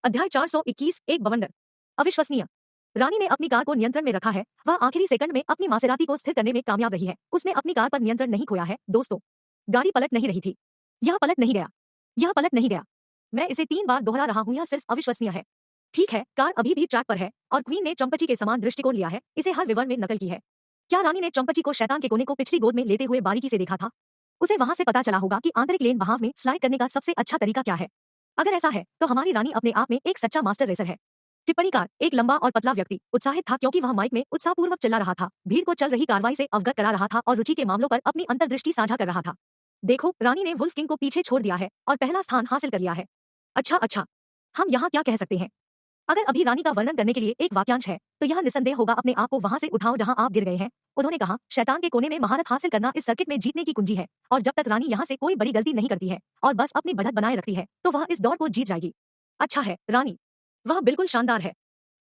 अध्याय 421 एक बवंडर। अविश्वसनीय। रानी ने अपनी कार को नियंत्रण में रखा है। वह आखिरी सेकंड में अपनी मासेराती को स्थिर करने में कामयाब रही है। उसने अपनी कार पर नियंत्रण नहीं खोया है। दोस्तों, गाड़ी पलट नहीं रही थी। यह पलट नहीं गया। यह पलट नहीं गया। मैं इसे 3 बार दोहरा रहा हूं, यह सिर्फ अविश्वसनीय है। ठीक है, कार अभी भी ट्रैक पर है और क्वीन ने ट्रम्पची के समान दृष्टिकोण लिया है, इसे हर विवरण में नकल की है। क्या रानी ने ट्रम्पची को शैतान के कोने को पिछली गोद में लेते हुए बारीकी से देखा था? उसे वहां से पता चला होगा कि आंतरिक लेन बहाव में स्लाइड करने का सबसे अच्छा तरीका क्या है। अगर ऐसा है तो हमारी रानी अपने आप में एक सच्चा मास्टर रेसर है। टिप्पणीकार, एक लंबा और पतला व्यक्ति, उत्साहित था क्योंकि वह माइक में उत्साहपूर्वक चिल्ला रहा था, भीड़ को चल रही कार्रवाई से अवगत करा रहा था और रुचि के मामलों पर अपनी अंतर्दृष्टि साझा कर रहा था। देखो, रानी ने वुल्फ किंग को पीछे छोड़ दिया है और पहला स्थान हासिल कर लिया है। अच्छा, हम यहाँ क्या कह सकते हैं? अगर अभी रानी का वर्णन करने के लिए एक वाक्यांश है तो यह निसंदेह होगा, अपने आप को वहां से उठाओ जहां आप गिर गए हैं। उन्होंने कहा, शैतान के कोने में महारत हासिल करना इस सर्किट में जीतने की कुंजी है और जब तक रानी यहाँ से कोई बड़ी गलती नहीं करती है और बस अपनी बढ़त बनाए रखती है तो वह इस दौड़ को जीत जाएगी। अच्छा है, रानी। वह बिल्कुल शानदार है।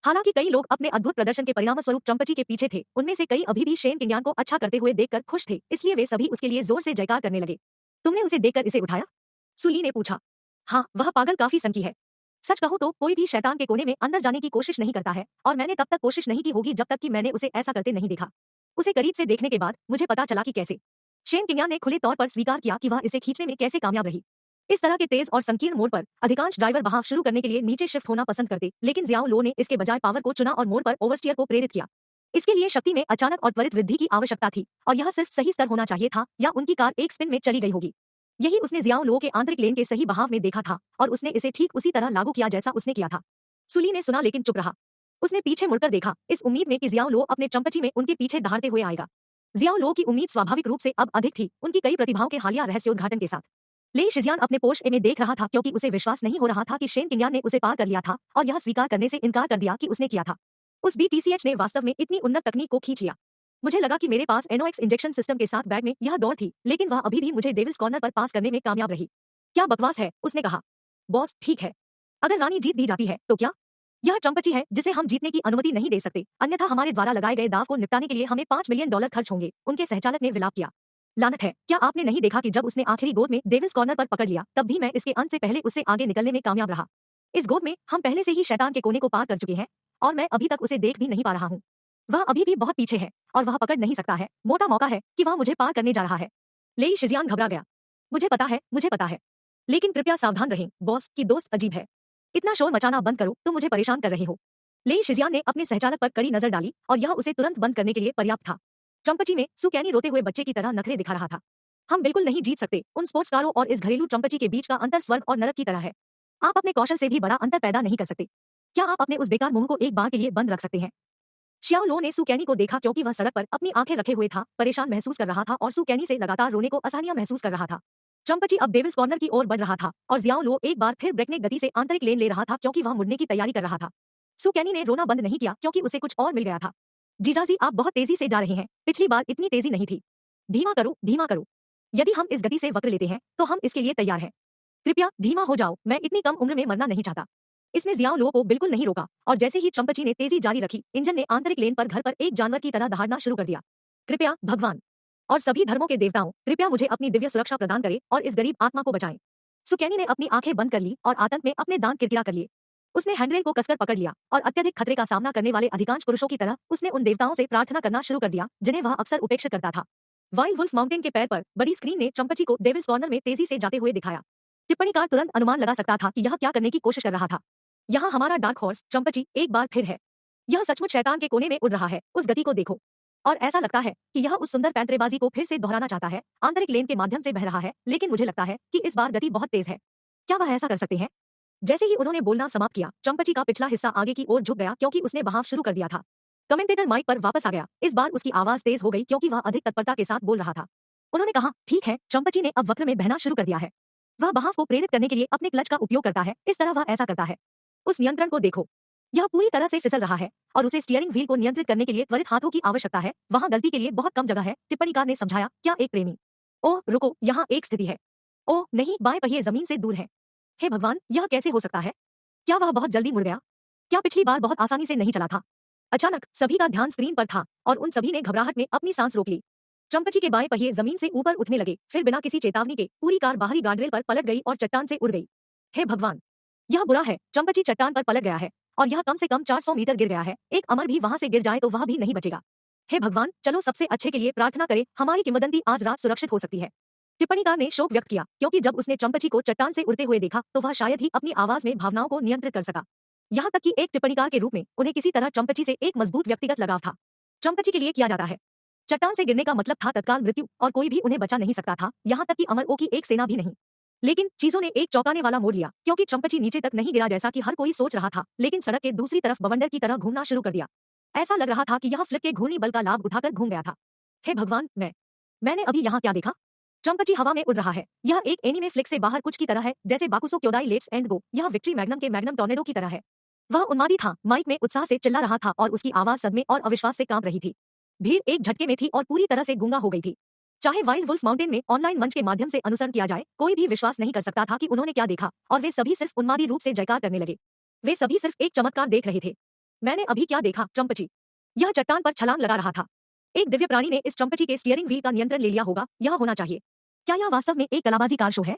हालांकि कई लोग अपने अद्भुत प्रदर्शन के परिणामस्वरूप ट्रम्पची के पीछे थे, उनमें से कई अभी भी शेन किंगयान को अच्छा करते हुए देखकर खुश थे, इसलिए वे सभी उसके लिए जोर से जयकार करने लगे। तुमने उसे देखकर इसे उठाया? सुली ने पूछा। हाँ, वह पागल काफी सनकी है। सच कहूं तो कोई भी शैतान के कोने में अंदर जाने की कोशिश नहीं करता है और मैंने तब तक कोशिश नहीं की होगी जब तक कि मैंने उसे ऐसा करते नहीं देखा। उसे करीब से देखने के बाद मुझे पता चला कि कैसे। शेन किंगयान ने खुले तौर पर स्वीकार किया कि वह इसे खींचने में कैसे कामयाब रही। इस तरह के तेज और संकीर्ण मोड़ पर अधिकांश ड्राइवर बहाव शुरू करने के लिए नीचे शिफ्ट होना पसंद करते, लेकिन जियाओ लो ने इसके बजाय पावर को चुना और मोड़ पर ओवरस्टीयर को प्रेरित किया। इसके लिए शक्ति में अचानक और त्वरित वृद्धि की आवश्यकता थी और यह सिर्फ सही स्तर होना चाहिए था या उनकी कार एक स्पिन में चली गई होगी। यही उसने जियाओ लो के आंतरिक लेन के सही बहाव में देखा था और उसने इसे ठीक उसी तरह लागू किया जैसा उसने किया था। सुली ने सुना लेकिन चुप रहा। उसने पीछे मुड़कर देखा, इस उम्मीद में कि जियाओ लो अपने ट्रम्पची में उनके पीछे दहाड़ते हुए आएगा। जियाओ लो की उम्मीद स्वाभाविक रूप से अब अधिक थी, उनकी कई प्रतिभाओं के हालिया रहस्योद्घाटन के साथ। लेई शिजियान अपने पोश में देख रहा था क्योंकि उसे विश्वास नहीं हो रहा था कि शेन किंगयान ने उसे पार कर लिया था और यह स्वीकार करने से इनकार कर दिया कि उसने किया था। उस BTCH ने वास्तव में इतनी उन्नत तकनीक को खींच लिया। मुझे लगा कि मेरे पास NOx इंजेक्शन सिस्टम के साथ बैग में यह दौड़ थी, लेकिन वह अभी भी मुझे डेविल्स कॉर्नर पर पास करने में कामयाब रही। क्या बकवास है, उसने कहा। बॉस, ठीक है। अगर रानी जीत भी जाती है तो क्या? यह ट्रम्पची है जिसे हम जीतने की अनुमति नहीं दे सकते, अन्यथा हमारे द्वारा लगाए गए दाव को निपटाने के लिए हमें $5 मिलियन खर्च होंगे, उनके सहचालक ने विलाप किया। लानत है, क्या आपने नहीं देखा कि जब उसने आखिरी गोद में डेविल्स कॉर्नर पर पकड़ लिया तब भी मैं इसके अंत से पहले उससे आगे निकलने में कामयाब रहा। इस गोद में हम पहले से ही शैतान के कोने को पार कर चुके हैं और मैं अभी तक उसे देख भी नहीं पा रहा हूँ। वह अभी भी बहुत पीछे है और वह पकड़ नहीं सकता है। मोटा मौका है कि वह मुझे पार करने जा रहा है। लेई शिजियान घबरा गया। मुझे पता है। लेकिन कृपया सावधान रहें, बॉस की दोस्त अजीब है। इतना शोर मचाना बंद करो, तुम मुझे परेशान कर रहे हो। लेई शिजियान ने अपने सहचालक पर कड़ी नजर डाली और यह उसे तुरंत बंद करने के लिए पर्याप्त था। ट्रम्पची में सुकैनी रोते हुए बच्चे की तरह नखरे दिखा रहा था। हम बिल्कुल नहीं जीत सकते, उन स्पोर्ट्स कारों और इस घरेलू ट्रम्पची के बीच का अंतर स्वर्ग और नरक की तरह है। आप अपने कौशल से भी बड़ा अंतर पैदा नहीं कर सकते। क्या आप अपने उस बेकार मुंह को एक बार के लिए बंद रख सकते हैं? शियाओ लो ने सुकैनी को देखा क्योंकि वह सड़क पर अपनी आंखें रखे हुए था, परेशान महसूस कर रहा था और सुकैनी से लगातार रोने को आसानियां महसूस कर रहा था। ट्रम्पची अब डेविल्स कॉर्नर की ओर बढ़ रहा था और जियाओ लो एक बार फिर ब्रेकनेक गति से आंतरिक लेन ले रहा था क्योंकि वह मुड़ने की तैयारी कर रहा था। सुकैनी ने रोना बंद नहीं किया क्योंकि उसे कुछ और मिल गया था। जीजाजी, आप बहुत तेजी से जा रहे हैं, पिछली बार इतनी तेजी नहीं थी। धीमा करो। यदि हम इस गति से वक्र लेते हैं तो हम इसके लिए तैयार हैं। कृपया धीमा हो जाओ, मैं इतनी कम उम्र में मरना नहीं चाहता। इसने जियाओ लो को बिल्कुल नहीं रोका और जैसे ही ट्रम्पची ने तेजी जारी रखी, इंजन ने आंतरिक लेन पर घर पर एक जानवर की तरह दहाड़ना शुरू कर दिया। कृपया भगवान और सभी धर्मों के देवताओं, कृपया मुझे अपनी दिव्य सुरक्षा प्रदान करें और इस गरीब आत्मा को बचाएं। सुकैनी ने अपनी आंखें बंद कर ली और आतंक में अपने दांत किरकिरा कर लिए। उसने हैंडरेल को कसकर पकड़ लिया और अत्यधिक खतरे का सामना करने वाले अधिकांश पुरुषों की तरह उसने उन देवताओं से प्रार्थना करना शुरू कर दिया जिन्हें वह अक्सर उपेक्षित करता था। वाइल्ड वुल्फ माउंटेन के पैर पर बड़ी स्क्रीन ने ट्रम्पची को डेविल्स कॉर्नर में तेजी से जाते हुए दिखाया। टिप्पणीकार तुरंत अनुमान लगा सकता था कि यह क्या करने की कोशिश कर रहा था। यहाँ हमारा डार्क हॉर्स ट्रम्पची एक बार फिर है। यह सचमुच शैतान के कोने में उड़ रहा है, उस गति को देखो। और ऐसा लगता है कि यह उस सुंदर पैंतरेबाजी को फिर से दोहराना चाहता है, आंतरिक लेन के माध्यम से बह रहा है, लेकिन मुझे लगता है कि इस बार गति बहुत तेज है। क्या वह ऐसा कर सकते हैं? जैसे ही उन्होंने बोलना समाप्त किया, ट्रम्पची का पिछला हिस्सा आगे की ओर झुक गया क्योंकि उसने बहाव शुरू कर दिया था। कमेंटेटर माइक पर वापस आ गया। इस बार उसकी आवाज तेज हो गई क्योंकि वह अधिक तत्परता के साथ बोल रहा था। उन्होंने कहा, ठीक है, ट्रम्पची ने अब वक्र में बहना शुरू कर दिया है। वह बहाव को प्रेरित करने के लिए अपने क्लच का उपयोग करता है, इस तरह वह ऐसा करता है। उस नियंत्रण को देखो, यह पूरी तरह से फिसल रहा है और उसे स्टीयरिंग व्हील को नियंत्रित करने के लिए त्वरित हाथों की आवश्यकता है। वहां गलती के लिए बहुत कम जगह है, टिप्पणीकार ने समझाया। क्या एक प्रेमी? ओह रुको, यहाँ एक स्थिति है। ओह नहीं, बाएं पहिए जमीन से दूर है। हे भगवान, यह कैसे हो सकता है? क्या वह बहुत जल्दी मुड़ गया? क्या पिछली बार बहुत आसानी से नहीं चला था? अचानक सभी का ध्यान स्क्रीन पर था और उन सभी ने घबराहट में अपनी सांस रोक ली। ट्रम्पची के बाएं पहिए जमीन से ऊपर उठने लगे, फिर बिना किसी चेतावनी के पूरी कार बाहरी गार्डरेल पर पलट गई और चट्टान से उड़ गई। हे भगवान! यह बुरा है, ट्रम्पची चट्टान पर पलट गया है और यह कम से कम 400 मीटर गिर गया है। एक अमर भी वहां से गिर जाए तो वह भी नहीं बचेगा। हे भगवान, चलो सबसे अच्छे के लिए प्रार्थना करें, हमारी किंवदंती आज रात सुरक्षित हो सकती है। टिप्पणीकार ने शोक व्यक्त किया क्योंकि जब उसने ट्रम्पची को चट्टान से उड़ते हुए देखा तो वह शायद ही अपनी आवाज में भावनाओं को नियंत्रित कर सका। यहाँ तक कि एक टिप्पणीकार के रूप में उन्हें किसी तरह ट्रम्पची से एक मजबूत व्यक्तिगत लगाव था। ट्रम्पची के लिए किया जाता है। चट्टान से गिरने का मतलब था तत्काल मृत्यु और कोई भी उन्हें बचा नहीं सकता था, यहाँ तक कि अमर ओ की एक सेना भी नहीं। लेकिन चीजों ने एक चौंकाने वाला मोड़ लिया क्योंकि ट्रम्पची नीचे तक नहीं गिरा जैसा कि हर कोई सोच रहा था, लेकिन सड़क के दूसरी तरफ बवंडर की तरह घूमना शुरू कर दिया। ऐसा लग रहा था कि यह फ्लिप के घूर्णी बल का लाभ उठाकर घूम गया था। हे भगवान, मैंने अभी यहाँ क्या देखा? ट्रम्पची हवा में उड़ रहा है। यह एक एनीमे फ्लिक से बाहर कुछ की तरह है, जैसे बाकुसो क्योदाई लेट्स एंड गो। यह विक्ट्री मैग्नम के मैग्नम टॉर्नेडो की तरह है। वह उन्मादी था, माइक में उत्साह से चिल्ला रहा था और उसकी आवाज सदमे और अविश्वास से कांप रही थी। भीड़ एक झटके में थी और पूरी तरह से गूंगा हो गई थी। चाहे वाइल्ड वुल्फ माउंटेन में ऑनलाइन मंच के माध्यम से अनुसरण किया जाए, कोई भी विश्वास नहीं कर सकता था कि उन्होंने क्या देखा और वे सभी सिर्फ उन्मादी रूप से जयकार करने लगे। वे सभी सिर्फ एक चमत्कार देख रहे थे। मैंने अभी क्या देखा? ट्रम्पची यह चट्टान पर छलांग लगा रहा था। एक दिव्य प्राणी ने इस ट्रम्पची के स्टीयरिंग व्हील का नियंत्रण ले लिया होगा, यह होना चाहिए। क्या यह वास्तव में एक कलाबाजी कार शो है?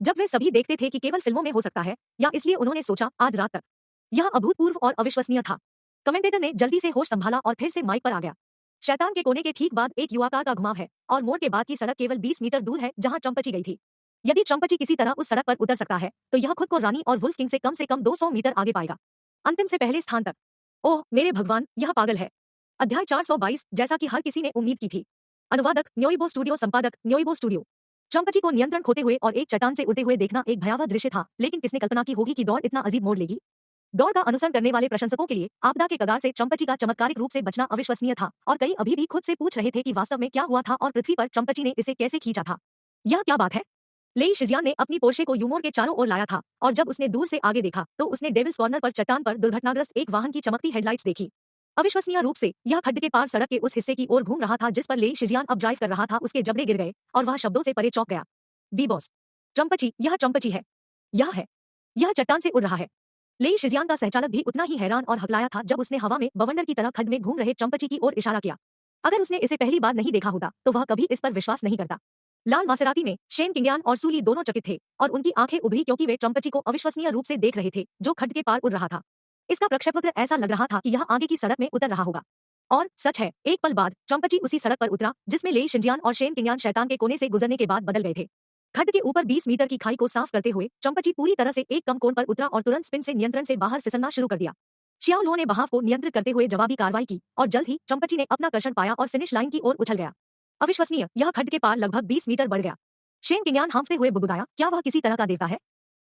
जब वे सभी देखते थे कि केवल फिल्मों में हो सकता है, या इसलिए उन्होंने सोचा आज रात तक। यह अभूतपूर्व और अविश्वसनीय था। कमेंटेटर ने जल्दी से होश संभाला और फिर से माइक पर आ गया। शैतान के कोने के ठीक बाद एक युवाकार का घुमाव है और मोड़ के बाद की सड़क केवल 20 मीटर दूर है जहां ट्रम्पची गई थी। यदि ट्रम्पची किसी तरह उस सड़क पर उतर सकता है तो यह खुद को रानी और वुल्फ किंग से कम 200 मीटर आगे पाएगा, अंतिम से पहले स्थान तक। ओह मेरे भगवान, यह पागल है। अध्याय 422, जैसा कि हर किसी ने उम्मीद की थी। अनुवादक न्योइबो स्टूडियो, संपादक न्योइबो स्टूडियो। ट्रम्पची को नियंत्रण खोते हुए और एक चट्टान से उड़ते हुए देखना एक भयावह दृश्य था, लेकिन किसने कल्पना की होगी कि दौड़ इतना अजीब मोड़ लेगी। दौड़ का अनुसरण करने वाले प्रशंसकों के लिए आपदा के कगार से ट्रम्पची का चमत्कारिक रूप से बचना अविश्वसनीय था और कई अभी भी खुद से पूछ रहे थे कि वास्तव में क्या हुआ था और पृथ्वी पर ट्रम्पची ने इसे कैसे खींचा था। यह क्या बात है? लेई शिजियान ने अपनी पोर्शे को यूमोर के चारों ओर लाया था और जब उसने दूर से आगे देखा तो उसने डेविल्स कॉर्नर पर चट्टान पर दुर्घटनाग्रस्त एक वाहन की चमकती हेडलाइट्स देखी। अविश्वसनीय रूप से यह खड्ड के पार सड़क के उस हिस्से की ओर घूम रहा था जिस पर लेई शिजियान अब ड्राइव कर रहा था। उसके जबड़े गिर गए और वह शब्दों से परे चौंक गया। बी बॉस, ट्रम्पची, यह ट्रम्पची है। यह चट्टान से उड़ रहा है। लेई शिजियान का सहचालक भी उतना ही हैरान और हकलाया था जब उसने हवा में बवंडर की तरह खड्ड में घूम रहे ट्रम्पची की ओर इशारा किया। अगर उसने इसे पहली बार नहीं देखा होता तो वह कभी इस पर विश्वास नहीं करता। लाल मासेराती में शेन किंगयान और सूली दोनों चकित थे और उनकी आंखें उभरी क्योंकि वे ट्रम्पची को अविश्वसनीय रूप से देख रहे थे जो खड्ड के पार उड़ रहा था। इसका प्रक्षेपवक्र ऐसा लग रहा था कि यह आगे की सड़क में उतर रहा होगा। और सच है, एक पल बाद ट्रम्पची उसी सड़क पर उतरा जिसमें लेई शिजियान और शेन किंगयान शैतान के कोने से गुजरने के बाद बदल गए थे। खड्ड के ऊपर 20 मीटर की खाई को साफ करते हुए ट्रम्पची पूरी तरह से एक कम कोण पर उतरा और तुरंत स्पिन से नियंत्रण से बाहर फिसलना शुरू कर दिया। शियाओ लो ने बहाव को नियंत्रित करते हुए जवाबी कार्रवाई की और जल्द ही ट्रम्पची ने अपना कर्षण पाया और फिनिश लाइन की ओर उछल गया। अविश्वसनीय, यह खड्ड के पार लगभग 20 मीटर बढ़ गया। शेन किंगयान हांफते हुए बुदबुदाया, क्या वह किसी तरह का देवता है?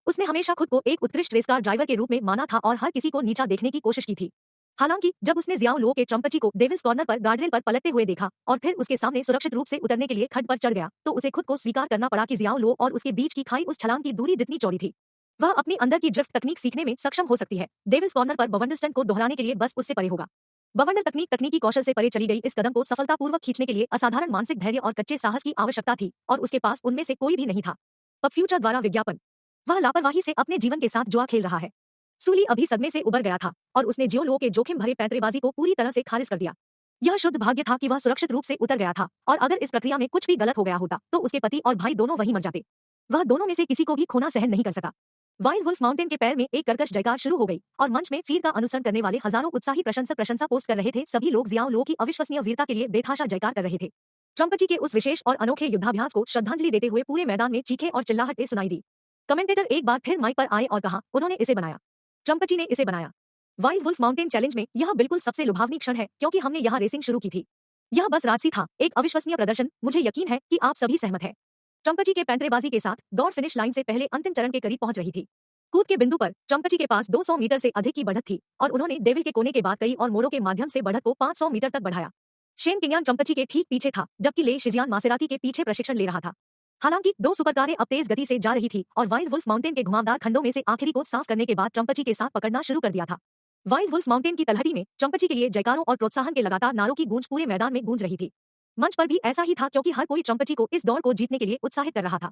उसने हमेशा खुद को एक उत्कृष्ट रेसकार ड्राइवर के रूप में माना था और हर किसी को नीचा देखने की कोशिश की थी। हालांकि जब उसने जियाओ लो के ट्रम्पची को डेविल्स कॉर्नर पर गार्डरेल पर पलटते हुए देखा और फिर उसके सामने सुरक्षित रूप से उतरने के लिए खड्ड पर चढ़ गया तो उसे खुद को स्वीकार करना पड़ा कि जियाओ लो और उसके बीच की खाई उस छलांग की दूरी जितनी चौड़ी थी। वह अपनी अंदर की ड्रिफ्ट तकनीक सीखने में सक्षम हो सकती है। डेविल्स कॉर्नर पर बवंडर स्टंट को दोहराने के लिए बस उससे परे होगा। बवंडर तकनीकी कौशल से परे चली गई इस कदम को सफलतापूर्वक खींचने के लिए असाधारण मानसिक धैर्य और कच्चे साहस की आवश्यकता थी और उसके पास उनमें से कोई भी नहीं था। पब फ्यूचर द्वारा विज्ञापन। वह लापरवाही से अपने जीवन के साथ जुआ खेल रहा है। सूली अभी सदमे से उबर गया था और उसने जियो लो के जोखिम भरे पैंतरेबाजी को पूरी तरह से खारिज कर दिया। यह शुद्ध भाग्य था कि वह सुरक्षित रूप से उतर गया था और अगर इस प्रक्रिया में कुछ भी गलत हो गया होता तो उसके पति और भाई दोनों वहीं मर जाते। वह दोनों में से किसी को भी खोना सहन नहीं कर सका। वाइल्ड वुल्फ माउंटेन के पैर में एक कर्कश जयकार शुरू हो गई और मंच में फीड का अनुसरण करने वाले हजारों उत्साही प्रशंसक प्रशंसा पोस्ट कर रहे थे। सभी लोग जियाओ लो की अविश्वसनीय वीरता के लिए बेतहाशा जयकार कर रहे थे। ट्रम्पची के उस विशेष और अनोखे युद्धाभ्यास को श्रद्धांजलि देते हुए पूरे मैदान में चीखें और चिल्लाहटें सुनाई दी। कमेंटेटर एक बार फिर माइक पर आए और कहा, उन्होंने इसे बनाया, ट्रम्पची ने इसे बनाया। वाइल्ड वुल्फ माउंटेन चैलेंज में यह बिल्कुल सबसे लुभावनी क्षण है क्योंकि हमने यहाँ रेसिंग शुरू की थी। यह बस राजसी था, एक अविश्वसनीय प्रदर्शन। मुझे यकीन है कि आप सभी सहमत हैं। ट्रम्पची के पैंतरेबाजी के साथ दौड़ फिनिश लाइन से पहले अंतिम चरण के करीब पहुंच रही थी। कूद के बिंदु पर ट्रम्पची के पास 200 मीटर से अधिक की बढ़त थी और उन्होंने डेविल के कोने के बाद कई और मोड़ों के माध्यम से बढ़त को 500 मीटर तक बढ़ाया। शेन किंगयान ट्रम्पची के ठीक पीछे था जबकि लेई शिजियान मासेराती के पीछे प्रशिक्षण ले रहा था। हालांकि दो सुपरकारें अब तेज गति से जा रही थी और वाइल्ड वुल्फ माउंटेन के घुमावदार खंडों में से आखिरी को साफ करने के बाद ट्रम्पची के साथ पकड़ना शुरू कर दिया था। वाइल्ड वुल्फ माउंटेन की तलहटी में ट्रम्पची के लिए जयकारों और प्रोत्साहन के लगातार नारों की गूंज पूरे मैदान में गूंज रही थी। मंच पर भी ऐसा ही था क्योंकि हर कोई ट्रम्पची को इस दौड़ को जीतने के लिए उत्साहित कर रहा था।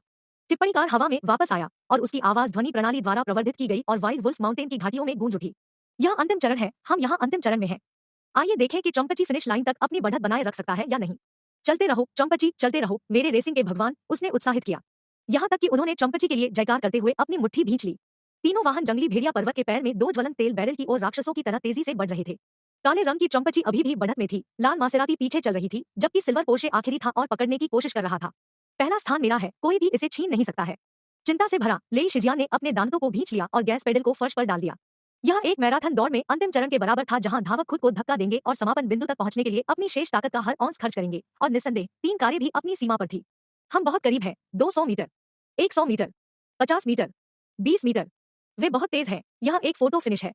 टिप्पणीकार हवा में वापस आया और उसकी आवाज ध्वनि प्रणाली द्वारा प्रवर्धित की गई और वाइल्ड वुल्फ माउंटेन की घाटियों में गूंज उठी। यह अंतिम चरण है, हम यहाँ अंतिम चरण में हैं। आइए देखें कि ट्रम्पची फिनिश लाइन तक अपनी बढ़त बनाए रख सकता है या नहीं। चलते रहो ट्रम्पची, चलते रहो मेरे रेसिंग के भगवान, उसने उत्साहित किया। यहाँ तक कि उन्होंने ट्रम्पची के लिए जयकार करते हुए अपनी मुट्ठी भींच ली। तीनों वाहन जंगली भेड़िया पर्वत के पैर में दो ज्वलंत तेल बैरल की ओर राक्षसों की तरह तेजी से बढ़ रहे थे। काले रंग की ट्रम्पची अभी भी बढ़त में थी, लाल मासेराती पीछे चल रही थी, जबकि सिल्वर पोर्शे आखिरी था और पकड़ने की कोशिश कर रहा था। पहला स्थान मेरा है, कोई भी इसे छीन नहीं सकता है। चिंता से भरा लेई शिजियान ने अपने दांतों को भींच लिया और गैस पेडल को फर्श पर डाल दिया। यह एक मैराथन दौड़ में अंतिम चरण के बराबर था, जहां धावक खुद को धक्का देंगे और समापन बिंदु तक पहुंचने के लिए अपनी शेष ताकत का हर औंस खर्च करेंगे। और निस्संदेह तीन कारें भी अपनी सीमा पर थी। हम बहुत करीब हैं। 200 मीटर, 100 मीटर, 50 मीटर, 20 मीटर। वे बहुत तेज हैं। यह एक फोटो फिनिश है।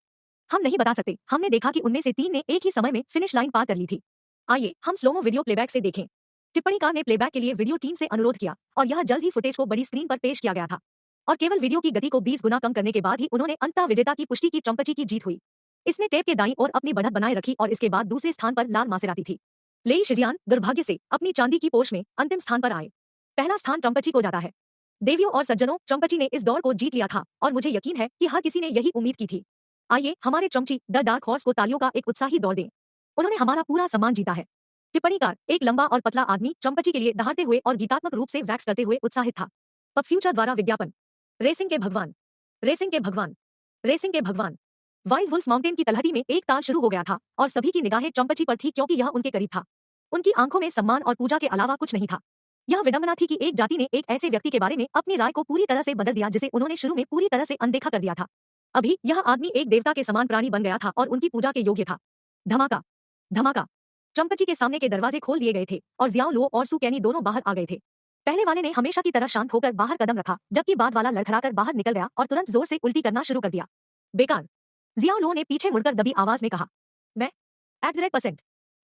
हम नहीं बता सकते। हमने देखा कि उनमें से तीन ने एक ही समय में फिनिश लाइन पार कर ली थी। आइए हम स्लोमो वीडियो प्लेबैक से देखें। टिप्पणीकार ने प्लेबैक के लिए वीडियो टीम से अनुरोध किया और यह जल्द ही फुटेज को बड़ी स्क्रीन पर पेश किया गया था। और केवल वीडियो की गति को 20 गुना कम करने के बाद ही उन्होंने अंततः विजेता की पुष्टि की। ट्रम्पची की जीत हुई। इसने टेप के दाईं ओर अपनी बढ़त बनाए रखी और इसके बाद दूसरे स्थान पर लाल मासेराती थी। लेई शिजियान दुर्भाग्य से अपनी चांदी की पोश में अंतिम स्थान पर आए। पहला स्थान ट्रम्पची को जाता है। देवियों और सज्जनों, ट्रम्पची ने इस दौड़ को जीत लिया था और मुझे यकीन है कि हर किसी ने यही उम्मीद की थी। आइए हमारे ट्रम्पची द डार्क हॉर्स को तालियों का एक उत्साही दौड़ दें। उन्होंने हमारा पूरा सम्मान जीता है। टिप्पणीकार, एक लंबा और पतला आदमी ट्रम्पची के लिए दहाड़ते हुए और गीतात्मक रूप से वैक्स करते हुए उत्साहित था। पब फ्यूचर द्वारा विज्ञापन। रेसिंग के भगवान, रेसिंग के भगवान, रेसिंग के भगवान। वाइल्ड वुल्फ माउंटेन की तलहटी में एक ताल शुरू हो गया था और सभी की निगाहें ट्रम्पची पर थी, क्योंकि यह उनके करीब था। उनकी आंखों में सम्मान और पूजा के अलावा कुछ नहीं था। यह विडंबना थी कि एक जाति ने एक ऐसे व्यक्ति के बारे में अपनी राय को पूरी तरह से बदल दिया जिसे उन्होंने शुरू में पूरी तरह से अनदेखा कर दिया था। अभी यह आदमी एक देवता के समान प्राणी बन गया था और उनकी पूजा के योग्य था। धमाका, धमाका। ट्रम्पची के सामने के दरवाजे खोल दिए गए थे और जियाओ लो और सू कैनी दोनों बाहर आ गए थे। पहले वाले ने हमेशा की तरह शांत होकर बाहर कदम रखा, जबकि बाद वाला लड़खड़ाकर बाहर निकल गया और तुरंत जोर से उल्टी करना शुरू कर दिया। बेकार, जियाओ लो ने पीछे मुड़कर दबी आवाज में कहा। मैं @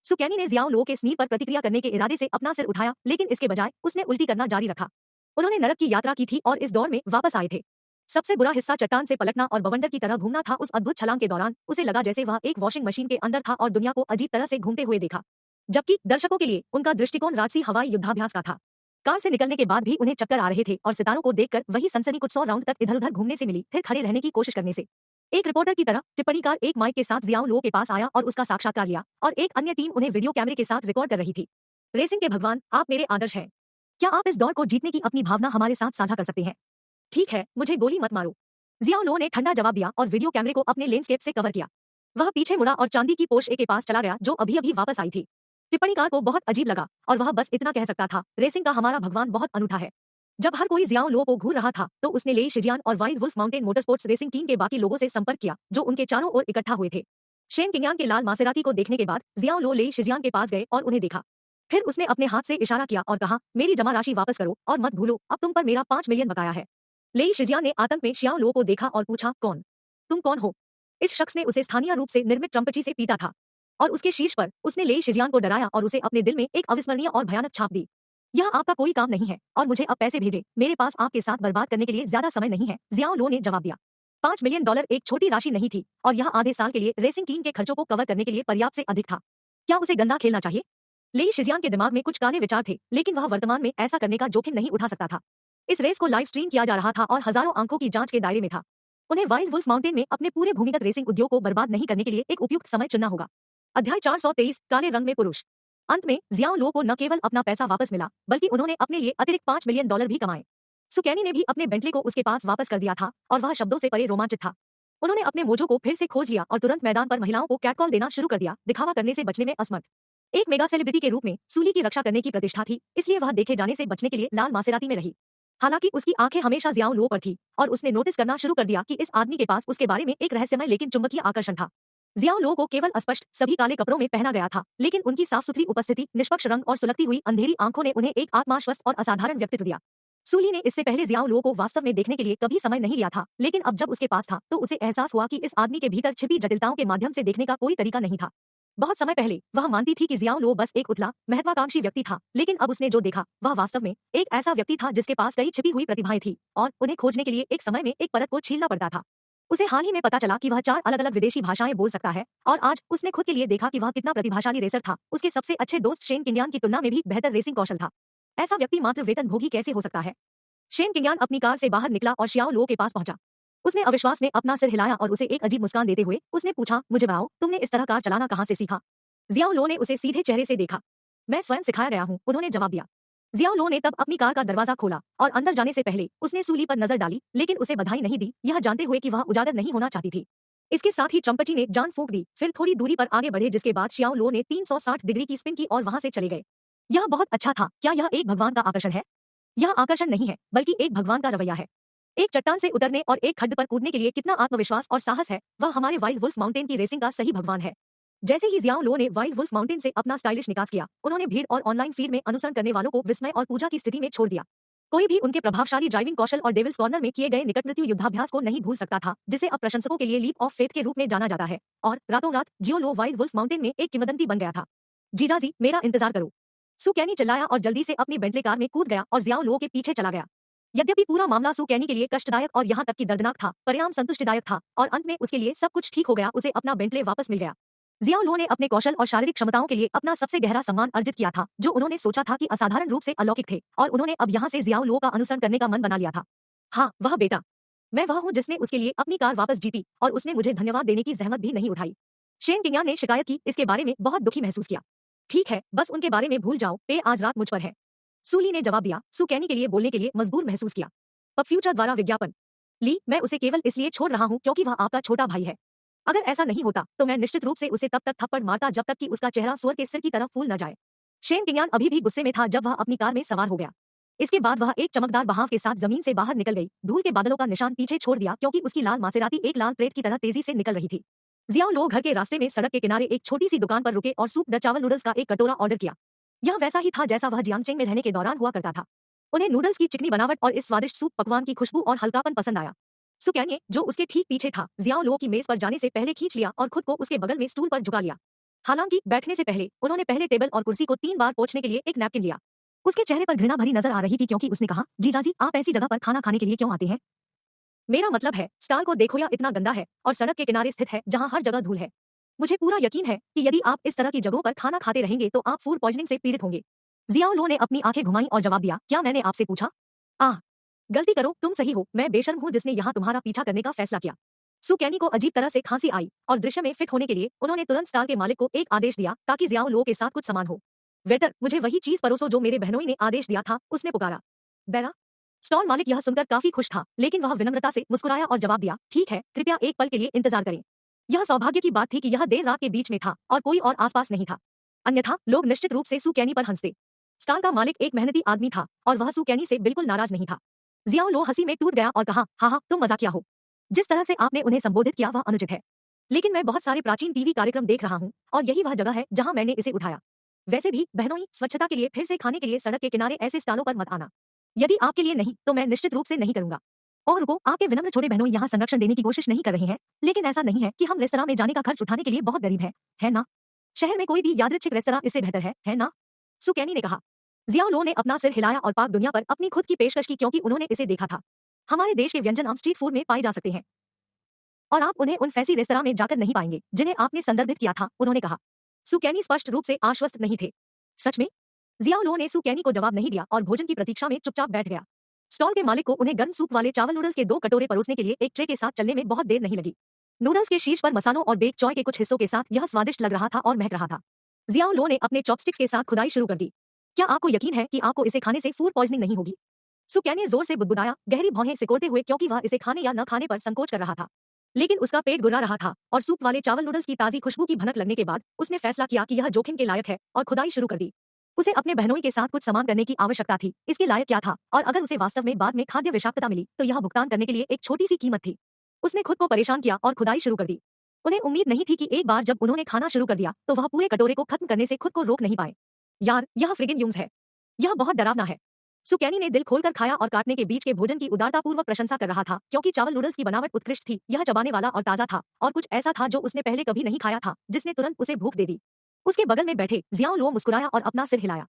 सू कैनी ने जियाओ लो के स्नीप पर प्रतिक्रिया करने के इरादे से अपना सिर उठाया, लेकिन इसके बजाय उसने उल्टी करना जारी रखा। उन्होंने नरक की यात्रा की थी और इस दौड़ में वापस आए थे। सबसे बुरा हिस्सा चट्टान से पलटना और बवंडर की तरह घूमना था। उस अद्भुत छलांग के दौरान उसे लगा जैसे वह एक वॉशिंग मशीन के अंदर था और दुनिया को अजीब तरह से घूमते हुए देखा, जबकि दर्शकों के लिए उनका दृष्टिकोण राजसी हवाई युद्धाभ्यास का था। कार से निकलने के बाद भी उन्हें चक्कर आ रहे थे और सितारों को देखकर वही सनसनी कुछ 100 राउंड तक इधर-उधर घूमने से मिली, फिर खड़े रहने की कोशिश करने से। एक रिपोर्टर की तरह टिप्पणीकार एक माइक के साथ जियाओ लो के पास आया और उसका साक्षात्कार लिया, और एक अन्य टीम उन्हें वीडियो कैमरे के साथ रिकॉर्ड कर रही थी। रेसिंग के भगवान, आप मेरे आदर्श हैं। क्या आप इस दौड़ को जीतने की अपनी भावना हमारे साथ साझा कर सकते हैं? ठीक है, मुझे गोली मत मारो, जियाओ लो ने ठंडा जवाब दिया और वीडियो कैमरे को अपने लेंसकेप से कवर किया। वह पीछे मुड़ा और चांदी की पोर्शे के पास चला गया, जो अभी-अभी वापस आई थी। टिप्पणीकार को बहुत अजीब लगा और वह बस इतना कह सकता था, रेसिंग का हमारा भगवान बहुत अनूठा है। जब हर कोई जियाओ लो को घूर रहा था, तो उसने लेई शिजियान और wild wolf mountain motorsports racing team के बाकी लोगों से संपर्क किया, जो उनके चारों ओर इकट्ठा हुए थे। शेन किंगयान के लाल मासेराती को देखने के बाद जियाओ लो लेई शिजियान के पास गए और उन्हें देखा। फिर उसने अपने हाथ से इशारा किया और कहा, मेरी जमा राशि वापस करो और मत भूलो, अब तुम पर मेरा 5 मिलियन बकाया है। लेई शिजियान ने आतंक में शियाओ लो को देखा और पूछा, कौन? तुम कौन हो? इस शख्स ने उसे स्थानीय रूप से निर्मित ट्रम्पची से पीटा था और उसके शीर्ष पर उसने लेई शिजियान को डराया और उसे अपने दिल में एक अविस्मरणीय और भयानक छाप दी। यह आपका कोई काम नहीं है और मुझे अब पैसे भेजें, मेरे पास आपके साथ बर्बाद करने के लिए ज्यादा समय नहीं है, जियाओ लो ने जवाब दिया। 5 मिलियन डॉलर एक छोटी राशि नहीं थी और यह आधे साल के लिए रेसिंग टीम के खर्चों को कवर करने के लिए पर्याप्त से अधिक था। क्या उसे गंदा खेलना चाहिए? लेई शिजियान के दिमाग में कुछ काले विचार थे, लेकिन वह वर्तमान में ऐसा करने का जोखिम नहीं उठा सकता था। इस रेस को लाइव स्ट्रीम किया जा रहा था और हजारों आंखों की जांच के दायरे में था। उन्हें वाइल्ड वुल्फ माउंटेन में अपने पूरे भूमिगत रेसिंग उद्योग को बर्बाद नहीं करने के लिए एक उपयुक्त समय चुनना होगा। अध्याय 423, काले रंग में पुरुष। अंत में जियाओ लो को न केवल अपना पैसा वापस मिला, बल्कि उन्होंने अपने लिए अतिरिक्त 5 मिलियन डॉलर भी कमाए। सू कैनी ने भी अपने बेंटले को उसके पास वापस कर दिया था और वह शब्दों से परे रोमांचित था। उन्होंने अपने मोजो को फिर से खोज लिया और तुरंत मैदान पर महिलाओं को कैटकॉल देना शुरू कर दिया, दिखावा करने से बचने में असमर्थ। एक मेगा सेलिब्रिटी के रूप में सूली की रक्षा करने की प्रतिष्ठा थी, इसलिए वह देखे जाने से बचने के लिए लाल मासेराती में रही। हालांकि उसकी आंखें हमेशा जियाओ लो पर थी और उसने नोटिस करना शुरू कर दिया कि इस आदमी के पास उसके बारे में एक रहस्यमय लेकिन चुंबकीय आकर्षण था। जियाओ लो को केवल अस्पष्ट सभी काले कपड़ों में पहना गया था, लेकिन उनकी साफ सुथरी उपस्थिति, निष्पक्ष रंग और सुलगती हुई अंधेरी आंखों ने उन्हें एक आत्माश्वस्त और असाधारण व्यक्तित्व दिया। सूली ने इससे पहले जियाओ लो को वास्तव में देखने के लिए कभी समय नहीं लिया था, लेकिन अब जब उसके पास था तो उसे एहसास हुआ कि इस आदमी के भीतर छिपी जटिलताओं के माध्यम से देखने का कोई तरीका नहीं था। बहुत समय पहले वह मानती थी कि जियाओ लो बस एक उथला महत्वाकांक्षी व्यक्ति था, लेकिन अब उसने जो देखा वह वास्तव में एक ऐसा व्यक्ति था जिसके पास कई छिपी हुई प्रतिभाएं थी और उन्हें खोजने के लिए एक समय में एक परत को छीलना पड़ता था। उसे हाल ही में पता चला कि वह 4 अलग-अलग विदेशी भाषाएं बोल सकता है और आज उसने खुद के लिए देखा कि वह कितना प्रतिभाशाली रेसर था। उसके सबसे अच्छे दोस्त शेन किंगयान की तुलना में भी बेहतर रेसिंग कौशल था। ऐसा व्यक्ति मात्र वेतनभोगी कैसे हो सकता है? शेन किंगयान अपनी कार से बाहर निकला और शियाओ लो के पास पहुंचा। उसने अविश्वास में अपना सिर हिलाया और उसे एक अजीब मुस्कान देते हुए उसने पूछा, मुझे बताओ, तुमने इस तरह कार चलाना कहां से सीखा? जियाओ लो ने उसे सीधे चेहरे से देखा। मैं स्वयं सिखाया गया हूं, उन्होंने जवाब दिया। जियाओ लो ने तब अपनी कार का दरवाजा खोला और अंदर जाने से पहले उसने सूली पर नजर डाली, लेकिन उसे बधाई नहीं दी, यह जानते हुए कि वह उजागर नहीं होना चाहती थी। इसके साथ ही ट्रम्पची ने जान फूंक दी, फिर थोड़ी दूरी पर आगे बढ़े, जिसके बाद शियाओ लो ने 360 डिग्री की स्पिन की और वहां से चले गए। यह बहुत अच्छा था। क्या यह एक भगवान का आकर्षण है? यह आकर्षण नहीं है, बल्कि एक भगवान का रवैया है। एक चट्टान से उतरने और एक खड्ड पर कूदने के लिए कितना आत्मविश्वास और साहस है, वह हमारे वाइल्ड वुल्फ माउंटेन की रेसिंग का सही भगवान है। जैसे ही जियाओ लो ने वाइल्ड वुल्फ माउंटेन से अपना स्टाइलिश निकास किया, उन्होंने भीड़ और ऑनलाइन फीड में अनुसरण करने वालों को विस्मय और पूजा की स्थिति में छोड़ दिया। कोई भी उनके प्रभावशाली ड्राइविंग कौशल और डेविल्स कॉर्नर में किए गए निकट मृत्यु युद्धाभ्यास को नहीं भूल सकता था, जिसे अब प्रशंसकों के लिए लीप ऑफ फेथ के रूप में जाना जाता है। और रातों रात जियो लो वाइल्ड वुल्फ माउंटेन में एक किंवदंती बन गया था। जीजाजी, मेरा इंतजार करो, सू कैनी चिल्लाया और जल्दी से अपनी बेंटले कार में कूद गया और जियाओ लो के पीछे चला गया। यद्यपि पूरा मामला सू कैनी के लिए कष्टदायक और यहाँ तक कि दर्दनाक था, परिणाम संतुष्टिदायक था और अंत में उसके लिए सब कुछ ठीक हो गया। उसे अपना बेंटले वापस मिल गया। जियाओ लो ने अपने कौशल और शारीरिक क्षमताओं के लिए अपना सबसे गहरा सम्मान अर्जित किया था, जो उन्होंने सोचा था कि असाधारण रूप से अलौकिक थे, और उन्होंने अब यहाँ से जियाओ लो का अनुसरण करने का मन बना लिया था। हाँ, वह बेटा, मैं वह हूँ जिसने उसके लिए अपनी कार वापस जीती, और उसने मुझे धन्यवाद देने की जहमत भी नहीं उठाई। शेन किंगयान ने शिकायत की, इसके बारे में बहुत दुखी महसूस किया। ठीक है, बस उनके बारे में भूल जाओ, पे आज रात मुझ पर है। सूली ने जवाब दिया, सू कैनी के लिए बोलने के लिए मजबूर महसूस किया। पब फ्यूचर द्वारा विज्ञापन। ली, मैं उसे केवल इसलिए छोड़ रहा हूँ क्योंकि वह आपका छोटा भाई है। अगर ऐसा नहीं होता तो मैं निश्चित रूप से उसे तब तक थप्पड़ मारता जब तक कि उसका चेहरा सुअर के सिर की तरफ फूल न जाए। शेन किंगयान अभी भी गुस्से में था जब वह अपनी कार में सवार हो गया। इसके बाद वह एक चमकदार बहाव के साथ जमीन से बाहर निकल गई, धूल के बादलों का निशान पीछे छोड़ दिया क्योंकि उसकी लाल मासेराती एक लाल प्रेत की तरह तेजी से निकल रही थी। जियाओ लो घर के रास्ते में सड़क के किनारे एक छोटी सी दुकान पर रुके और सूप द चावल नूडल्स का एक कटोरा ऑर्डर किया। यह वैसा ही था जैसा वह जियांगचेंग में रहने के दौरान हुआ करता था। उन्हें नूडल्स की चिकनी बनावट और इस स्वादिष्ट सूप पकवान की खुशबू और हल्कापन पसंद आया। सू कैनी, जो उसके ठीक पीछे था, जियाओ लो की मेज पर जाने से पहले खींच लिया और खुद को उसके बगल में स्टूल पर झुका लिया। हालांकि बैठने से पहले उन्होंने पहले टेबल और कुर्सी को 3 बार पोंछने के लिए एक नैपकिन लिया। उसके चेहरे पर घृणा भरी नजर आ रही थी क्योंकि उसने कहा, जीजाजी, आप ऐसी जगह पर खाना खाने के लिए क्यों आते हैं? मेरा मतलब है, स्टॉल को देखो, या इतना गंदा है और सड़क के किनारे स्थित है जहाँ हर जगह धूल है। मुझे पूरा यकीन है कि यदि आप इस तरह की जगहों पर खाना खाते रहेंगे तो आप फूड पॉइजनिंग से पीड़ित होंगे। जियाओ लो ने अपनी आंखें घुमाई और जवाब दिया, क्या मैंने आपसे पूछा? आह, गलती करो, तुम सही हो, मैं बेशर्म हूँ जिसने यहाँ तुम्हारा पीछा करने का फैसला किया। सू कैनी को अजीब तरह से खांसी आई और दृश्य में फिट होने के लिए उन्होंने तुरंत स्टॉल के मालिक को एक आदेश दिया ताकि जियाओ लो के साथ कुछ समान हो। वेटर, मुझे वही चीज परोसो जो मेरे बहनोई ने आदेश दिया था, उसने पुकारा। बेरा। स्टॉल मालिक यह सुनकर काफी खुश था, लेकिन वह विनम्रता से मुस्कुराया और जवाब दिया, ठीक है, कृपया एक पल के लिए इंतजार करें। यह सौभाग्य की बात थी कि यह देर रात के बीच में था और कोई और आसपास नहीं था, अन्यथा लोग निश्चित रूप से सू कैनी पर हंसते। स्टॉल का मालिक एक मेहनती आदमी था और वह सू कैनी से बिल्कुल नाराज नहीं था। जियाओ लो हंसी में टूट गया और कहा, हाँ, तुम मजाकिया हो। जिस तरह से आपने उन्हें संबोधित किया वह अनुचित है। लेकिन मैं बहुत सारे प्राचीन टीवी कार्यक्रम देख रहा हूँ और यही वह जगह है जहाँ मैंने इसे उठाया। वैसे भी बहनोई, स्वच्छता के लिए फिर से खाने के लिए सड़क के किनारे ऐसे स्टॉलों पर मत आना। यदि आपके लिए नहीं तो मैं निश्चित रूप से नहीं करूंगा। और रुको, आपके विनम्र छोटे बहनोई यहाँ संरक्षण देने की कोशिश नहीं कर रहे हैं, लेकिन ऐसा नहीं है कि हम रेस्तरां में जाने का खर्च उठाने के लिए बहुत गरीब है ना? शहर में कोई भी यादृच्छिक रेस्तरां इससे बेहतर है ना? सू कैनी ने कहा। जियाओ लो ने अपना सिर हिलाया और पाक दुनिया पर अपनी खुद की पेशकश की क्योंकि उन्होंने इसे देखा था। हमारे देश के व्यंजन आम स्ट्रीट फूड में पाए जा सकते हैं और आप उन्हें उन फैंसी रेस्तरां में जाकर नहीं पाएंगे जिन्हें आपने संदर्भित किया था, उन्होंने कहा। सू कैनी स्पष्ट रूप से आश्वस्त नहीं थे। सच में? जियाओ लो ने सू कैनी को जवाब नहीं दिया और भोजन की प्रतीक्षा में चुपचाप बैठ गया। स्टॉल के मालिक को उन्हें गर्म सूप वाले चावल नूडल्स के 2 कटोरे परोसने के लिए एक ट्रे के साथ चलने में बहुत देर नहीं लगी। नूडल्स के शीर्ष पर मसालों और बेक चॉय के कुछ हिस्सों के साथ यह स्वादिष्ट लग रहा था और महक रहा था। जियाओ लो ने अपने चॉपस्टिक्स के साथ खुदाई शुरू कर दी। क्या आपको यकीन है कि आपको इसे खाने से फूड पॉइजनिंग नहीं होगी? सू कैनी जोर से बुदबुदाया, गहरी भौहें सिकोड़ते हुए, क्योंकि वह इसे खाने या न खाने पर संकोच कर रहा था। लेकिन उसका पेट गुर्रा रहा था और सूप वाले चावल नूडल्स की ताजी खुशबू की भनक लगने के बाद उसने फैसला किया कि यह जोखिम के लायक है और खुदाई शुरू कर दी। उसे अपने बहनोई के साथ कुछ समान करने की आवश्यकता थी, इसके लायक क्या था, और अगर उसे वास्तव में बाद में खाद्य विषाक्तता मिली तो यह भुगतान करने के लिए एक छोटी सी कीमत थी। उसने खुद को परेशान किया और खुदाई शुरू कर दी। उन्हें उम्मीद नहीं थी कि एक बार जब उन्होंने खाना शुरू कर दिया तो वह पूरे कटोरे को खत्म करने से खुद को रोक नहीं पाए। यार, यह फ्रिगिन यूम्स है। यह बहुत डरावना है। सू कैनी ने दिल खोलकर खाया और काटने के बीच के भोजन की उदारतापूर्वक प्रशंसा कर रहा था क्योंकि चावल नूडल्स की बनावट उत्कृष्ट थी, यह चबाने वाला और ताजा था और कुछ ऐसा था जो उसने पहले कभी नहीं खाया था, जिसने तुरंत उसे भूख दे दी। उसके बगल में बैठे जियाओ लो मुस्कुराया और अपना सिर हिलाया।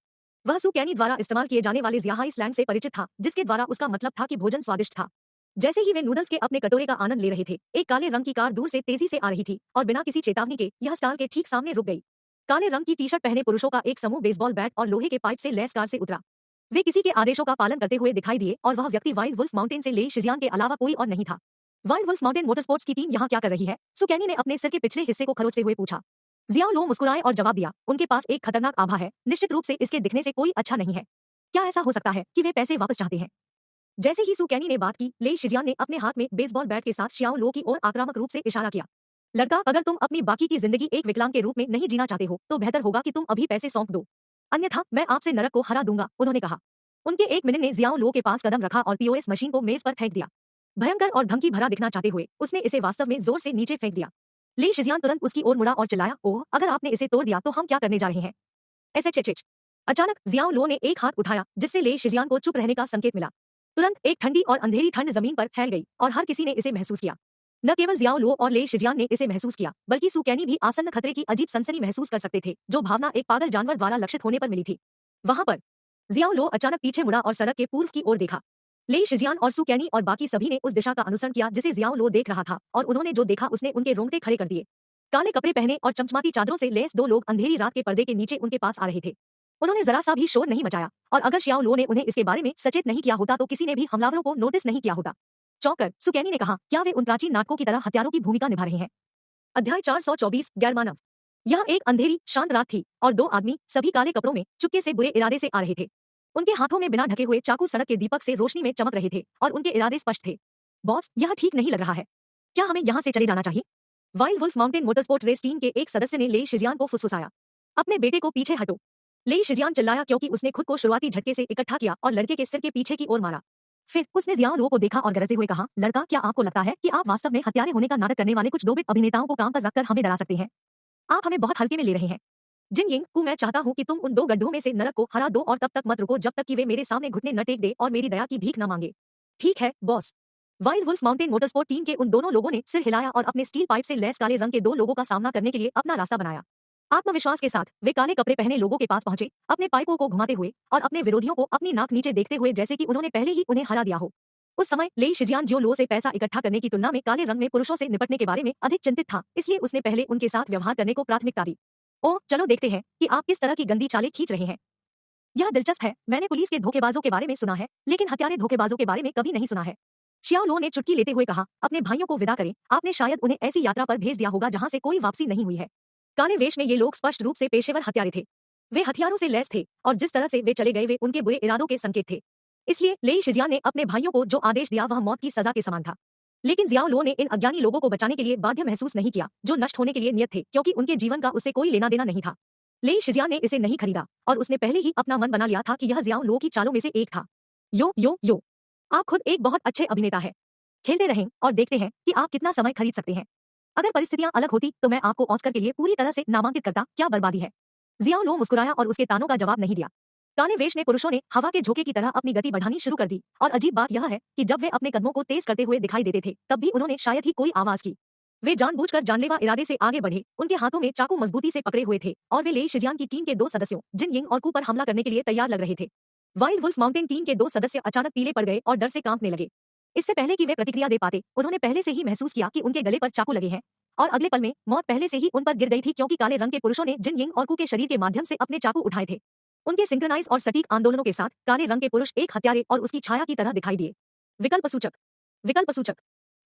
वह सू कैनी द्वारा इस्तेमाल किए जाने वाले जियाहाई स्लैंग से परिचित था, जिसके द्वारा उसका मतलब था कि भोजन स्वादिष्ट था। जैसे ही वे नूडल्स के अपने कटोरे का आनंद ले रहे थे, एक काले रंग की कार दूर से तेजी से आ रही थी और बिना किसी चेतावनी के यह स्टॉल के ठीक सामने रुक गई। काले रंग की टी-शर्ट पहने पुरुषों का एक समूह बेसबॉल बैट और लोहे के पाइप से लैस कार से उतरा। वे किसी के आदेशों का पालन करते हुए दिखाई दिए और वह व्यक्ति वाइल्ड वुल्फ माउंटेन से ले शिजियांग के अलावा कोई और नहीं था। वाइल्ड वुल्फ माउंटेन मोटरस्पोर्ट्स की टीम यहाँ क्या कर रही है? सू कैनी ने अपने सिर के पिछले हिस्से को खरोचते हुए पूछा। जियाओ लो मुस्कुराए और जवाब दिया, उनके पास एक खतरनाक आभा है, निश्चित रूप से इसके दिखने से कोई अच्छा नहीं है। क्या ऐसा हो सकता है कि वे पैसे वापस चाहते हैं? जैसे ही सू कैनी ने बात की, ले शिजियान ने अपने हाथ में बेसबॉल बैट के साथ शियाओ लो की ओर आक्रामक रूप से इशारा किया। लड़का, अगर तुम अपनी बाकी की जिंदगी एक विकलांग के रूप में नहीं जीना चाहते हो तो बेहतर होगा कि तुम अभी पैसे सौंप दो, अन्यथा मैं आपसे नरक को हरा दूंगा, उन्होंने कहा। उनके एक मिनट ने जियाओ लो के पास कदम रखा और पीओएस मशीन को मेज पर फेंक दिया। भयंकर और धमकी भरा दिखना चाहते हुए उसने इसे वास्तव में जोर से नीचे फेंक दिया। ले शिजियान तुरंत उसकी ओर मुड़ा और चिल्लाया, ओह, अगर आपने इसे तोड़ दिया तो हम क्या करने जा रहे हैं? एसएचएच। अचानक जियाओ लो ने एक हाथ उठाया जिससे ले शिजियान को चुप रहने का संकेत मिला। तुरंत एक ठंडी और अंधेरी ठंड जमीन पर फैल गई और हर किसी ने इसे महसूस किया। न केवल जियाओ लो और ले शिजियान ने इसे महसूस किया, बल्कि सू कैनी भी आसन्न खतरे की अजीब सनसनी महसूस कर सकते थे, जो भावना एक पागल जानवर द्वारा लक्षित होने पर मिली थी। वहां पर जियाओ लो अचानक पीछे मुड़ा और सड़क के पूर्व की ओर देखा। ले शिजियान और सू कैनी और बाकी सभी ने उस दिशा का अनुसरण किया जिसे जियाओ लो देख रहा था, और उन्होंने जो देखा उसने उनके रोंगटे खड़े कर दिए। काले कपड़े पहने और चमचमाती चादरों से लैस दो लोग अंधेरी रात के पर्दे के नीचे उनके पास आ रहे थे। उन्होंने जरा सा भी शोर नहीं मचाया, और अगर शियाओ लो ने उन्हें इसके बारे में सचेत नहीं किया होता तो किसी ने भी हमलावरों को नोटिस नहीं किया होता। चौंककर सू कैनी ने कहा, क्या वे उन प्राचीन नाटकों की तरह हत्यारों की भूमिका निभा रहे हैं? अध्याय 424 गैरमानव। यह एक अंधेरी शांत रात थी और दो आदमी सभी काले कपड़ों में चुपके से बुरे इरादे से आ रहे थे। उनके हाथों में बिना ढके हुए चाकू सड़क के दीपक से रोशनी में चमक रहे थे और उनके इरादे स्पष्ट थे। बॉस, यह ठीक नहीं लग रहा है। क्या हमें यहाँ से चले जाना चाहिए? Wild wolf mountain motorsport race team के एक सदस्य ने ले शिजियान को फुसफुसाया। अपने बेटे को पीछे हटो, ले शिजियान चिल्लाया, क्योंकि उसने खुद को शुरुआती झटके से इकट्ठा किया और लड़के के सिर के पीछे की ओर मारा। फिर उसने जियाओ लो को देखा और गरजते हुए कहा, लड़का, क्या आपको लगता है कि आप वास्तव में हत्यारे होने का नाटक करने वाले कुछ दो बिट अभिनेताओं को काम पर रखकर हमें डरा सकते हैं? आप हमें बहुत हल्के में ले रहे हैं। जिन यिंग को मैं चाहता हूं कि तुम उन दो गड्ढों में से नरक को हरा दो और तब तक मत रुको जब तक कि वे मेरे सामने घुटने न टेक दे और मेरी दया की भीख न मांगे। ठीक है boss. Wild wolf mountain motorsport team के उन दोनों लोगों ने सिर हिलाया और अपने स्टील पाइप से लैस काले रंग के दो लोगों का सामना करने के लिए अपना रास्ता बनाया। आत्मविश्वास के साथ वे काले कपड़े पहने लोगों के पास पहुंचे, अपने पाइपों को घुमाते हुए और अपने विरोधियों को अपनी नाक नीचे देखते हुए, जैसे कि उन्होंने पहले ही उन्हें हरा दिया हो। उस समय ले शिजियान जियो लो से पैसा इकट्ठा करने की तुलना में काले रंग में पुरुषों से निपटने के बारे में अधिक चिंतित था, इसलिए उसने पहले उनके साथ व्यवहार करने को प्राथमिकता दी। ओह, चलो देखते हैं कि आप किस तरह की गंदी चालें खींच रहे हैं। यह दिलचस्प है। मैंने पुलिस के धोखेबाजों के बारे में सुना है, लेकिन हत्यारे धोखेबाजों के बारे में कभी नहीं सुना है। शियाओ लो ने चुटकी लेते हुए कहा, अपने भाइयों को विदा करें, आपने शायद उन्हें ऐसी यात्रा पर भेज दिया होगा जहां से कोई वापसी नहीं हुई है। काले वेश में ये लोग स्पष्ट रूप से पेशेवर हत्यारे थे। वे हथियारों से लैस थे और जिस तरह से वे चले गए वे उनके बुरे इरादों के संकेत थे। इसलिए ले शिजियान ने अपने भाइयों को जो आदेश दिया वह मौत की सजा के समान था। लेकिन जियाओ लो ने इन अज्ञानी लोगों को बचाने के लिए बाध्य महसूस नहीं किया, जो नष्ट होने के लिए नियत थे, क्योंकि उनके जीवन का उससे कोई लेना देना नहीं था। ले शिजियान ने इसे नहीं खरीदा और उसने पहले ही अपना मन बना लिया था कि यह जियाओ लो की चालों में से एक था। यो यो यो, आप खुद एक बहुत अच्छे अभिनेता है। खेलते रहें और देखते हैं कि आप कितना समय खरीद सकते हैं। अगर परिस्थितियां अलग होती तो मैं आपको ऑस्कर के लिए पूरी तरह से नामांकित करता। क्या बर्बादी है। जियाओ लो मुस्कुराया और उसके तानों का जवाब नहीं दिया। काले वेश में पुरुषों ने हवा के झोंके की तरह अपनी गति बढ़ानी शुरू कर दी, और अजीब बात यह है कि जब वे अपने कदमों को तेज करते हुए दिखाई देते थे तब भी उन्होंने शायद ही कोई आवाज की। वे जानबूझकर जानलेवा इरादे से आगे बढ़े, उनके हाथों में चाकू मजबूती से पकड़े हुए थे और वे ले शिजियान की टीम के दो सदस्यों जिन यिंग और कू पर हमला करने के लिए तैयार लग रहे थे। वाइल्ड वुल्फ माउंटेन टीम के दो सदस्य अचानक पीले पड़ गए और डर से कांपने लगे। इससे पहले कि वे प्रतिक्रिया दे पाते, उन्होंने पहले से ही महसूस किया कि उनके गले पर चाकू लगे हैं, और अगले पल में मौत पहले से ही उन पर गिर गई थी, क्योंकि काले रंग के पुरुषों ने जिन यिंग और कू के शरीर के माध्यम से अपने चाकू उठाए थे। उनके सिंक्रोनाइज और सटीक आंदोलनों के साथ काले रंग के पुरुष एक हत्यारे और उसकी छाया की तरह दिखाई दिए। विकल्प सूचक। विकल्प सूचक।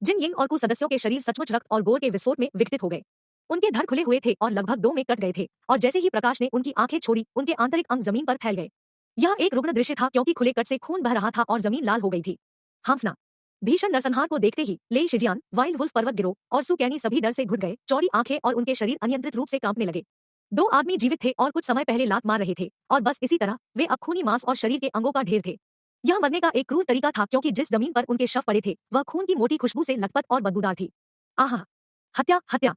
जिन यिंग और कू सदस्यों के शरीर सचमुच रक्त और गोर के विस्फोट में विकसित हो गए। उनके धड़ खुले हुए थे और लगभग दो में कट गए थे, और जैसे ही प्रकाश ने उनकी आंखें छोड़ी उनके आंतरिक अंग जमीन पर फैल गए। यह एक रुग्ण दृश्य था, क्योंकि खुले कट से खून बह रहा था और जमीन लाल हो गई थी। हांफना। भीषण नरसंहार को देखते ही ले शिजियान, वाइल्ड वुल्फ पर्वत गिरोह और सू कैनी सभी डर से घुट गए, चौड़ी आंखें और उनके शरीर अनियंत्रित रूप से कांपने लगे। दो आदमी जीवित थे और कुछ समय पहले लात मार रहे थे, और बस इसी तरह वे अब खूनी मांस और शरीर के अंगों का ढेर थे। यह मरने का एक क्रूर तरीका था, क्योंकि जिस जमीन पर उनके शव पड़े थे वह खून की मोटी खुशबू से लथपथ और बदबूदार थी। आहा, हत्या हत्या,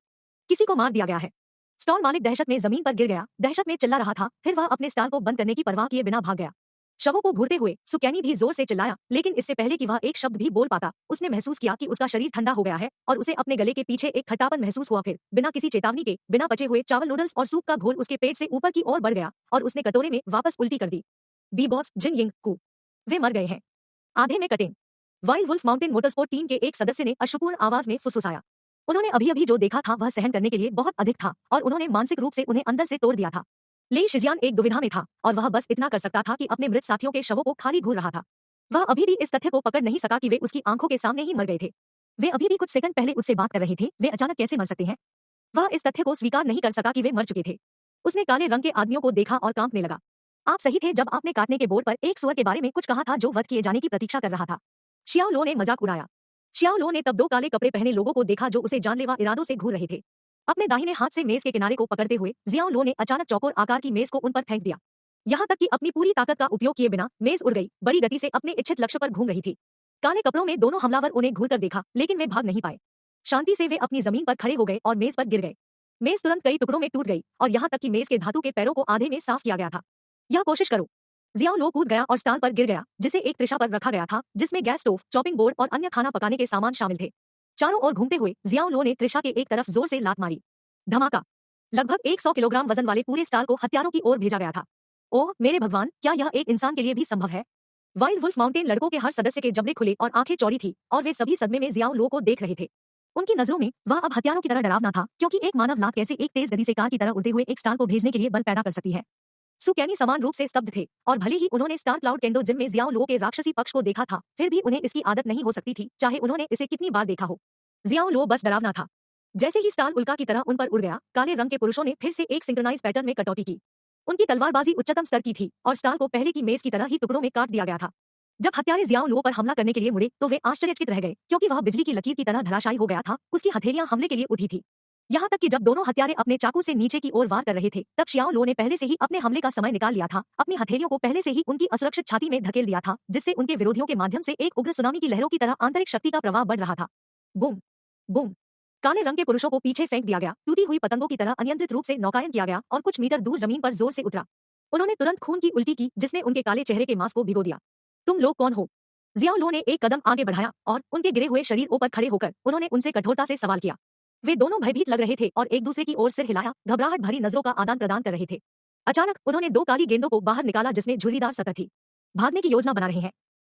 किसी को मार दिया गया है। स्टॉल मालिक दहशत में जमीन पर गिर गया, दहशत में चिल्ला रहा था, फिर वह अपने स्टॉल को बंद करने की परवाह किए बिना भाग गया। शवों को घूरते हुए सू कैनी भी जोर से चिल्लाया, लेकिन इससे पहले कि वह एक शब्द भी बोल पाता उसने महसूस किया कि उसका शरीर ठंडा हो गया है और उसे अपने गले के पीछे एक खट्टापन महसूस हुआ। फिर बिना किसी चेतावनी के बिना बचे हुए चावल, नूडल्स और सूप का घोल उसके पेट से ऊपर की ओर बढ़ गया और उसने कटोरे में वापस उल्टी कर दी। बी बॉस, जिन यिंग कू, वे मर गए हैं। आधे में कटे। Wild wolf mountain motorsport team के एक सदस्य ने अश्रुपूर्ण आवाज में फुसफुसाया। उन्होंने अभी अभी जो देखा था वह सहन करने के लिए बहुत अधिक था, और उन्होंने मानसिक रूप से उन्हें अंदर से तोड़ दिया था। ले शिजियान एक दुविधा में था, और वह बस इतना कर सकता था कि अपने मृत साथियों के शवों को खाली घूर रहा था। वह अभी भी इस तथ्य को पकड़ नहीं सका कि वे उसकी आंखों के सामने ही मर गए थे। वे अभी भी कुछ सेकंड पहले उससे बात कर रहे थे, वे अचानक कैसे मर सकते हैं? वह इस तथ्य को स्वीकार नहीं कर सका कि वे मर चुके थे। उसने काले रंग के आदमियों को देखा और कांपने लगा। आप सही थे जब आपने काटने के बोर्ड पर एक सुअर के बारे में कुछ कहा था जो वध किए जाने की प्रतीक्षा कर रहा था। शियाओ लो ने मजाक उड़ाया। शियाओ लो ने तब दो काले कपड़े पहने लोगों को देखा जो उसे जानलेवा इरादों से घूर रहे थे। अपने दाहिने हाथ से मेज के किनारे को पकड़ते हुए जियाओ लो ने अचानक चौकोर आकार की मेज को उन पर फेंक दिया। यहाँ तक कि अपनी पूरी ताकत का उपयोग किए बिना मेज उड़ गई, बड़ी गति से अपने इच्छित लक्ष्य पर घूम रही थी। काले कपड़ों में दोनों हमलावर उन्हें घूरकर देखा, लेकिन वे भाग नहीं पाए। शांति से वे अपनी जमीन पर खड़े हो गए और मेज पर गिर गए। मेज तुरंत कई टुकड़ों में टूट गई और यहाँ तक कि मेज के धातु के पैरों को आधे में साफ किया गया था। यह कोशिश करो। जियाओ लो कूद गया और स्टाल पर गिर गया, जिसे एक त्रिशा पर रखा गया था, जिसमें गैस स्टोव, चॉपिंग बोर्ड और अन्य खाना पकाने के सामान शामिल थे। चारों ओर घूमते हुए जियाओ लो ने त्रिशा के एक तरफ जोर से लात मारी। धमाका। लगभग 100 किलोग्राम वजन वाले पूरे स्टाल को हथियारों की ओर भेजा गया था। ओह मेरे भगवान, क्या यह एक इंसान के लिए भी संभव है? वाइल्ड वुल्फ माउंटेन लड़कों के हर सदस्य के जबड़े खुले और आंखें चौड़ी थी और वे सभी सदमे में जियाओ लो को देख रहे थे। उनकी नजरों में वह अब हथियारों की तरह डरावना था, क्योंकि एक मानव लात कैसे एक तेज गति से कार की तरह उड़ते हुए एक स्टार को भेजने के लिए बल पैदा कर सकती है। सुकैनी समान रूप से स्तब्ध थे, और भले ही उन्होंने स्टार क्लाउड केंडो जिम में जियाओ लो के राक्षसी पक्ष को देखा था, फिर भी उन्हें इसकी आदत नहीं हो सकती थी, चाहे उन्होंने इसे कितनी बार देखा हो। जियाओ लो बस डरावना था। जैसे ही स्टार उल्का की तरह उन पर उड़ गया, काले रंग के पुरुषों ने फिर से एक सिंक्रोनाइज पैटर्न में कटौती की। उनकी तलवारबाजी उच्चतम स्तर की थी और स्टार को पहले की मेज की तरह ही टुकड़ों में काट दिया गया था। जब हत्यारे जियाओ लो पर हमला करने के लिए मुड़े तो वे आश्चर्यचकित रह गए, क्योंकि वह बिजली की लकीर की तरह धराशायी हो गया था। उसकी हथेलियां हमले के लिए उठी थी। यहाँ तक कि जब दोनों हत्यारे अपने चाकू से नीचे की ओर वार कर रहे थे, तब शियाओ लो ने पहले से ही अपने हमले का समय निकाल लिया था, अपनी हथेलियों को पहले से ही उनकी असुरक्षित छाती में धकेल दिया था, जिससे उनके विरोधियों के माध्यम से एक उग्र सुनामी की लहरों की तरह आंतरिक शक्ति का प्रवाह बढ़ रहा था। Boom boom. काले रंग के पुरुषों को पीछे फेंक दिया गया, टूटी हुई पतंगों की तरह अनियंत्रित रूप से नौकायन किया गया और कुछ मीटर दूर जमीन पर जोर से उतरा। उन्होंने तुरंत खून की उल्टी की, जिसने उनके काले चेहरे के मांस को भिगो दिया। तुम लोग कौन हो? जियाओ लो ने एक कदम आगे बढ़ाया और उनके गिरे हुए शरीरों पर खड़े होकर उन्होंने उनसे कठोरता से सवाल किया। वे दोनों भयभीत लग रहे थे और एक दूसरे की ओर सिर हिलाया, घबराहट भरी नजरों का आदान प्रदान कर रहे थे। अचानक उन्होंने दो काली गेंदों को बाहर निकाला, जिसमें झुर्रीदार सतह थी। भागने की योजना बना रहे हैं।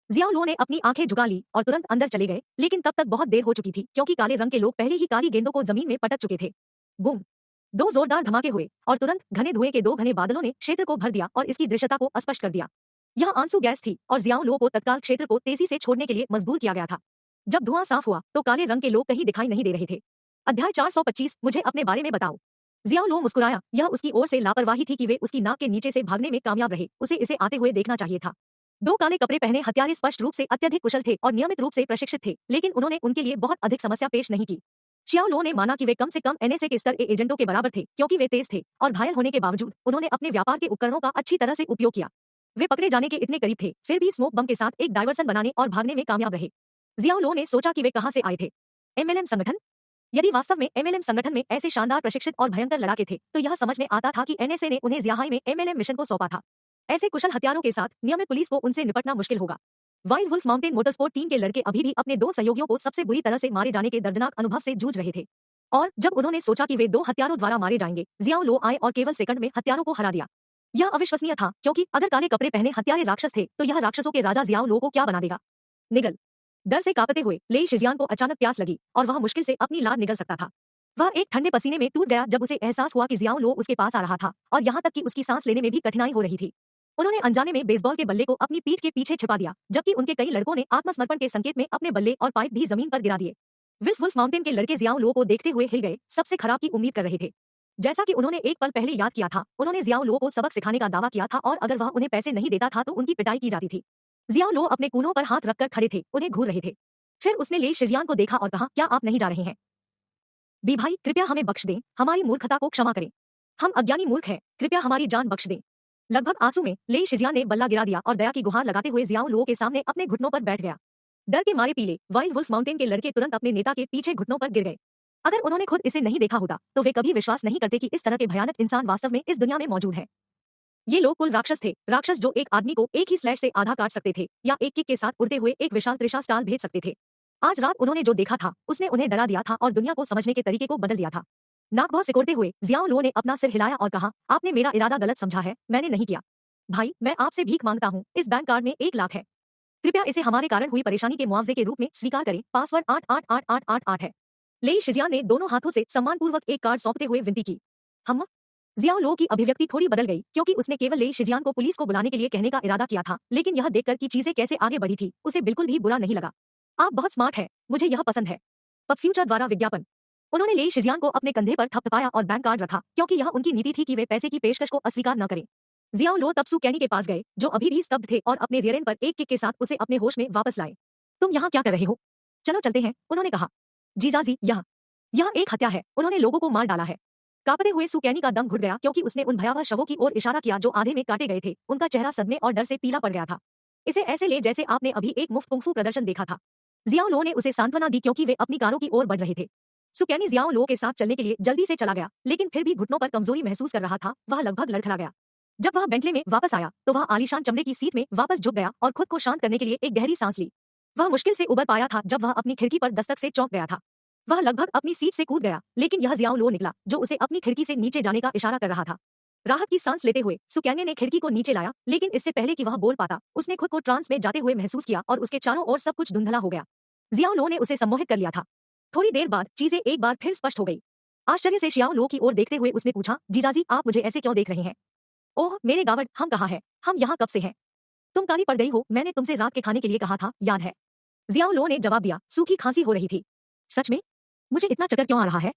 जियाओ लो ने अपनी आंखें झुका ली और तुरंत अंदर चले गए, लेकिन तब तक बहुत देर हो चुकी थी, क्योंकि काले रंग के लोग पहले ही काली गेंदों को जमीन में पटक चुके थे। बूम। दो जोरदार धमाके हुए और तुरंत घने धुएं के दो घने बादलों ने क्षेत्र को भर दिया और इसकी दृश्यता को स्पष्ट कर दिया। यह आंसू गैस थी और जियाओ लो को तत्काल क्षेत्र को तेजी से छोड़ने के लिए मजबूर किया गया था। जब धुआं साफ हुआ तो काले रंग के लोग कहीं दिखाई नहीं दे रहे थे। अध्याय 425, मुझे अपने बारे में बताओ। जियाओ लो मुस्कुराया। यह उसकी ओर से लापरवाही थी कि वे उसकी नाक के नीचे से भागने में कामयाब रहे, उसे इसे आते हुए देखना चाहिए था। दो काले कपड़े पहने हत्यारे स्पष्ट रूप से अत्यधिक कुशल थे और नियमित रूप से प्रशिक्षित थे, लेकिन उन्होंने उनके लिए बहुत अधिक समस्या पेश नहीं की। शियाओ लो ने माना कि वे कम से कम एनएसए के स्तर ए एजेंटों के बराबर थे, क्योंकि वे तेज थे और घायल होने के बावजूद उन्होंने अपने व्यापार के उपकरणों का अच्छी तरह से उपयोग किया। वे पकड़े जाने के इतने करीब थे, फिर भी स्मोक बम के साथ एक डायवर्सन बनाने और भागने में कामयाब रहे। जियाओ लो ने सोचा कि वे कहां से आए थे। एमएलएम संगठन? यदि वास्तव में एमएलएम संगठन में ऐसे शानदार प्रशिक्षित और भयंकर लड़ाके थे, तो यह समझ में आता था कि एनएसए ने उन्हें जियाहाई में एमएलएम मिशन को सौंपा था। ऐसे कुशल हथियारों के साथ नियमित पुलिस को उनसे निपटना मुश्किल होगा। Wild wolf mountain motorsport team के लड़के अभी भी अपने दो सहयोगियों को सबसे बुरी तरह से मारे जाने के दर्दनाक अनुभव से जूझ रहे थे। और जब उन्होंने सोचा कि वे दो हत्यारों द्वारा मारे जाएंगे, जियाओ लो आए और केवल सेकंड में हत्यारों को हरा दिया। यह अविश्वसनीय था, क्योंकि अगर काले कपड़े पहने हत्यारे राक्षस थे, तो यह राक्षसों के राजा जियाओ लो को क्या बना देगा। निगल। डर से कांपते हुए लेई शिजियान को अचानक प्यास लगी और वह मुश्किल से अपनी लार निगल सकता था। वह एक ठंडे पसीने में टूट गया जब उसे एहसास हुआ कि जियाओ लो उसके पास आ रहा था और यहाँ तक कि उसकी सांस लेने में भी कठिनाई हो रही थी। उन्होंने अनजाने में बेसबॉल के बल्ले को अपनी पीठ के पीछे छिपा दिया, जबकि उनके कई लड़कों ने आत्मसमर्पण के संकेत में अपने बल्ले और पाइप भी जमीन पर गिरा दिए। विल्फ वुल्फ माउंटेन के लड़के जियाओ लो को देखते हुए हिल गए, सबसे खराब की उम्मीद कर रहे थे। जैसा कि उन्होंने एक पल पहले याद किया था, उन्होंने जियाओ लो को सबक सिखाने का दावा किया था और अगर वह उन्हें पैसे नहीं देता था तो उनकी पिटाई की जाती थी। जियाओ लो अपने कूल्हों पर हाथ रखकर खड़े थे, उन्हें घूर रहे थे। फिर उसने ले शिजियान को देखा और कहा, क्या आप नहीं जा रहे हैं? बी भाई, कृपया हमें बख्श दें, हमारी मूर्खता को क्षमा करें। हम अज्ञानी मूर्ख हैं, कृपया हमारी जान बख्श दें। लगभग आंसू में ले शिजियान ने बल्ला गिरा दिया और दया की गुहार लगाते हुए जियाओ लो के सामने अपने घुटनों पर बैठ गया। डर के मारे पीले वाइल्ड वुल्फ माउंटेन के लड़के तुरंत अपने नेता के पीछे घुटनों पर गिर गए। अगर उन्होंने खुद इसे नहीं देखा होता तो वे कभी विश्वास नहीं करते कि इस तरह के भयानक इंसान वास्तव में इस दुनिया में मौजूद है। ये लोग कुल राक्षस थे, राक्षस जो एक आदमी को एक ही स्लैश से आधा काट सकते थे या एक किक के साथ उड़ते हुए एक विशाल त्रिशा स्टाल भेज सकते थे। आज रात उन्होंने जो देखा था उसने उन्हें डरा दिया था और दुनिया को समझने के तरीके को बदल दिया था। नाक भौं सिकोड़ते हुए जियाओ लो ने अपना सिर हिलाया और कहा, आपने मेरा इरादा गलत समझा है, मैंने नहीं किया। भाई, मैं आपसे भीख मांगता हूँ, इस बैंक कार्ड में 1 लाख है, कृपया इसे हमारे कारण हुई परेशानी के मुआवजे के रूप में स्वीकार करें। पासवर्ड 888888 है। लेई शिजियान ने दोनों हाथों से सम्मानपूर्वक एक कार्ड सौंपते हुए विनती की। हम जियाओ लो की अभिव्यक्ति थोड़ी बदल गई, क्योंकि उसने केवल लेई शिजियान को पुलिस को बुलाने के लिए कहने का इरादा किया था, लेकिन यह देखकर कि चीजें कैसे आगे बढ़ी थी, उसे बिल्कुल भी बुरा नहीं लगा। आप बहुत स्मार्ट है, मुझे यह पसंद है। पब फ्यूचर द्वारा विज्ञापन। उन्होंने लेई शिजियान को अपने कंधे पर थपथपाया और बैंक कार्ड रखा, क्योंकि यह उनकी नीति थी कि वे पैसे की पेशकश को अस्वीकार न करें। जियाओ लो तब सु कैनी के पास गए, जो अभी भी स्तब्ध थे, और अपने रियर एंड पर एक किक के साथ उसे अपने होश में वापस लाए। तुम यहाँ क्या कर रहे हो? चलो चलते हैं, उन्होंने कहा। जीजाजी, यह एक हत्या है, उन्होंने लोगों को मार डाला है। कांपते हुए सु कैनी का दम घुट गया, क्योंकि उसने उन भयावह शवों की ओर इशारा किया जो आधे में काटे गए थे। उनका चेहरा सदमे और डर से पीला पड़ गया था। इसे ऐसे ले जैसे आपने अभी एक मुफ्त कुंफू प्रदर्शन देखा था। जियाओ लो ने उसे सांत्वना दी, क्योंकि वे अपनी कारों की ओर बढ़ रहे थे। सु कैनी जियाओ लो के साथ चलने के लिए जल्दी से चला गया, लेकिन फिर भी घुटनों पर कमजोरी महसूस कर रहा था। वह लगभग लड़खड़ा गया। जब वह बेंटले में वापस आया तो वह आलीशान चमड़े की सीट में वापस झुक गया और खुद को शांत करने के लिए एक गहरी सांस ली। वह मुश्किल से उबर पाया था जब वह अपनी खिड़की पर दस्तक से चौंक गया था। वह लगभग अपनी सीट से कूद गया, लेकिन यह जियाओ लो निकला, जो उसे अपनी खिड़की से नीचे जाने का इशारा कर रहा था। राहत की सांस लेते हुए सु कैनी ने खिड़की को नीचे लाया, लेकिन इससे पहले कि वह बोल पाता, उसने खुद को ट्रांस में जाते हुए महसूस किया और उसके चारों ओर सब कुछ धुंधला हो गया। जियाओ लो ने उसे सम्मोहित कर लिया था। थोड़ी देर बाद चीजें एक बार फिर स्पष्ट हो गई। आश्चर्य से शियाओ लो की ओर देखते हुए उसने पूछा, जीजाजी, आप मुझे ऐसे क्यों देख रहे हैं? ओह मेरे गावड़, हम कहाँ हैं? हम यहाँ कब से हैं? तुम काली पड़ गई हो, मैंने तुमसे रात के खाने के लिए कहा था, याद है? जियाओ लो ने जवाब दिया। सूखी खांसी हो रही थी। सच में? मुझे इतना चक्कर क्यों आ रहा है?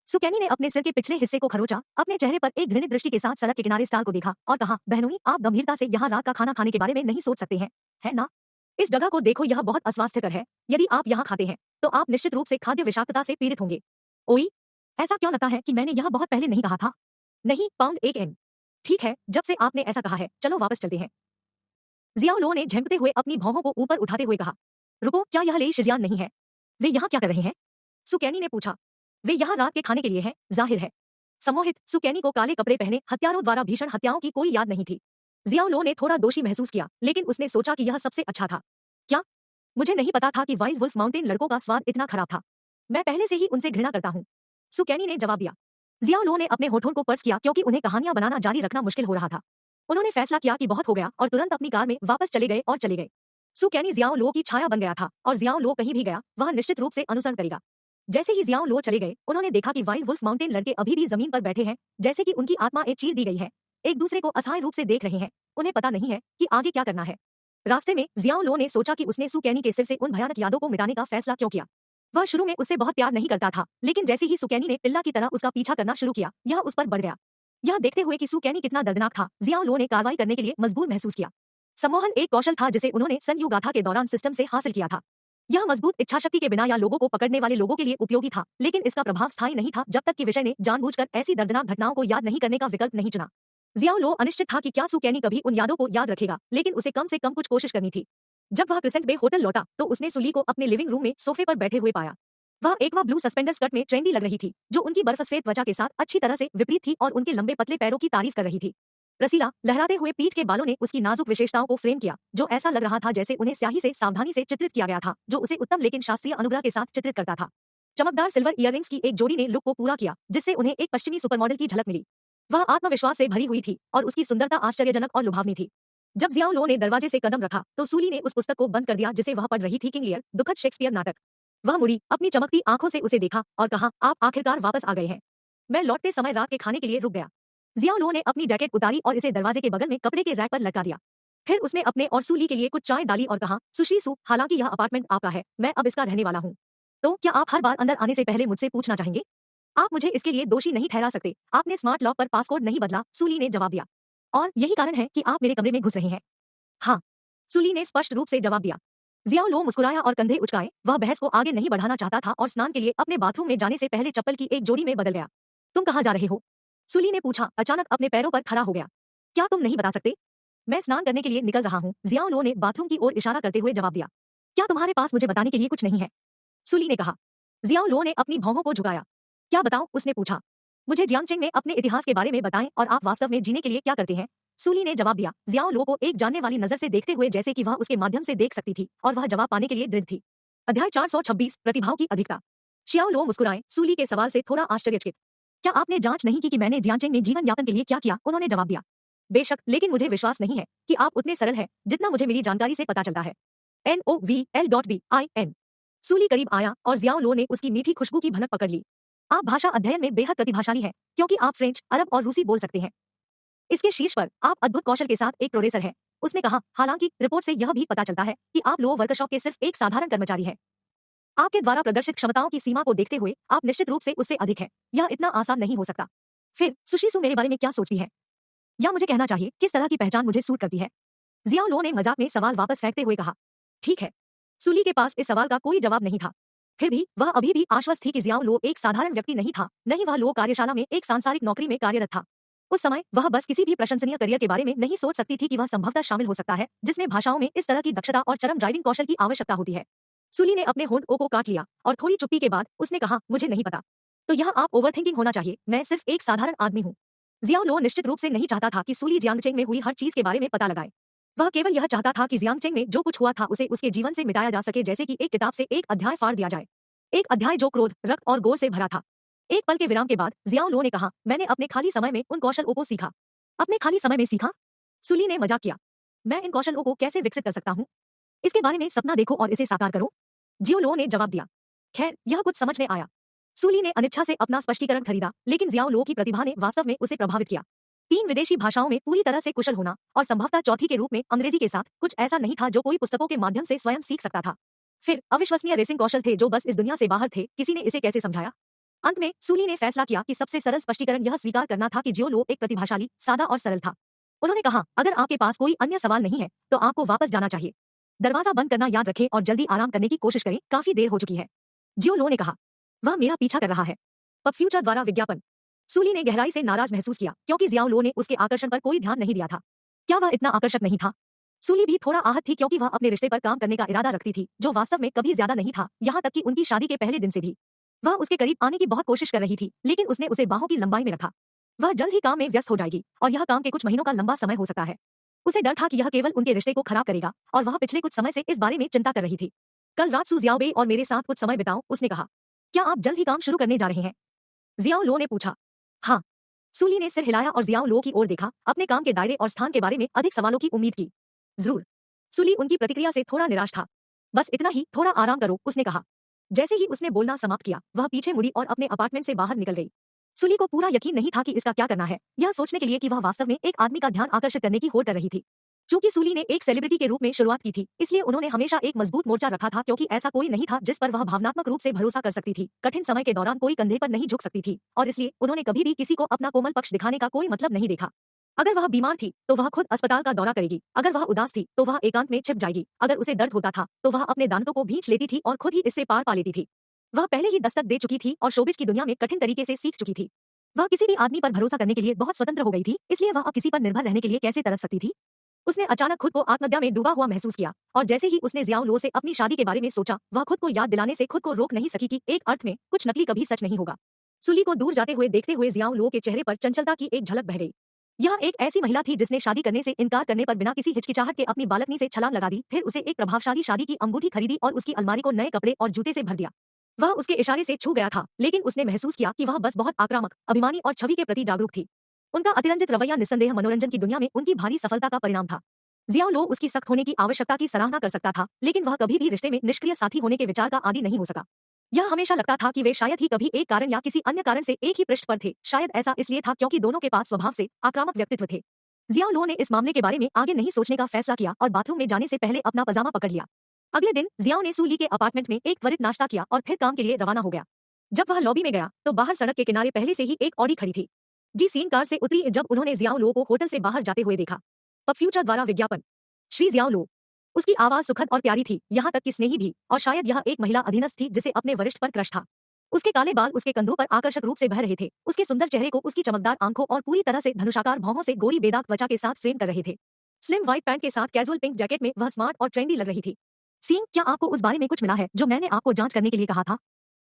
सु कैनी ने अपने सिर के पिछले हिस्से को खरोचा, अपने चेहरे पर एक घृणित दृष्टि के साथ सड़क के किनारे स्टार को देखा और कहा, बहनोई, आप गंभीरता से यहाँ रात का खाना खाने के बारे में नहीं सोच सकते हैं, है ना? इस जगह को देखो, यह बहुत अस्वास्थ्यकर है। यदि आप यहाँ खाते हैं तो आप निश्चित रूप से खाद्य विषाक्तता से पीड़ित होंगे। ओई, ऐसा क्यों लगता है कि मैंने यह बहुत पहले नहीं कहा था? नहीं, पाउंड 1 N। ठीक है, जब से आपने ऐसा कहा है, चलो वापस चलते हैं। जियाओ लो ने झंपते हुए अपनी भौहों को ऊपर उठाते हुए कहा। रुको, क्या यह ले शिजियान नहीं है? वे यहाँ क्या कर रहे हैं? सु कैनी ने पूछा। वे यहाँ रात के खाने के लिए हैं, जाहिर है। सम्मोहित सु कैनी को काले कपड़े पहने हत्यारों द्वारा भीषण हत्याओं की कोई याद नहीं थी। जियाओ लो ने थोड़ा दोषी महसूस किया, लेकिन उसने सोचा कि यह सबसे अच्छा था। क्या? मुझे नहीं पता था कि वाइल्ड वुल्फ माउंटेन लड़कों का स्वाद इतना खराब था। मैं पहले से ही उनसे घृणा करता हूँ, सु कैनी ने जवाब दिया। जियाओ लो ने अपने होठों को पर्स किया, क्योंकि उन्हें कहानियां बनाना जारी रखना मुश्किल हो रहा था। उन्होंने फैसला किया कि बहुत हो गया और तुरंत अपनी कार में वापस चले गए। सु कैनी जियाओ लो की छाया बन गया था, और जियाओ लो कहीं भी गया वह निश्चित रूप से अनुसरण करेगा। जैसे ही जियाओ लो चले गए, उन्होंने देखा कि वाइल्ड वुल्फ माउंटेन लड़के अभी भी जमीन पर बैठे हैं, जैसे कि उनकी आत्मा एक चीर दी गई है। एक दूसरे को असहाय रूप से देख रहे हैं। उन्हें पता नहीं है कि आगे क्या करना है। रास्ते में जियाओ लो ने सोचा कि उसने सु कैनी के सिर से उन भयानक यादों को मिटाने का फैसला क्यों किया। वह शुरू में उससे बहुत प्यार नहीं करता था, लेकिन जैसे ही सु कैनी ने पिल्ला की तरह उसका पीछा करना शुरू किया, यह उस पर बढ़ गया। यह देखते हुए कि सु कैनी कितना दर्दनाक था, जियाओ लो ने कार्रवाई करने के लिए मजबूर महसूस किया। सम्मोहन एक कौशल था जिसे उन्होंने सन यू गाथा के दौरान सिस्टम से हासिल किया था। यह मजबूत इच्छाशक्ति के बिना या लोगों को पकड़ने वाले लोगों के लिए उपयोगी था, लेकिन इसका प्रभाव स्थायी नहीं था जब तक कि विषय ने जानबूझकर ऐसी दर्दनाक घटनाओं को याद नहीं करने का विकल्प नहीं चुना। जियाओ लो अनिश्चित था कि क्या सु कैनी कभी उन यादों को याद रखेगा, लेकिन उसे कम से कम कुछ कोशिश करनी थी। जब वह क्रिसेंट बे होटल लौटा तो उसने सुली को अपने लिविंग रूम में सोफे पर बैठे हुए पाया। वह एक्वा ब्लू सस्पेंडर स्कर्ट में ट्रेंडी लग रही थी, जो उनकी बर्फसफेद त्वचा के साथ अच्छी तरह से विपरीत थी और उनके लंबे पतले पैरों की तारीफ कर रही थी। रसीला लहराते हुए पीठ के बालों ने उसकी नाजुक विशेषताओं को फ्रेम किया, जो ऐसा लग रहा था जैसे उन्हें स्याही से सावधानी से चित्रित किया गया था, जो उसे उत्तम लेकिन शास्त्रीय अनुग्रह के साथ चित्रित करता था। चमकदार सिल्वर इयररिंग्स की एक जोड़ी ने लुक को पूरा किया, जिससे उन्हें एक पश्चिमी सुपरमॉडल की झलक मिली। वह आत्मविश्वास से भरी हुई थी और उसकी सुंदरता आश्चर्यजनक और लुभावनी थी। जब जियाओ लो ने दरवाजे से कदम रखा तो सूली ने उस पुस्तक को बंद कर दिया जिसे वह पढ़ रही थी, किंग लियर, दुखद शेक्सपियर नाटक। वह मुड़ी, अपनी चमकती आंखों से उसे देखा और कहा, आप आखिरकार वापस आ गए हैं। मैं लौटते समय रात के खाने के लिए रुक गया। जियाओ लो ने अपनी जैकेट उतारी और इसे दरवाजे के बगल में कपड़े के रैक पर लटका दिया। फिर उसने अपने और सूली के लिए कुछ चाय डाली और कहा, सुश्री सु, हालांकि यह अपार्टमेंट आपका है, मैं अब इसका रहने वाला हूँ, तो क्या आप हर बार अंदर आने से पहले मुझसे पूछना चाहेंगे? आप मुझे इसके लिए दोषी नहीं ठहरा सकते। आपने स्मार्ट लॉक पर पासकोड नहीं बदला, सूली ने जवाब दिया, और यही कारण है कि आप मेरे कमरे में घुस रहे हैं। हाँ, सूली ने स्पष्ट रूप से जवाब दिया। जियाओ लो मुस्कुराया और कंधे उचकाए। वह बहस को आगे नहीं बढ़ाना चाहता था और स्नान के लिए अपने बाथरूम में जाने से पहले चप्पल की एक जोड़ी में बदल गया। तुम कहाँ जा रहे हो? सूली ने पूछा, अचानक अपने पैरों पर खड़ा हो गया। क्या तुम नहीं बता सकते? मैं स्नान करने के लिए निकल रहा हूँ, जियाओ लो ने बाथरूम की ओर इशारा करते हुए जवाब दिया। क्या तुम्हारे पास मुझे बताने के लिए कुछ नहीं है? सूली ने कहा। जियाओ लो ने अपनी भौहों को झुकाया। क्या बताऊं? उसने पूछा। मुझे जियांगचेंग में अपने इतिहास के बारे में बताएं और आप वास्तव में जीने के लिए क्या करते हैं? सूली ने जवाब दिया, जियाओ लो को एक जानने वाली नजर से देखते हुए, जैसे कि वह उसके माध्यम से देख सकती थी, और वह जवाब पाने के लिए दृढ़ थी। अध्याय 426, प्रतिभाओं की अधिकता। शियाओ लो मुस्कुराए, सूली के सवाल से थोड़ा आश्चर्यचकित। क्या आपने जांच नहीं की कि मैंने जियांगचेंग में जीवन यापन के लिए क्या किया? उन्होंने जवाब दिया। बेशक, लेकिन मुझे विश्वास नहीं है कि आप उतने सरल हैं जितना मुझे मिली जानकारी से पता चलता है। NOVL.BIN। सूली करीब आया और जियाओ लो ने उसकी मीठी खुशबू की भनक पकड़ ली। आप भाषा अध्ययन में बेहद प्रतिभाशाली हैं, क्योंकि आप फ्रेंच, अरब और रूसी बोल सकते हैं। इसके शीर्ष पर आप अद्भुत कौशल के साथ एक प्रोफेसर हैं, उसने कहा। हालांकि रिपोर्ट से यह भी पता चलता है कि आप लो वर्कशॉप के सिर्फ एक साधारण कर्मचारी हैं। आपके द्वारा प्रदर्शित क्षमताओं की सीमा को देखते हुए आप निश्चित रूप से उससे अधिक हैं। यह इतना आसान नहीं हो सकता। फिर सुशी सु मेरे बारे में क्या सोचती है? या मुझे कहना चाहिए किस तरह की पहचान मुझे सूट करती है? जियाओ लो ने मजाक में सवाल वापस फेंकते हुए कहा। ठीक है। सुली के पास इस सवाल का कोई जवाब नहीं था। फिर भी वह अभी भी आश्वस्त थी कि जियाओ लो एक साधारण व्यक्ति नहीं था, नहीं वह लो कार्यशाला में एक सांसारिक नौकरी में कार्यरत था। उस समय वह बस किसी भी प्रशंसनीय करियर के बारे में नहीं सोच सकती थी कि वह संभवतः शामिल हो सकता है जिसमें भाषाओं में इस तरह की दक्षता और चरम ड्राइविंग कौशल की आवश्यकता होती है। सुली ने अपने होंठ को काट लिया और थोड़ी चुप्पी के बाद उसने कहा, मुझे नहीं पता। तो यह आप ओवरथिंकिंग होना चाहिए, मैं सिर्फ एक साधारण आदमी हूँ। जियाओ लो निश्चित रूप से नहीं चाहता था कि सुली जियांगचेंग में हुई हर चीज के बारे में पता लगाए। वह केवल यह चाहता था कि जियांगचेंग में जो कुछ हुआ था उसे उसके जीवन से मिटाया जा सके, जैसे कि एक किताब से एक अध्याय फाड़ दिया जाए। एक अध्याय जो क्रोध, रक्त और गोर से भरा था। एक पल के विराम के बाद जियाओ लो ने कहा, मैंने अपने खाली समय में उन कौशलों को सीखा। अपने खाली समय में सीखा? सुली ने मजाक किया। मैं इन कौशलों को कैसे विकसित कर सकता हूँ? इसके बारे में सपना देखो और इसे साकार करो, जियो लो ने जवाब दिया। खैर, यह कुछ समझ में आया। सुली ने अनिच्छा से अपना स्पष्टीकरण खरीदा, लेकिन जियाओ लो की प्रतिभा ने वास्तव में उसे प्रभावित किया। 3 विदेशी भाषाओं में पूरी तरह से कुशल होना और संभवतः चौथी के रूप में अंग्रेजी के साथ कुछ ऐसा नहीं था जो कोई पुस्तकों के माध्यम से स्वयं सीख सकता था। फिर अविश्वसनीय रेसिंग कौशल थे जो बस इस दुनिया से बाहर थे, किसी ने इसे कैसे समझाया? अंत में सुली ने फैसला किया कि सबसे सरल स्पष्टीकरण यह स्वीकार करना था कि जियो लो एक प्रतिभाशाली, सादा और सरल था। उन्होंने कहा, अगर आपके पास कोई अन्य सवाल नहीं है तो आपको वापस जाना चाहिए। दरवाजा बंद करना याद रखें और जल्दी आराम करने की कोशिश करें, काफी देर हो चुकी है। जियो लो ने कहा। वह मेरा पीछा कर रहा है। पब फ्यूचर द्वारा विज्ञापन। सुली ने गहराई से नाराज महसूस किया क्योंकि जियाओ लो ने उसके आकर्षण पर कोई ध्यान नहीं दिया था। क्या वह इतना आकर्षक नहीं था? सुली भी थोड़ा आहत थी क्योंकि वह अपने रिश्ते पर काम करने का इरादा रखती थी, जो वास्तव में कभी ज्यादा नहीं था, यहाँ तक कि उनकी शादी के पहले दिन से भी। वह उसके करीब आने की बहुत कोशिश कर रही थी, लेकिन उसने उसे बाहों की लंबाई में रखा। वह जल्द ही काम में व्यस्त हो जाएगी और यह काम के कुछ महीनों का लंबा समय हो सकता है। उसे डर था कि यह केवल उनके रिश्ते को खराब करेगा और वह पिछले कुछ समय से इस बारे में चिंता कर रही थी। कल रात सू जियाओबे और मेरे साथ कुछ समय बिताओ, उसने कहा। क्या आप जल्द ही काम शुरू करने जा रहे हैं? जियाओ लो ने पूछा। हाँ। सुली ने सिर हिलाया और जियाओ लो की ओर देखा, अपने काम के दायरे और स्थान के बारे में अधिक सवालों की उम्मीद की। जरूर। सुली उनकी प्रतिक्रिया से थोड़ा निराश था। बस इतना ही, थोड़ा आराम करो, उसने कहा। जैसे ही उसने बोलना समाप्त किया, वह पीछे मुड़ी और अपने अपार्टमेंट से बाहर निकल गई। सुली को पूरा यकीन नहीं था कि इसका क्या करना है, यह सोचने के लिए कि वह वास्तव में एक आदमी का ध्यान आकर्षित करने की होड़ कर रही थी। चूंकि सुली ने एक सेलिब्रिटी के रूप में शुरुआत की थी, इसलिए उन्होंने हमेशा एक मजबूत मोर्चा रखा था क्योंकि ऐसा कोई नहीं था जिस पर वह भावनात्मक रूप से भरोसा कर सकती थी। कठिन समय के दौरान कोई कंधे पर नहीं झुक सकती थी और इसलिए उन्होंने कभी भी किसी को अपना कोमल पक्ष दिखाने का कोई मतलब नहीं देखा। अगर वह बीमार थी तो वह खुद अस्पताल का दौरा करेगी, अगर वह उदास थी तो वह एकांत में छिप जाएगी, अगर उसे दर्द होता था तो वह अपने दांतों को भींच लेती थी और खुद ही इससे पार पा लेती थी। वह पहले ही दस्तक दे चुकी थी और शोबिज की दुनिया में कठिन तरीके से सीख चुकी थी। वह किसी भी आदमी पर भरोसा करने के लिए बहुत स्वतंत्र हो गई थी, इसलिए वह अब किसी पर निर्भर रहने के लिए कैसे तरस सकती थी? उसने अचानक खुद को आत्महत्या में डूबा हुआ महसूस किया और जैसे ही उसने जियाओ लो से अपनी शादी के बारे में सोचा, वह खुद को याद दिलाने से खुद को रोक नहीं सकी कि एक अर्थ में कुछ नकली कभी सच नहीं होगा। सुली को दूर जाते हुए देखते हुए जियाओ लो के चेहरे पर चंचलता की एक झलक बह गई। यह एक ऐसी महिला थी जिसने शादी करने से इनकार करने पर बिना किसी हिचकिचाहट के अपनी बालकनी से छलांग लगा दी, फिर उसे एक प्रभावशाली शादी की अंगूठी खरीदी और उसकी अलमारी को नए कपड़े और जूते से भर दिया। वह उसके इशारे से छू गया था, लेकिन उसने महसूस किया कि वह बस बहुत आक्रामक, अभिमानी और छवि के प्रति जागरूक थी। उनका अतिरंजित रवैया निस्संदेह मनोरंजन की दुनिया में उनकी भारी सफलता का परिणाम था। जियाओ लो उसकी सख्त होने की आवश्यकता की सराहना कर सकता था, लेकिन वह कभी भी रिश्ते में निष्क्रिय साथी होने के विचार का आदी नहीं हो सका। यह हमेशा लगता था कि वे शायद ही कभी एक कारण या किसी अन्य कारण से एक ही पृष्ठ पर थे। शायद ऐसा इसलिए था क्योंकि दोनों के पास स्वभाव से आक्रामक व्यक्तित्व थे। जियाओ लो ने इस मामले के बारे में आगे नहीं सोचने का फैसला किया और बाथरूम में जाने से पहले अपना पजामा पकड़ लिया। अगले दिन जियाओ ने सुली के अपार्टमेंट में एक त्वरित नाश्ता किया और फिर काम के लिए रवाना हो गया। जब वह लॉबी में गया तो बाहर सड़क के किनारे पहले से ही एक ऑडी खड़ी थी। जी सीन कार से उतरी जब उन्होंने जियाओ लो को होटल से बाहर जाते हुए देखा। पब फ्यूचर द्वारा विज्ञापन। श्री जियाओ लो। उसकी आवाज सुखद और प्यारी थी, यहाँ तक कि स्नेही भी, और शायद यह एक महिला अधीनस्थ थी जिसे अपने वरिष्ठ पर क्रश था। उसके काले बाल उसके कंधों पर आकर्षक रूप से बह रहे थे, उसके सुंदर चेहरे को उसकी चमकदार आंखों और पूरी तरह से धनुषाकार भौहों से गोरी बेदाग त्वचा के साथ फ्रेम कर रहे थे। स्लिम व्हाइट पैंट के साथ कैजुअल पिंक जैकेट में वह स्मार्ट और ट्रेंडी लग रही थी। सीन, क्या आपको उस बारे में कुछ मिला है जो मैंने आपको जांच करने के लिए कहा था?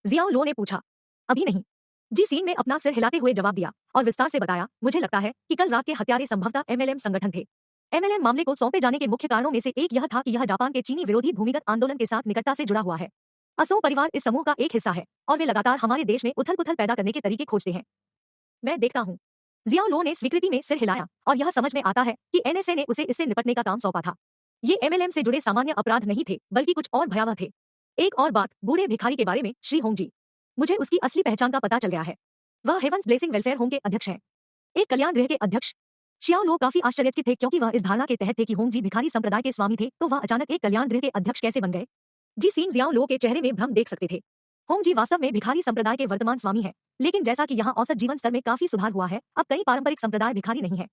जियाओ लो ने पूछा। अभी नहीं। जी सीन ने अपना सिर हिलाते हुए जवाब दिया और विस्तार से बताया, मुझे लगता है कि कल रात के हत्यारे संभवतः एमएलएम संगठन थे। एमएलएम मामले को सौंपे जाने के मुख्य कारणों में से एक यह था कि यह जापान के चीनी विरोधी भूमिगत आंदोलन के साथ निकटता से जुड़ा हुआ है। असो परिवार इस समूह का एक हिस्सा है और वे लगातार हमारे देश में उथल-पुथल पैदा करने के तरीके खोजते हैं। मैं देखता हूँ। जियाओ लो ने स्वीकृति में सिर हिलाया और यह समझ में आता है कि एनएसए ने उसे इससे निपटने का काम सौंपा था। ये एमएलएम से जुड़े सामान्य अपराध नहीं थे, बल्कि कुछ और भयावह थे। एक और बात, बूढ़े भिखारी के बारे में, श्री होंगजी। मुझे उसकी असली पहचान का पता चल गया है। वह हेवंस ब्लेसिंग वेलफेयर होम के अध्यक्ष हैं, एक कल्याण गृह के अध्यक्ष। शियाओ लो काफी आश्चर्यचकित थे क्योंकि वह इस धारणा के तहत थे कि होंगजी भिखारी संप्रदाय के स्वामी थे, तो वह अचानक एक कल्याण गृह के अध्यक्ष कैसे बन गए? जी सीन जियाओ लो के चेहरे में भ्रम देख सकते थे। होंगजी वास्तव में भिखारी संप्रदाय के वर्तमान स्वामी हैं, लेकिन जैसा कि यहाँ औसत जीवन स्तर में काफी सुधार हुआ है, अब कई पारंपरिक संप्रदाय भिखारी नहीं है।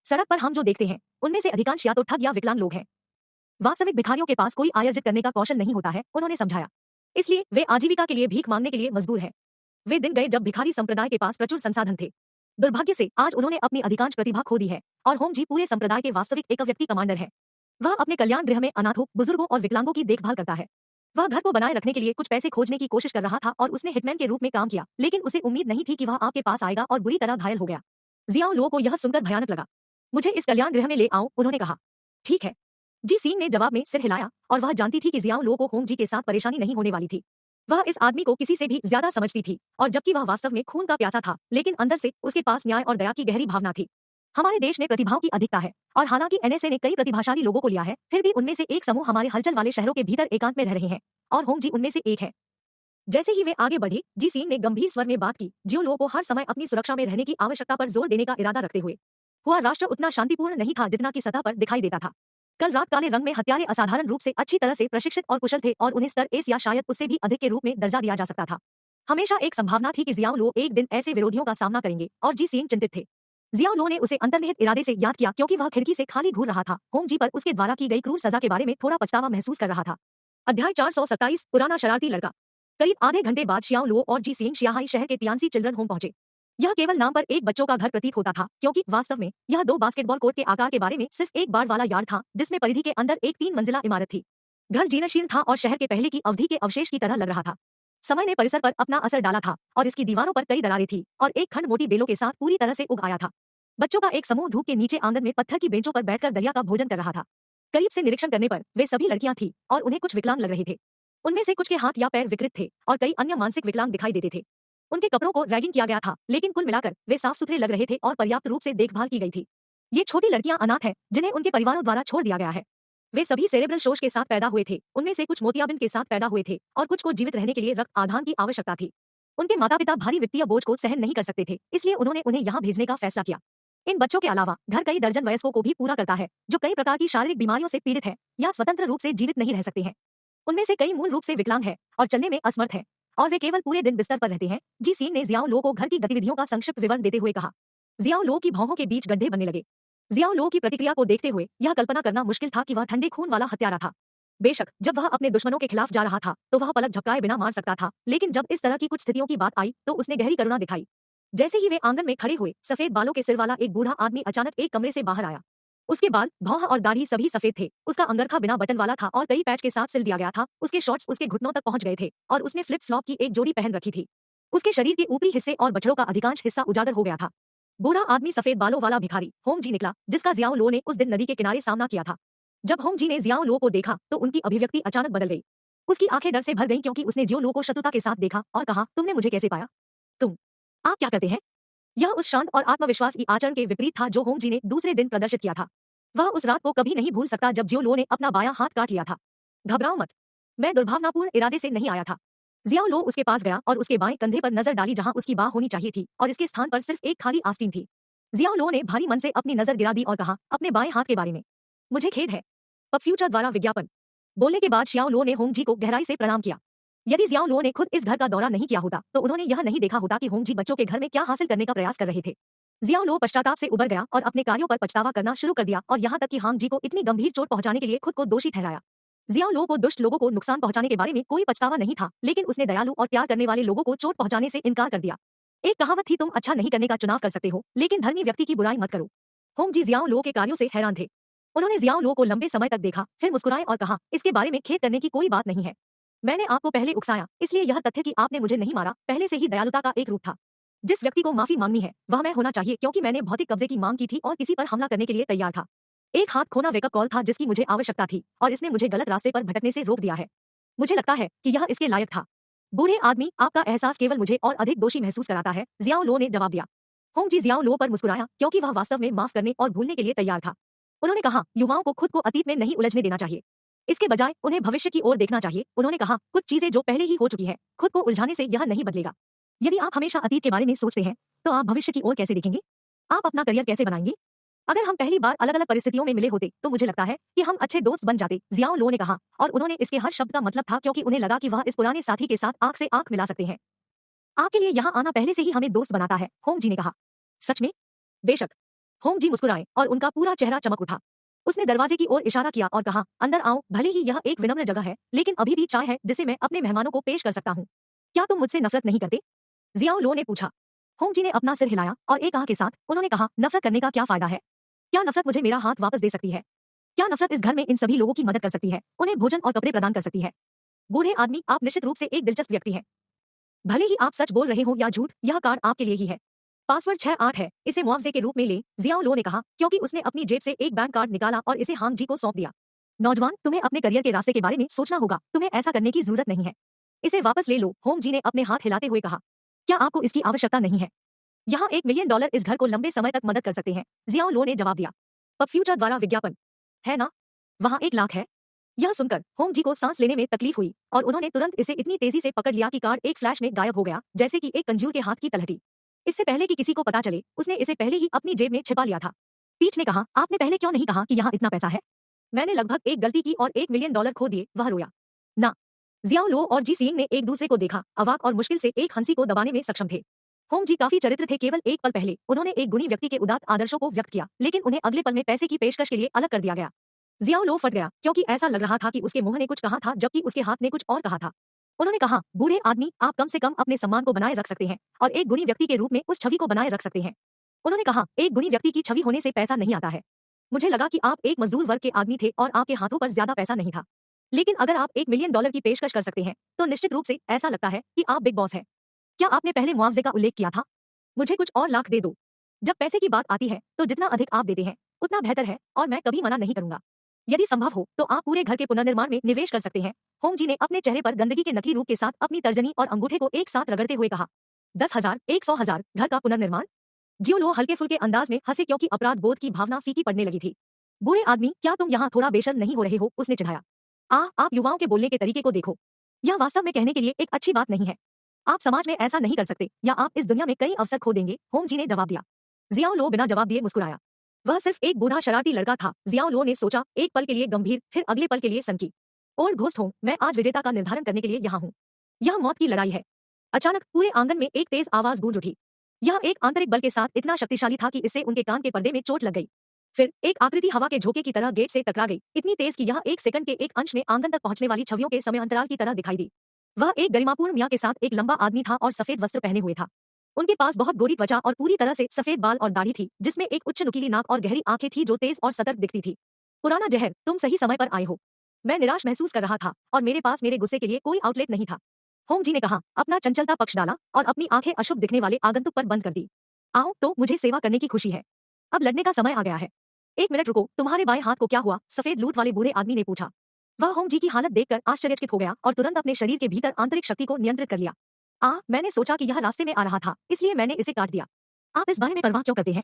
सड़क पर हम जो देखते हैं उनमें से अधिकांश या तो ठग या विकलांग लोग हैं। वास्तविक भिखारियों के पास कोई आय अर्जित करने का कौशल नहीं होता है, उन्होंने समझाया। इसलिए वे आजीविका के लिए भीख मांगने के लिए मजबूर हैं। वे दिन गए जब भिखारी संप्रदाय के पास प्रचुर संसाधन थे। दुर्भाग्य से आज उन्होंने अपनी अधिकांश प्रतिभा खो दी है और होम जी पूरे संप्रदाय के वास्तविक एक व्यक्ति कमांडर है। वह अपने कल्याण गृह में अनाथों, बुजुर्गों और विकलांगों की देखभाल करता है। वह घर को बनाए रखने के लिए कुछ पैसे खोजने की कोशिश कर रहा था और उसने हिटमैन के रूप में काम किया, लेकिन उसे उम्मीद नहीं थी कि वह आपके पास आएगा और बुरी तरह घायल हो गया। जियाओ लो को यह सुनकर भयानक लगा। मुझे इस कल्याण गृह में ले आओ, उन्होंने कहा। ठीक है। जी सींग ने जवाब में सिर हिलाया और वह जानती थी कि जियाओ लो को होंग जी के साथ परेशानी नहीं होने वाली थी। वह इस आदमी को किसी से भी ज्यादा समझती थी और जबकि वह वास्तव में खून का प्यासा था, लेकिन अंदर से उसके पास न्याय और दया की गहरी भावना थी। हमारे देश में प्रतिभाओं की अधिकता है और हालांकि एनएसए ने कई प्रतिभाशाली लोगों को लिया है, फिर भी उनमें से एक समूह हमारे हलचल वाले शहरों के भीतर एकांत में रह रहे हैं और होंग जी उनमें से एक है। जैसे ही वे आगे बढ़े, जी सींग ने गंभीर स्वर में बात की, जियो लो को हर समय अपनी सुरक्षा में रहने की आवश्यकता पर जोर देने का इरादा रखते हुए। हुआ राष्ट्र उतना शांतिपूर्ण नहीं था जितना की सतह पर दिखाई देता था। कल रात काले रंग में हत्यारे असाधारण रूप से अच्छी तरह से प्रशिक्षित और कुशल थे और उन्हें स्तर एस या शायद उससे भी अधिक के रूप में दर्जा दिया जा सकता था। हमेशा एक संभावना थी कि जियाओ लो एक दिन ऐसे विरोधियों का सामना करेंगे और जी सींग चिंतित थे। जियाओ लो ने उसे अंतर्निहित इरादे से याद किया क्योंकि वह खिड़की से खाली घूर रहा था। होंग जी पर उसके द्वारा की गई क्रूर सजा के बारे में थोड़ा पछतावा महसूस कर रहा था। अध्याय 427 पुराना शरारती लड़का। करीब आधे घंटे बाद शियाओ लो और जी सींग शियाहाई शहर के तियानसी चिल्ड्रन होम पहुंचे। यह केवल नाम पर एक बच्चों का घर प्रतीत होता था, क्योंकि वास्तव में यह 2 बास्केटबॉल कोर्ट के आकार के बारे में सिर्फ एक बाड़ वाला यार्ड था, जिसमें परिधि के अंदर एक 3 मंजिला इमारत थी। घर जीर्णशीर्ण था और शहर के पहले की अवधि के अवशेष की तरह लग रहा था। समय ने परिसर पर अपना असर डाला था और इसकी दीवारों पर कई दरारें थी और एक खंड मोटी बेलों के साथ पूरी तरह से उग आया था। बच्चों का एक समूह धूप के नीचे आंगन में पत्थर की बेंचों पर बैठकर दलिया का भोजन कर रहा था। करीब से निरीक्षण करने पर वे सभी लड़कियां थीं और उन्हें कुछ विकलांग लग रहे थे। उनमें से कुछ के हाथ या पैर विकृत थे और कई अन्य मानसिक विकलांग दिखाई देते थे। उनके कपड़ों को रैगिंग किया गया था, लेकिन कुल मिलाकर वे साफ सुथरे लग रहे थे और पर्याप्त रूप से देखभाल की गई थी। ये छोटी लड़कियां अनाथ हैं, जिन्हें उनके परिवारों द्वारा छोड़ दिया गया है। वे सभी सेरेब्रल शोष के साथ पैदा हुए थे, उनमें से कुछ मोतियाबिंद के साथ पैदा हुए थे और कुछ को जीवित रहने के लिए रक्त आधान की आवश्यकता थी। उनके माता पिता भारी वित्तीय बोझ को सहन नहीं कर सकते थे, इसलिए उन्होंने उन्हें यहाँ भेजने का फैसला किया। इन बच्चों के अलावा घर कई दर्जन वयस्कों को भी पूरा करता है, जो कई प्रकार की शारीरिक बीमारियों से पीड़ित है या स्वतंत्र रूप से जीवित नहीं रह सकते हैं। उनमें से कई मूल रूप से विकलांग हैं और चलने में असमर्थ हैं और वे केवल पूरे दिन बिस्तर पर रहते हैं। जी सींग ने जियाओ लो को घर की गतिविधियों का संक्षिप्त विवरण देते हुए कहा। जियाओ लो की भौहों के बीच गड्ढे बनने लगे। जियाओ लो की प्रतिक्रिया को देखते हुए यह कल्पना करना मुश्किल था कि वह ठंडे खून वाला हत्यारा था। बेशक जब वह अपने दुश्मनों के खिलाफ जा रहा था तो वह पलक झपकाए बिना मार सकता था, लेकिन जब इस तरह की कुछ स्थितियों की बात आई तो उसने गहरी करुणा दिखाई। जैसे ही वे आंगन में खड़े हुए, सफेद बालों के सिर वाला एक बूढ़ा आदमी अचानक एक कमरे से बाहर आया। उसके बाल, भौं और दाढ़ी सभी सफेद थे। उसका अंगरखा बिना बटन वाला था और कई पैच के साथ सिल दिया गया था। उसके शॉर्ट्स उसके घुटनों तक पहुंच गए थे और उसने फ्लिप फ्लॉप की एक जोड़ी पहन रखी थी। उसके शरीर के ऊपरी हिस्से और बछड़ों का अधिकांश हिस्सा उजागर हो गया था। बूढ़ा आदमी सफेद बालों वाला भिखारी होंग जी निकला, जिसका जियाओ लो ने उस दिन नदी के किनारे सामना किया था। जब होंग जी ने जियाओ लो को देखा तो उनकी अभिव्यक्ति अचानक बदल गई। उसकी आंखें डर से भर गईं क्योंकि उसने जियो लो को शत्रुता के साथ देखा और कहा, तुमने मुझे कैसे पाया? आप क्या करते हैं? यह उस शांत और आत्मविश्वासी आचरण के विपरीत था जो होंग जी ने दूसरे दिन प्रदर्शित किया था। वह उस रात को कभी नहीं भूल सकता जब जियो लो ने अपना बायां हाथ काट लिया था। घबराओ मत, मैं दुर्भावनापूर्ण इरादे से नहीं आया था। जियाओ लो उसके पास गया और उसके बाएं कंधे पर नजर डाली जहां उसकी बाह होनी चाहिए थी और इसके स्थान पर सिर्फ एक खाली आस्तीन थी। जियाओ लो ने भारी मन से अपनी नजर गिरा दी और कहा, अपने बाएं हाथ के बारे में मुझे खेद है। पब फ्यूचर द्वारा विज्ञापन। बोलने के बाद शियाओ लो ने होंग जी को गहराई से प्रणाम किया। यदि जियाओ लो ने खुद इस घर का दौरा नहीं किया होता तो उन्होंने यह नहीं देखा होता कि होंग जी बच्चों के घर में क्या हासिल करने का प्रयास कर रहे थे। जियाओ लो पश्चाताप से उबर गया और अपने कार्यों पर पछतावा करना शुरू कर दिया और यहाँ तक कि हांग जी को इतनी गंभीर चोट पहुंचाने के लिए खुद को दोषी ठहराया। जियाओ लो को दुष्ट लोगों को नुकसान पहुंचाने के बारे में कोई पछतावा नहीं था, लेकिन उसने दयालु और प्यार करने वाले लोगों को चोट पहुंचाने से इनकार कर दिया। एक कहावत थी, तुम अच्छा नहीं करने का चुनाव कर सकते हो, लेकिन धर्मी व्यक्ति की बुराई मत करो। होंग जी जियाओ लो के कार्यों से हैरान थे। उन्होंने जियाओ लो को लंबे समय तक देखा, फिर मुस्कुराए और कहा, इसके बारे में खेद करने की कोई बात नहीं है। मैंने आपको पहले उकसाया, इसलिए यह तथ्य कि आपने मुझे नहीं मारा पहले से ही दयालुता का एक रूप था। जिस व्यक्ति को माफी मांगनी है वह मैं होना चाहिए, क्योंकि मैंने भौतिक कब्जे की मांग की थी और किसी पर हमला करने के लिए तैयार था। एक हाथ खोना वेकअप कॉल था जिसकी मुझे आवश्यकता थी और इसने मुझे गलत रास्ते पर भटकने से रोक दिया है। मुझे लगता है कि यह इसके लायक था। बूढ़े आदमी, आपका एहसास केवल मुझे और अधिक दोषी महसूस कराता है, जियाओ लो ने जवाब दिया। होंग जी जियाओ लो पर मुस्कुराया क्योंकि वह वास्तव में माफ करने और भूलने के लिए तैयार था। उन्होंने कहा, युवाओं को खुद को अतीत में नहीं उलझने देना चाहिए, इसके बजाय उन्हें भविष्य की ओर देखना चाहिए। उन्होंने कहा, कुछ चीजें जो पहले ही हो चुकी है, खुद को उलझाने से यह नहीं बदलेगा। यदि आप हमेशा अतीत के बारे में सोचते हैं तो आप भविष्य की ओर कैसे देखेंगे? आप अपना करियर कैसे बनाएंगे? अगर हम पहली बार अलग अलग परिस्थितियों में मिले होते तो मुझे लगता है कि हम अच्छे दोस्त बन जाते, जियाओ लो ने कहा, और उन्होंने इसके हर शब्द का मतलब था क्योंकि उन्हें लगा कि वह इस पुराने साथी के साथ आंख से आंख मिला सकते हैं। आपके लिए यहाँ आना पहले से ही हमें दोस्त बनाता है, होंग जी ने कहा। सच में? बेशक। होंग जी मुस्कुराए और उनका पूरा चेहरा चमक उठा। उसने दरवाजे की ओर इशारा किया और कहा, अंदर आओ, भले ही यह एक विनम्र जगह है, लेकिन अभी भी चाय है जिसे मैं अपने मेहमानों को पेश कर सकता हूँ। क्या तुम मुझसे नफरत नहीं करते? जियाओ लो ने पूछा। होंग जी ने अपना सिर हिलाया और एक आह के साथ उन्होंने कहा, नफरत करने का क्या फायदा है? क्या नफरत मुझे मेरा हाथ वापस दे सकती है? क्या नफरत इस घर में इन सभी लोगों की मदद कर सकती है, उन्हें भोजन और कपड़े प्रदान कर सकती है? बूढ़े आदमी, आप निश्चित रूप से एक दिलचस्प व्यक्ति हैं। भले ही आप सच बोल रहे हो या झूठ, यह कार्ड आपके लिए ही है। पासवर्ड 68 है, इसे मुआवजे के रूप में ले, जियाओ लो ने कहा, क्योंकि उसने अपनी जेब से एक बैंक कार्ड निकाला और इसे हांग जी को सौंप दिया। नौजवान, तुम्हें अपने करियर के रास्ते के बारे में सोचना होगा, तुम्हें ऐसा करने की जरूरत नहीं है। इसे वापस ले लो, होंग जी ने अपने हाथ हिलाते हुए कहा। क्या आपको इसकी आवश्यकता नहीं है? यहाँ $1 मिलियन इस घर को लंबे समय तक मदद कर सकते हैं, जियाओ लो ने जवाब दिया। पब फ्यूचर द्वारा विज्ञापन है ना? वहाँ 1 लाख है। यह सुनकर होंग जी को सांस लेने में तकलीफ हुई और उन्होंने तुरंत इसे इतनी तेजी से पकड़ लिया कि कार्ड एक फ्लैश में गायब हो गया, जैसे कि एक कंजूर के हाथ की तलहटी। इससे पहले कि किसी को पता चले, उसने इसे पहले ही अपनी जेब में छिपा लिया था। पीठ ने कहा, आपने पहले क्यों नहीं कहा कि यहाँ इतना पैसा है? मैंने लगभग एक गलती की और $1 मिलियन खो दिए, वह रोया। ना। जियाओ लो और जी सिंह ने एक दूसरे को देखा, अवाक और मुश्किल से एक हंसी को दबाने में सक्षम थे। होंग जी काफी चरित्र थे, केवल एक पल पहले उन्होंने एक गुणी व्यक्ति के उदात्त आदर्शों को व्यक्त किया, लेकिन उन्हें अगले पल में पैसे की पेशकश के लिए अलग कर दिया गया। जियाओ लो फट गया, क्योंकि ऐसा लग रहा था कि उसके मुंह ने कुछ कहा था जबकि उसके हाथ ने कुछ और कहा था। उन्होंने कहा, बूढ़े आदमी, आप कम से कम अपने सम्मान को बनाए रख सकते हैं और एक गुणी व्यक्ति के रूप में उस छवि को बनाए रख सकते हैं। उन्होंने कहा, एक गुणी व्यक्ति की छवि होने से पैसा नहीं आता है। मुझे लगा कि आप एक मजदूर वर्ग के आदमी थे और आपके हाथों पर ज्यादा पैसा नहीं था। लेकिन अगर आप $1 मिलियन की पेशकश कर सकते हैं, तो निश्चित रूप से ऐसा लगता है कि आप बिग बॉस है। क्या आपने पहले मुआवजे का उल्लेख किया था? मुझे कुछ और लाख दे दो। जब पैसे की बात आती है, तो जितना अधिक आप देते हैं, उतना बेहतर है और मैं कभी मना नहीं करूंगा। यदि संभव हो तो आप पूरे घर के पुनर्निर्माण में निवेश कर सकते हैं। होंग जी ने अपने चेहरे पर गंदगी के नकली रूप के साथ अपनी तर्जनी और अंगूठे को एक साथ रगड़ते हुए कहा, 10,000, 100,000, घर का पुनर्निर्माण? जियो लो हल्के फुल्के अंदाज में हंसे, क्योंकि अपराध बोध की भावना फीकी पड़ने लगी थी। बूढ़े आदमी, क्या तुम यहाँ थोड़ा बेशर्म नहीं हो रहे हो? उसने चिढ़ाया। आप युवाओं के बोलने के तरीके को देखो। यह वास्तव में कहने के लिए एक अच्छी बात नहीं है। आप समाज में ऐसा नहीं कर सकते, या आप इस दुनिया में कई अवसर खो देंगे, होंग जी ने जवाब दिया। जियाओ लो बिना जवाब दिए मुस्कुराया। वह सिर्फ एक बूढ़ा शरारती लड़का था, जियाओ लो ने सोचा, एक पल के लिए गंभीर, फिर अगले पल के लिए सनकी। ओल्ड घोस्ट होंग, मैं आज विजेता का निर्धारण करने के लिए यहाँ हूँ। यह मौत की लड़ाई है। अचानक पूरे आंगन में एक तेज आवाज गूंज उठी। यह एक आंतरिक बल के साथ इतना शक्तिशाली था कि इससे उनके कान के पर्दे में चोट लग गई। फिर एक आकृति हवा के झोंके की तरह गेट से टकरा गई, इतनी तेज कि यह एक सेकंड के एक अंश में आंगन तक पहुंचने वाली छवियों के समय अंतराल की तरह दिखाई दी। वह एक गरिमापूर्ण मियाँ के साथ एक लंबा आदमी था और सफेद वस्त्र पहने हुए था। उनके पास बहुत गोरी त्वचा और पूरी तरह से सफेद बाल और दाढ़ी थी, जिसमें एक उच्च नुकीली नाक और गहरी आंखें थी जो तेज और सतर्क दिखती थी। पुराना जहर, तुम सही समय पर आए हो। मैं निराश महसूस कर रहा था और मेरे पास मेरे गुस्से के लिए कोई आउटलेट नहीं था। होंग जी ने कहा, अपना चंचलता पक्ष डाला और अपनी आंखें अशुभ दिखने वाले आगंतुक पर बंद कर दी। आओ तो, मुझे सेवा करने की खुशी है। अब लड़ने का समय आ गया है। 1 मिनट रुको, तुम्हारे बाएं हाथ को क्या हुआ? सफेद लूट वाले बूढ़े आदमी ने पूछा। वह होंग जी की हालत देखकर आश्चर्यचकित हो गया और तुरंत अपने शरीर के भीतर आंतरिक शक्ति को नियंत्रित कर लिया। मैंने सोचा कि यह रास्ते में आ रहा था, इसलिए मैंने इसे काट दिया। आप इस बारे में परवाह क्यों करते हैं?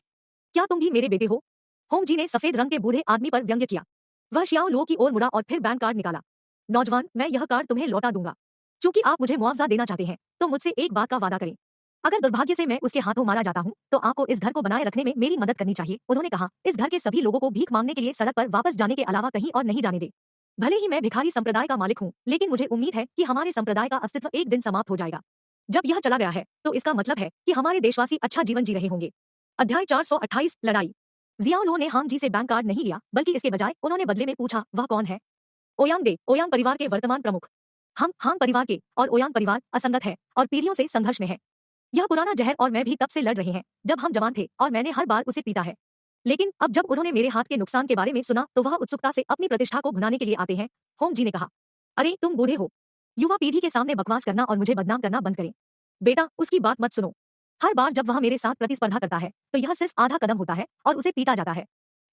क्या तुम भी मेरे बेटे हो? होंग जी ने सफेद रंग के बूढ़े आदमी पर व्यंग्य किया। वह शियाओ लो की ओर मुड़ा और फिर बैंक कार्ड निकाला। नौजवान, मैं यह कार्ड तुम्हें लौटा दूंगा। चूंकि आप मुझे मुआवजा देना चाहते हैं, तो मुझसे एक बात का वादा करें। अगर दुर्भाग्य से मैं उसके हाथों मारा जाता हूँ, तो आपको इस घर को बनाए रखने में मेरी मदद करनी चाहिए। उन्होंने कहा, इस घर के सभी लोगों को भीख मांगने के लिए सड़क पर वापस जाने के अलावा कहीं और नहीं जाने दे। भले ही मैं भिखारी संप्रदाय का मालिक हूँ, लेकिन मुझे उम्मीद है कि हमारे संप्रदाय का अस्तित्व एक दिन समाप्त हो जाएगा। जब यह चला गया है, तो इसका मतलब है कि हमारे देशवासी अच्छा जीवन जी रहे होंगे। अध्याय 428, लड़ाई। जियाओ लो ने हांग जी से बैंक कार्ड नहीं लिया, बल्कि इसके बजाय उन्होंने बदले में पूछा, वह कौन है? ओयांग दे, ओयांग परिवार के वर्तमान प्रमुख। हम हांग परिवार के, और ओयांग परिवार असंगत है और पीढ़ियों से संघर्ष में है। यह पुराना जहर और मैं भी तब से लड़ रहे हैं, जब हम जवान थे और मैंने हर बार उसे पीटा है। लेकिन अब जब उन्होंने मेरे हाथ के नुकसान के बारे में सुना, तो वह उत्सुकता से अपनी प्रतिष्ठा को भुनाने के लिए आते हैं। होंग जी ने कहा, अरे तुम बूढ़े हो। युवा पीढ़ी के सामने बकवास करना और मुझे बदनाम करना बंद करें। बेटा, उसकी बात मत सुनो। हर बार जब वह मेरे साथ प्रतिस्पर्धा करता है, तो यह सिर्फ आधा कदम होता है और उसे पीटा जाता है।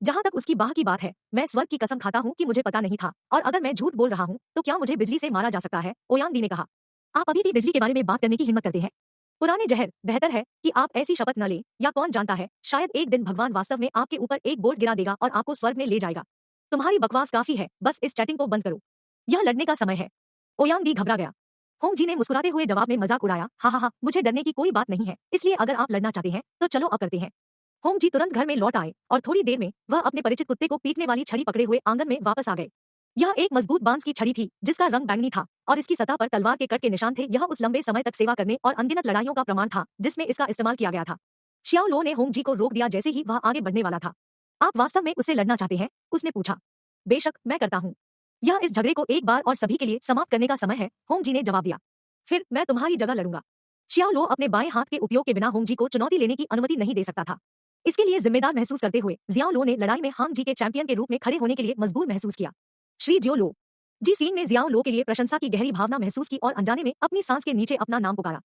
जहां तक उसकी बाह की बात है, मैं स्वर्ग की कसम खाता हूँ कि मुझे पता नहीं था, और अगर मैं झूठ बोल रहा हूँ, तो क्या मुझे बिजली से मारा जा सकता है? ओयांग दी ने कहा। आप अभी भी बिजली के बारे में बात करने की हिम्मत करते हैं? पुराने जहर, बेहतर है कि आप ऐसी शपथ न लें, या कौन जानता है, शायद एक दिन भगवान वास्तव में आपके ऊपर एक बोल्ट गिरा देगा और आपको स्वर्ग में ले जाएगा। तुम्हारी बकवास काफी है, बस इस चैटिंग को बंद करो। यह लड़ने का समय है। ओयांग दी घबरा गया। होंग जी ने मुस्कुराते हुए जवाब में मजाक उड़ाया, हा, मुझे डरने की कोई बात नहीं है, इसलिए अगर आप लड़ना चाहते हैं, तो चलो अब करते हैं। होंग जी तुरंत घर में लौट आए और थोड़ी देर में वह अपने परिचित कुत्ते को पीटने वाली छड़ी पकड़े हुए आंगन में वापस आ गए। यह एक मजबूत बांस की छड़ी थी, जिसका रंग बैंगनी था और इसकी सतह पर तलवार के कट के निशान थे। यह उस लंबे समय तक सेवा करने और अनगिनत लड़ाइयों का प्रमाण था जिसमें इसका इस्तेमाल किया गया था। शियाओ लो ने होंग जी को रोक दिया जैसे ही वह आगे बढ़ने वाला था। आप वास्तव में उससे लड़ना चाहते हैं? उसने पूछा। बेशक, मैं करता हूँ। यह इस झगड़े को एक बार और सभी के लिए समाप्त करने का समय है, होंग जी ने जवाब दिया। फिर मैं तुम्हारी जगह लड़ूंगा। शियाओ लो अपने बाएं हाथ के उपयोग के बिना होंग जी को चुनौती लेने की अनुमति नहीं दे सकता था। इसके लिए जिम्मेदार महसूस करते हुए जियाओ लो ने लड़ाई में हांग जी के चैंपियन के रूप में खड़े होने के लिए मजबूर महसूस किया। श्री जियो लो। जी सीन ने जियाओ लो के लिए प्रशंसा की गहरी भावना महसूस की और अनजाने में अपनी सांस के नीचे अपना नाम पुकारा।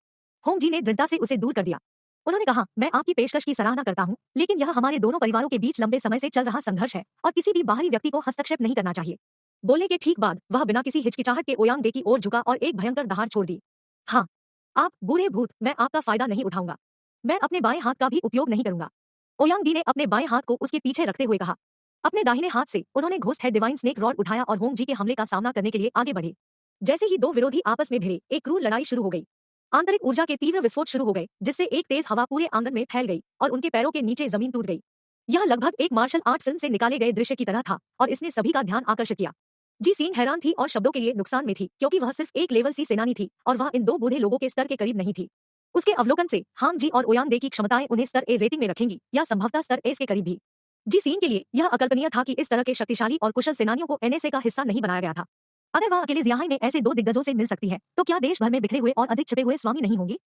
होंग जी ने दृढ़ता से उसे दूर कर दिया। उन्होंने कहा, मैं आपकी पेशकश की सराहना करता हूं, लेकिन यह हमारे दोनों परिवारों के बीच लंबे समय से चल रहा संघर्ष है और किसी भी बाहरी व्यक्ति को हस्तक्षेप नहीं करना चाहिए। बोलने के ठीक बाद वह बिना किसी हिचकिचाहट के ओयांग दे की ओर झुका और एक भयंकर दहाड़ छोड़ दी। हाँ, आप बूढ़े भूत, मैं आपका फायदा नहीं उठाऊंगा। मैं अपने बाएं हाथ का भी उपयोग नहीं करूंगा। ओयांग दी ने अपने बाएं हाथ को उसके पीछे रखते हुए कहा। अपने दाहिने हाथ से उन्होंने ghost head divine snake rod उठाया और होंग जी के हमले का सामना करने के लिए आगे बढ़े। जैसे ही दो विरोधी आपस में भिड़े, एक क्रूर लड़ाई शुरू हो गई। आंतरिक ऊर्जा के तीव्र विस्फोट शुरू हो गए, जिससे एक तेज हवा पूरे आंगन में फैल गई और उनके पैरों के नीचे जमीन टूट गई। यह लगभग एक मार्शल आर्ट फिल्म से निकाले गए दृश्य की तरह था और इसने सभी का ध्यान आकर्षित किया। जी सीन हैरान थी और शब्दों के लिए नुकसान में थी, क्योंकि वह सिर्फ एक लेवल सी सेनानी थी और वह इन दो बूढ़े लोगों के स्तर के करीब नहीं थी। उसके अवलोकन से हांग जी और ओयांग दे की क्षमताएं उन्हें स्तर ए रेटिंग में रखेंगी या संभवतः स्तर एस के करीब भी। जी सीन के लिए यह अकल्पनीय था कि इस तरह के शक्तिशाली और कुशल सेनानियों को एनएसए का हिस्सा नहीं बनाया गया था। अगर वह अकेले जियाहाई में ऐसे दो दिग्गजों से मिल सकती है, तो क्या देश भर में बिखरे हुए और अधिक छिपे हुए स्वामी नहीं होंगे?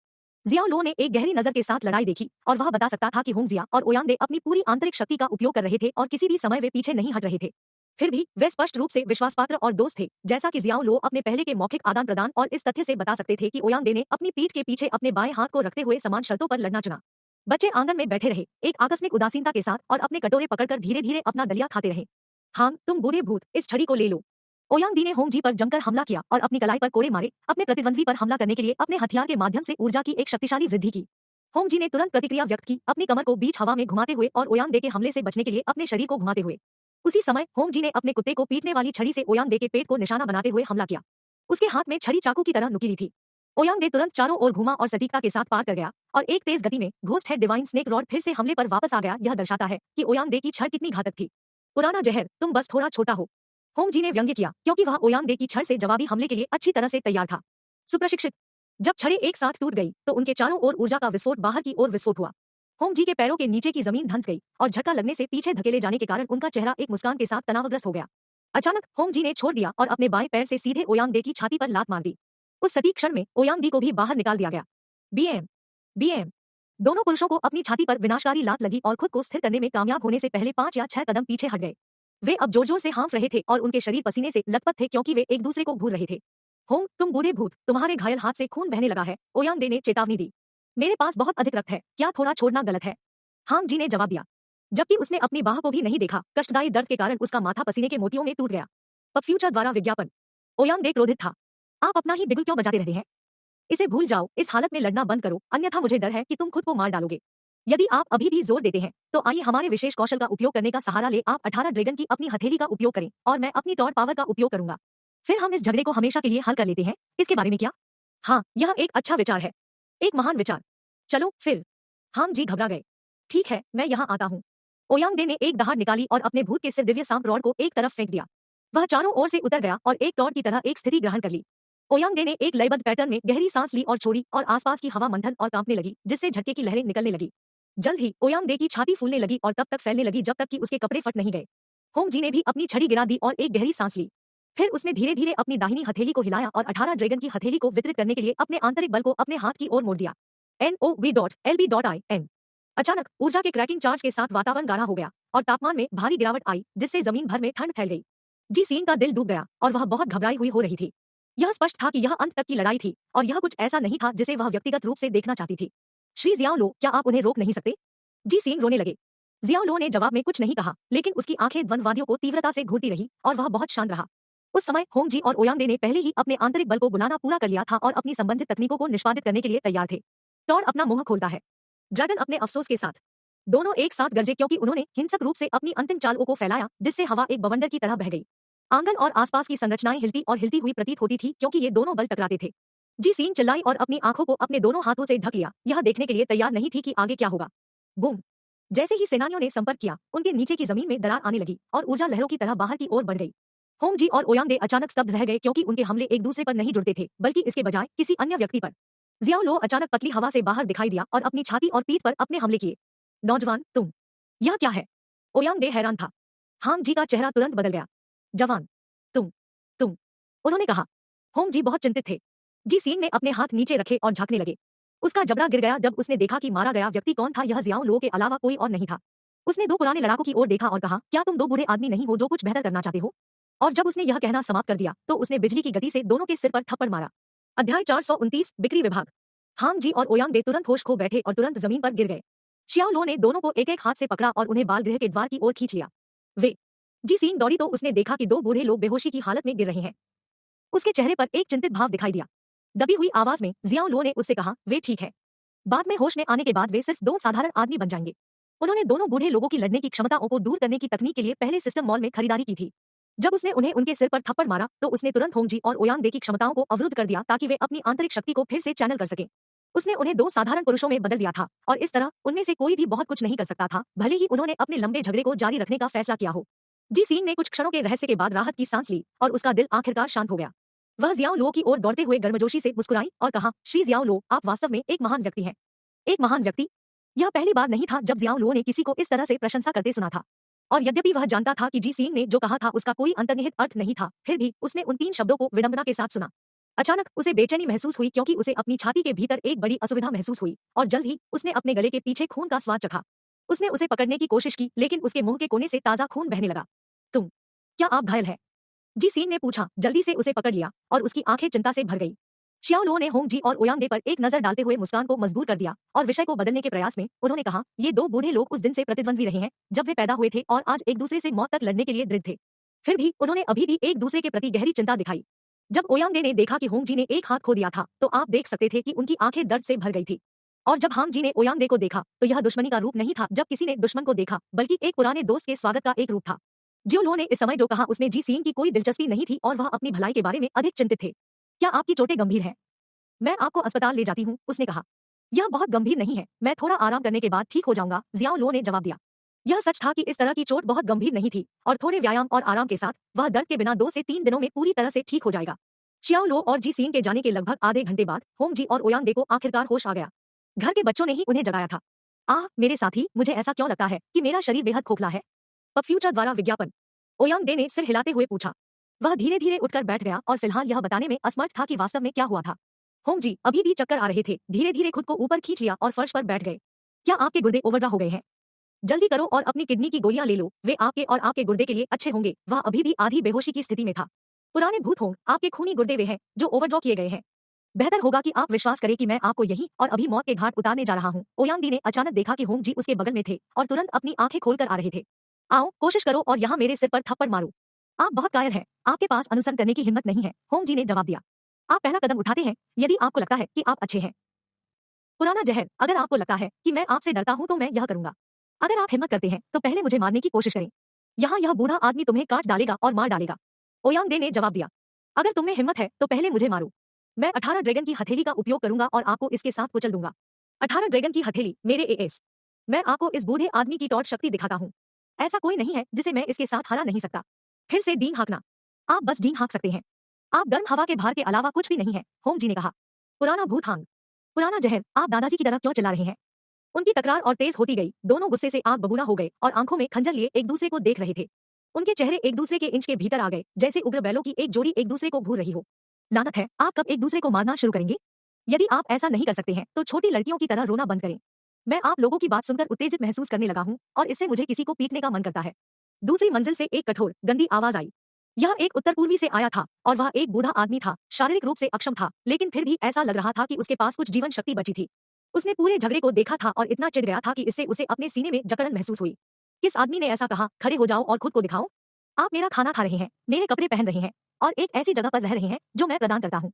जियाओ लो ने एक गहरी नजर के साथ लड़ाई देखी और वह बता सकता था कि होंग जिया और ओयांग दे अपनी पूरी आंतरिक शक्ति का उपयोग कर रहे थे और किसी भी समय वे पीछे नहीं हट रहे थे। फिर भी वे स्पष्ट रूप से विश्वासपात्र और दोस्त थे, जैसा कि जियाओ लो अपने पहले के मौखिक आदान प्रदान और इस तथ्य से बता सकते थे कि ओयांग दे ने अपनी पीठ के पीछे अपने बाएं हाथ को रखते हुए समान शर्तों पर लड़ना चुना। बच्चे आंगन में बैठे रहे, एक आकस्मिक उदासीनता के साथ, और अपने कटोरे पकड़कर धीरे धीरे अपना दलिया खाते रहे। हांग, तुम बूढ़े भूत, इस छड़ी को ले लो। ओयांग दी ने होंग जी पर जमकर हमला किया और अपनी कलाई पर कोड़े मारे, अपने प्रतिद्वंद्वी पर हमला करने के लिए अपने हथियार के माध्यम से ऊर्जा की एक शक्तिशाली वृद्धि की। होंग जी ने तुरंत प्रतिक्रिया व्यक्त की, अपनी कमर को बीच हवा में घुमाते हुए और ओयांग दे के हमले से बचने के लिए अपने शरीर को घुमाते हुए। उसी समय होंग जी ने अपने कुत्ते को पीटने वाली छड़ी से ओयांग दे के पेट को निशाना बनाते हुए हमला किया। उसके हाथ में छड़ी चाकू की तरह नुकीली थी। ओयांग दे तुरंत चारों ओर घूमा और सटीकता के साथ पार कर गया और एक तेज गति में ghost head divine snake rod फिर से हमले पर वापस आ गया। यह दर्शाता है कि ओयांग दे की छड़ कितनी घातक थी। पुराना जहर, तुम बस थोड़ा छोटा हो, होंग जी ने व्यंग्य किया, क्योंकि वह ओयांग दे की छड़ से जवाबी हमले के लिए अच्छी तरह से तैयार था। सुप्रशिक्षित। जब छड़ें एक साथ टूट गई तो उनके चारों ओर ऊर्जा का विस्फोट बाहर की ओर विस्फोट हुआ। होंग जी के पैरों के नीचे की जमीन धंस गई और झटका लगने से पीछे धकेले जाने के कारण उनका चेहरा एक मुस्कान के साथ तनावग्रस्त हो गया। अचानक होंग जी ने छोड़ दिया और अपने बाएं पैर से सीधे ओयांग दे की छाती पर लात मार दी। उस सटीक क्षण में ओयांग दी को भी बाहर निकाल दिया गया। बीएम बीएम दोनों पुरुषों को अपनी छाती पर विनाशकारी लात लगी और खुद को स्थिर करने में कामयाब होने से पहले 5 या 6 कदम पीछे हट गए। वे अब जोर जोर से हाँफ रहे थे और उनके शरीर पसीने से लथपथ थे, क्योंकि वे एक दूसरे को घूर रहे थे। होंग, तुम बूढ़े भूत, तुम्हारे घायल हाथ से खून बहने लगा है, ओयांग दे ने चेतावनी दी। मेरे पास बहुत अधिक रक्त है, क्या थोड़ा छोड़ना गलत है? हांग जी ने जवाब दिया, जबकि उसने अपनी बाह को भी नहीं देखा। कष्टदायी दर्द के कारण उसका माथा पसीने के मोतियों में टूट गया। पब फ्यूचर द्वारा विज्ञापन। ओयांग दे क्रोधित था। आप अपना ही बिगुल क्यों बजाते रहते हैं? इसे भूल जाओ, इस हालत में लड़ना बंद करो, अन्यथा मुझे डर है कि तुम खुद को मार डालोगे। यदि आप अभी भी जोर देते हैं, तो आइए हमारे विशेष कौशल का उपयोग करने का सहारा ले। आप 18 ड्रैगन की अपनी हथेली का उपयोग करें और मैं अपनी टॉर्च पावर का उपयोग करूंगा। फिर हम इस झगड़े को हमेशा के लिए हल कर लेते हैं। इसके बारे में क्या? हाँ, यह एक अच्छा विचार है, एक महान विचार। चलो फिर। हांग जी घबरा गए। ठीक है, मैं यहाँ आता हूँ। ओयांग दे ने एक दहाड़ निकाली और अपने भूत के सिर दिव्य सांप रॉड को एक तरफ फेंक दिया। वह चारों ओर से उतर गया और एक टॉर्च की तरह एक स्थिति ग्रहण कर ली। ओयांग दे ने एक लयबद्ध पैटर्न में गहरी सांस ली और छोड़ी और आसपास की हवा मंथन और कांपने लगी, जिससे झटके की लहरें निकलने लगी। जल्द ही ओयांग दे की छाती फूलने लगी और तब तक फैलने लगी जब तक कि उसके कपड़े फट नहीं गए। होंग जी ने भी अपनी छड़ी गिरा दी और एक गहरी सांस ली। फिर उसने धीरे धीरे अपनी दाहिनी हथेली को हिलाया और 18 ड्रैगन की हथेली को वितरित करने के लिए अपने आंतरिक बल को अपने हाथ की ओर मोड़ दिया। NOV.LB.IN। अचानक ऊर्जा के क्रैकिंग चार्ज के साथ वातावरण गाढ़ा हो गया और तापमान में भारी गिरावट आई, जिससे जमीन भर में ठंड फैल गई। जी सीन का दिल डूब गया और वह बहुत घबराई हुई हो रही थी। यह स्पष्ट था कि यह अंत तक की लड़ाई थी और यह कुछ ऐसा नहीं था जिसे वह व्यक्तिगत रूप से देखना चाहती थी। श्री जियाओ लो, क्या आप उन्हें रोक नहीं सकते? जी सीन रोने लगे। जियाओ लो ने जवाब में कुछ नहीं कहा, लेकिन उसकी आंखें द्वंद्ववादियों को तीव्रता से घूरती रही और वह बहुत शांत रहा। उस समय होंग जी और ओयांग दे ने पहले ही अपने आंतरिक बल को बुलाना पूरा कर लिया था और अपनी संबंधित तकनीकों को निष्पादित करने के लिए तैयार थे। टॉर अपना मुंह खोलता है। ड्रैगन अपने अफसोस के साथ। दोनों एक साथ गरजे, क्योंकि उन्होंने हिंसक रूप से अपनी अंतिम चालों को फैलाया, जिससे हवा एक बवंडर की तरह बह गई। आंगन और आसपास की संरचनाएं हिलती और हिलती हुई प्रतीत होती थी, क्योंकि ये दोनों बल टकराते थे। जी सीन चिल्लाई और अपनी आंखों को अपने दोनों हाथों से ढक लिया, यह देखने के लिए तैयार नहीं थी कि आगे क्या होगा। बूम! जैसे ही सेनानियों ने संपर्क किया, उनके नीचे की जमीन में दरार आने लगी और ऊर्जा लहरों की तरह बाहर की ओर बढ़ गई। होंग जी और ओयांग दे अचानक स्तब्ध रह गए, क्योंकि उनके हमले एक दूसरे पर नहीं जुड़ते थे, बल्कि इसके बजाय किसी अन्य व्यक्ति पर। जियाओ लो अचानक पतली हवा से बाहर दिखाई दिया और अपनी छाती और पीठ पर अपने हमले किए। नौजवान, तुम। यह क्या है? ओयांग दे हैरान था। हांग जी का चेहरा तुरंत बदल गया। जवान, तुम, उन्होंने कहा। होंग जी बहुत चिंतित थे। जी सीन ने अपने हाथ नीचे रखे और झांकने लगे। उसका जबड़ा गिर गया जब उसने देखा कि मारा गया व्यक्ति कौन था। यह जियाओ लो के अलावा कोई और नहीं था। उसने दो पुराने लड़ाकों की ओर देखा और कहा, क्या तुम दो बूढ़े आदमी नहीं हो जो कुछ बेहतर करना चाहते हो? और जब उसने यह कहना समाप्त कर दिया तो उसने बिजली की गति से दोनों के सिर पर थप्पड़ मारा। अध्याय 429 बिक्री विभाग। हांग जी और ओयांग दे तुरंत होश खो बैठे और तुरंत जमीन पर गिर गए। शियाओ लो ने दोनों को एक एक हाथ से पकड़ा और उन्हें बाल गृह के द्वार की ओर खींच लिया। वे जी सीन दौड़ी तो उसने देखा कि दो बूढ़े लोग बेहोशी की हालत में गिर रहे हैं। उसके चेहरे पर एक चिंतित भाव दिखाई दिया। दबी हुई आवाज में जियाओ लो ने उससे कहा, वे ठीक है। बाद में होश में आने के बाद वे सिर्फ दो साधारण आदमी बन जाएंगे। उन्होंने दोनों बूढ़े लोगों की लड़ने की क्षमताओं को दूर करने की तकनीक के लिए पहले सिस्टम मॉल में खरीदारी की थी। जब उसने उन्हें उनके सिर पर थप्पड़ मारा तो उसने तुरंत होंगजी और ओयांग दे की क्षमताओं को अवरुद्ध कर दिया ताकि वे अपनी आंतरिक शक्ति को फिर से चैनल कर सके। उसने उन्हें दो साधारण पुरुषों में बदल दिया था और इस तरह उनमें से कोई भी बहुत कुछ नहीं कर सकता था, भले ही उन्होंने अपने लंबे झगड़े को जारी रखने का फैसला किया हो। जी सीन ने कुछ क्षणों के रहस्य के बाद राहत की सांस ली और उसका दिल आखिरकार शांत हो गया। वह जियाओ लो की ओर दौड़ते हुए गर्मजोशी से मुस्कुराई और कहा, श्री जियाओ लो, आप वास्तव में एक महान व्यक्ति हैं। एक महान व्यक्ति? यह पहली बार नहीं था जब जियाओ लो ने किसी को इस तरह से प्रशंसा करते सुना था। और यद्यपि वह जानता था कि जी सीन ने जो कहा था उसका कोई अंतर्निहित अर्थ नहीं था, फिर भी उसने उन 3 शब्दों को विडंबना के साथ सुना। अचानक उसे बेचैनी महसूस हुई क्योंकि उसे अपनी छाती के भीतर एक बड़ी असुविधा महसूस हुई और जल्द ही उसने अपने गले के पीछे खून का स्वाद चखा। उसने उसे पकड़ने की कोशिश की लेकिन उसके मुंह के कोने से ताजा खून बहने लगा। तुम, क्या आप घायल है? जी सीन ने पूछा, जल्दी से उसे पकड़ लिया और उसकी आंखें चिंता से भर गई। शियाओ लो ने होंग जी और ओयांग दे पर एक नजर डालते हुए मुस्कान को मजबूर कर दिया और विषय को बदलने के प्रयास में उन्होंने कहा, ये दो बूढ़े लोग उस दिन से प्रतिद्वंद्वी रहे हैं जब वे पैदा हुए थे और आज एक दूसरे से मौत तक लड़ने के लिए दृढ़ थे। फिर भी उन्होंने अभी भी एक दूसरे के प्रति गहरी चिंता दिखाई। जब ओयांग दे ने देखा कि होंग जी ने एक हाथ खो दिया था तो आप देख सकते थे कि उनकी आंखें दर्द से भर गई थी। और जब हांग जी ने ओयांग दे को देखा तो यह दुश्मनी का रूप नहीं था जब किसी ने दुश्मन को देखा, बल्कि एक पुराने दोस्त के स्वागत का एक रूप था। जियो लो ने इस समय जो कहा उसमें जी सीन की कोई दिलचस्पी नहीं थी और वह अपनी भलाई के बारे में अधिक चिंतित थे। क्या आपकी चोटें गंभीर हैं? मैं आपको अस्पताल ले जाती हूँ, उसने कहा। यह बहुत गंभीर नहीं है, मैं थोड़ा आराम करने के बाद ठीक हो जाऊंगा, जियाओ लो ने जवाब दिया। यह सच था कि इस तरह की चोट बहुत गंभीर नहीं थी और थोड़े व्यायाम और आराम के साथ वह दर्द के बिना 2 से 3 दिनों में पूरी तरह से ठीक हो जाएगा। शियाओ लो और जी सीन के जाने के लगभग आधे घंटे बाद होंग जी और ओयांग दे को आखिरकार होश आ गया। घर के बच्चों ने ही उन्हें जगाया था। आह मेरे साथी, मुझे ऐसा क्यों लगता है कि मेरा शरीर बेहद खोखला है? पब फ्यूचर द्वारा विज्ञापन। ओयांग दे ने सिर हिलाते हुए पूछा। वह धीरे धीरे उठकर बैठ गया और फिलहाल यह बताने में असमर्थ था कि वास्तव में क्या हुआ था। होंग जी अभी भी चक्कर आ रहे थे, धीरे धीरे खुद को ऊपर खींच लिया और फर्श पर बैठ गए। क्या आपके गुर्दे ओवरड्रा हो गए हैं? जल्दी करो और अपनी किडनी की गोलियां ले लो, वे आपके और आपके गुर्दे के लिए अच्छे होंगे। वह अभी भी आधी बेहोशी की स्थिति में था। पुराने भूत होंग, आपके खूनी गुर्दे वे हैं जो ओवरड्रॉ किए गए हैं। बेहतर होगा कि आप विश्वास करें कि मैं आपको यहीं और अभी मौत के घाट उतारने जा रहा हूँ। ओयांग दी ने अचानक देखा कि होंग जी उसके बगल में थे और तुरंत अपनी आंखें खोलकर आ रहे थे। आओ, कोशिश करो और यहाँ मेरे सिर पर थप्पड़ मारो। आप बहुत कायर हैं, आपके पास अनुसरण करने की हिम्मत नहीं है, होंग जी ने जवाब दिया। आप पहला कदम उठाते हैं यदि आपको लगता है कि आप अच्छे हैं। पुराना जहर, अगर आपको लगता है कि मैं आपसे डरता हूं तो मैं यह करूंगा। अगर आप हिम्मत करते हैं तो पहले मुझे मारने की कोशिश करें। यहाँ यह बूढ़ा आदमी तुम्हें काट डालेगा और मार डालेगा। ओयांग दे ने जवाब दिया। अगर तुम में हिम्मत है तो पहले मुझे मारो। मैं 18 ड्रैगन की हथेली का उपयोग करूंगा और आपको इसके साथ कुचल दूंगा। 18 ड्रैगन की हथेली, मेरे एएस। मैं आपको इस बूढ़े आदमी की टॉर्च शक्ति दिखाता हूँ। ऐसा कोई नहीं है जिसे मैं इसके साथ हरा नहीं सकता। फिर से डींग हाँकना। आप बस डींग हाँक सकते हैं। आप गर्म हवा के भार के अलावा कुछ भी नहीं है, होंग जी ने कहा। पुराना भूत हांग, पुराना जहर, आप दादाजी की तरह क्यों चिल्ला रहे हैं? उनकी तकरार और तेज होती गई, दोनों गुस्से से आग बबूला हो गए और आंखों में खंजर लिए एक दूसरे को देख रहे थे। उनके चेहरे एक दूसरे के इंच के भीतर आ गए, जैसे उग्र बैलों की एक जोड़ी एक दूसरे को घूर रही हो। लानत है, आप कब एक दूसरे को मारना शुरू करेंगे? यदि आप ऐसा नहीं कर सकते हैं तो छोटी लड़कियों की तरह रोना बंद करें। मैं आप लोगों की बात सुनकर उत्तेजित महसूस करने लगा हूँ और इससे मुझे किसी को पीटने का मन करता है। दूसरी मंजिल से एक कठोर गंदी आवाज आई। यह एक उत्तर पूर्वी से आया था और वह एक बूढ़ा आदमी था, शारीरिक रूप से अक्षम था, लेकिन फिर भी ऐसा लग रहा था कि उसके पास कुछ जीवन शक्ति बची थी। उसने पूरे झगड़े को देखा था और इतना चिढ़ गया था कि इससे उसे अपने सीने में जकड़न महसूस हुई। किस आदमी ने ऐसा कहा, खड़े हो जाओ और खुद को दिखाओ? आप मेरा खाना खा रहे हैं, मेरे कपड़े पहन रहे हैं और एक ऐसी जगह पर रह रहे हैं जो मैं प्रदान करता हूँ।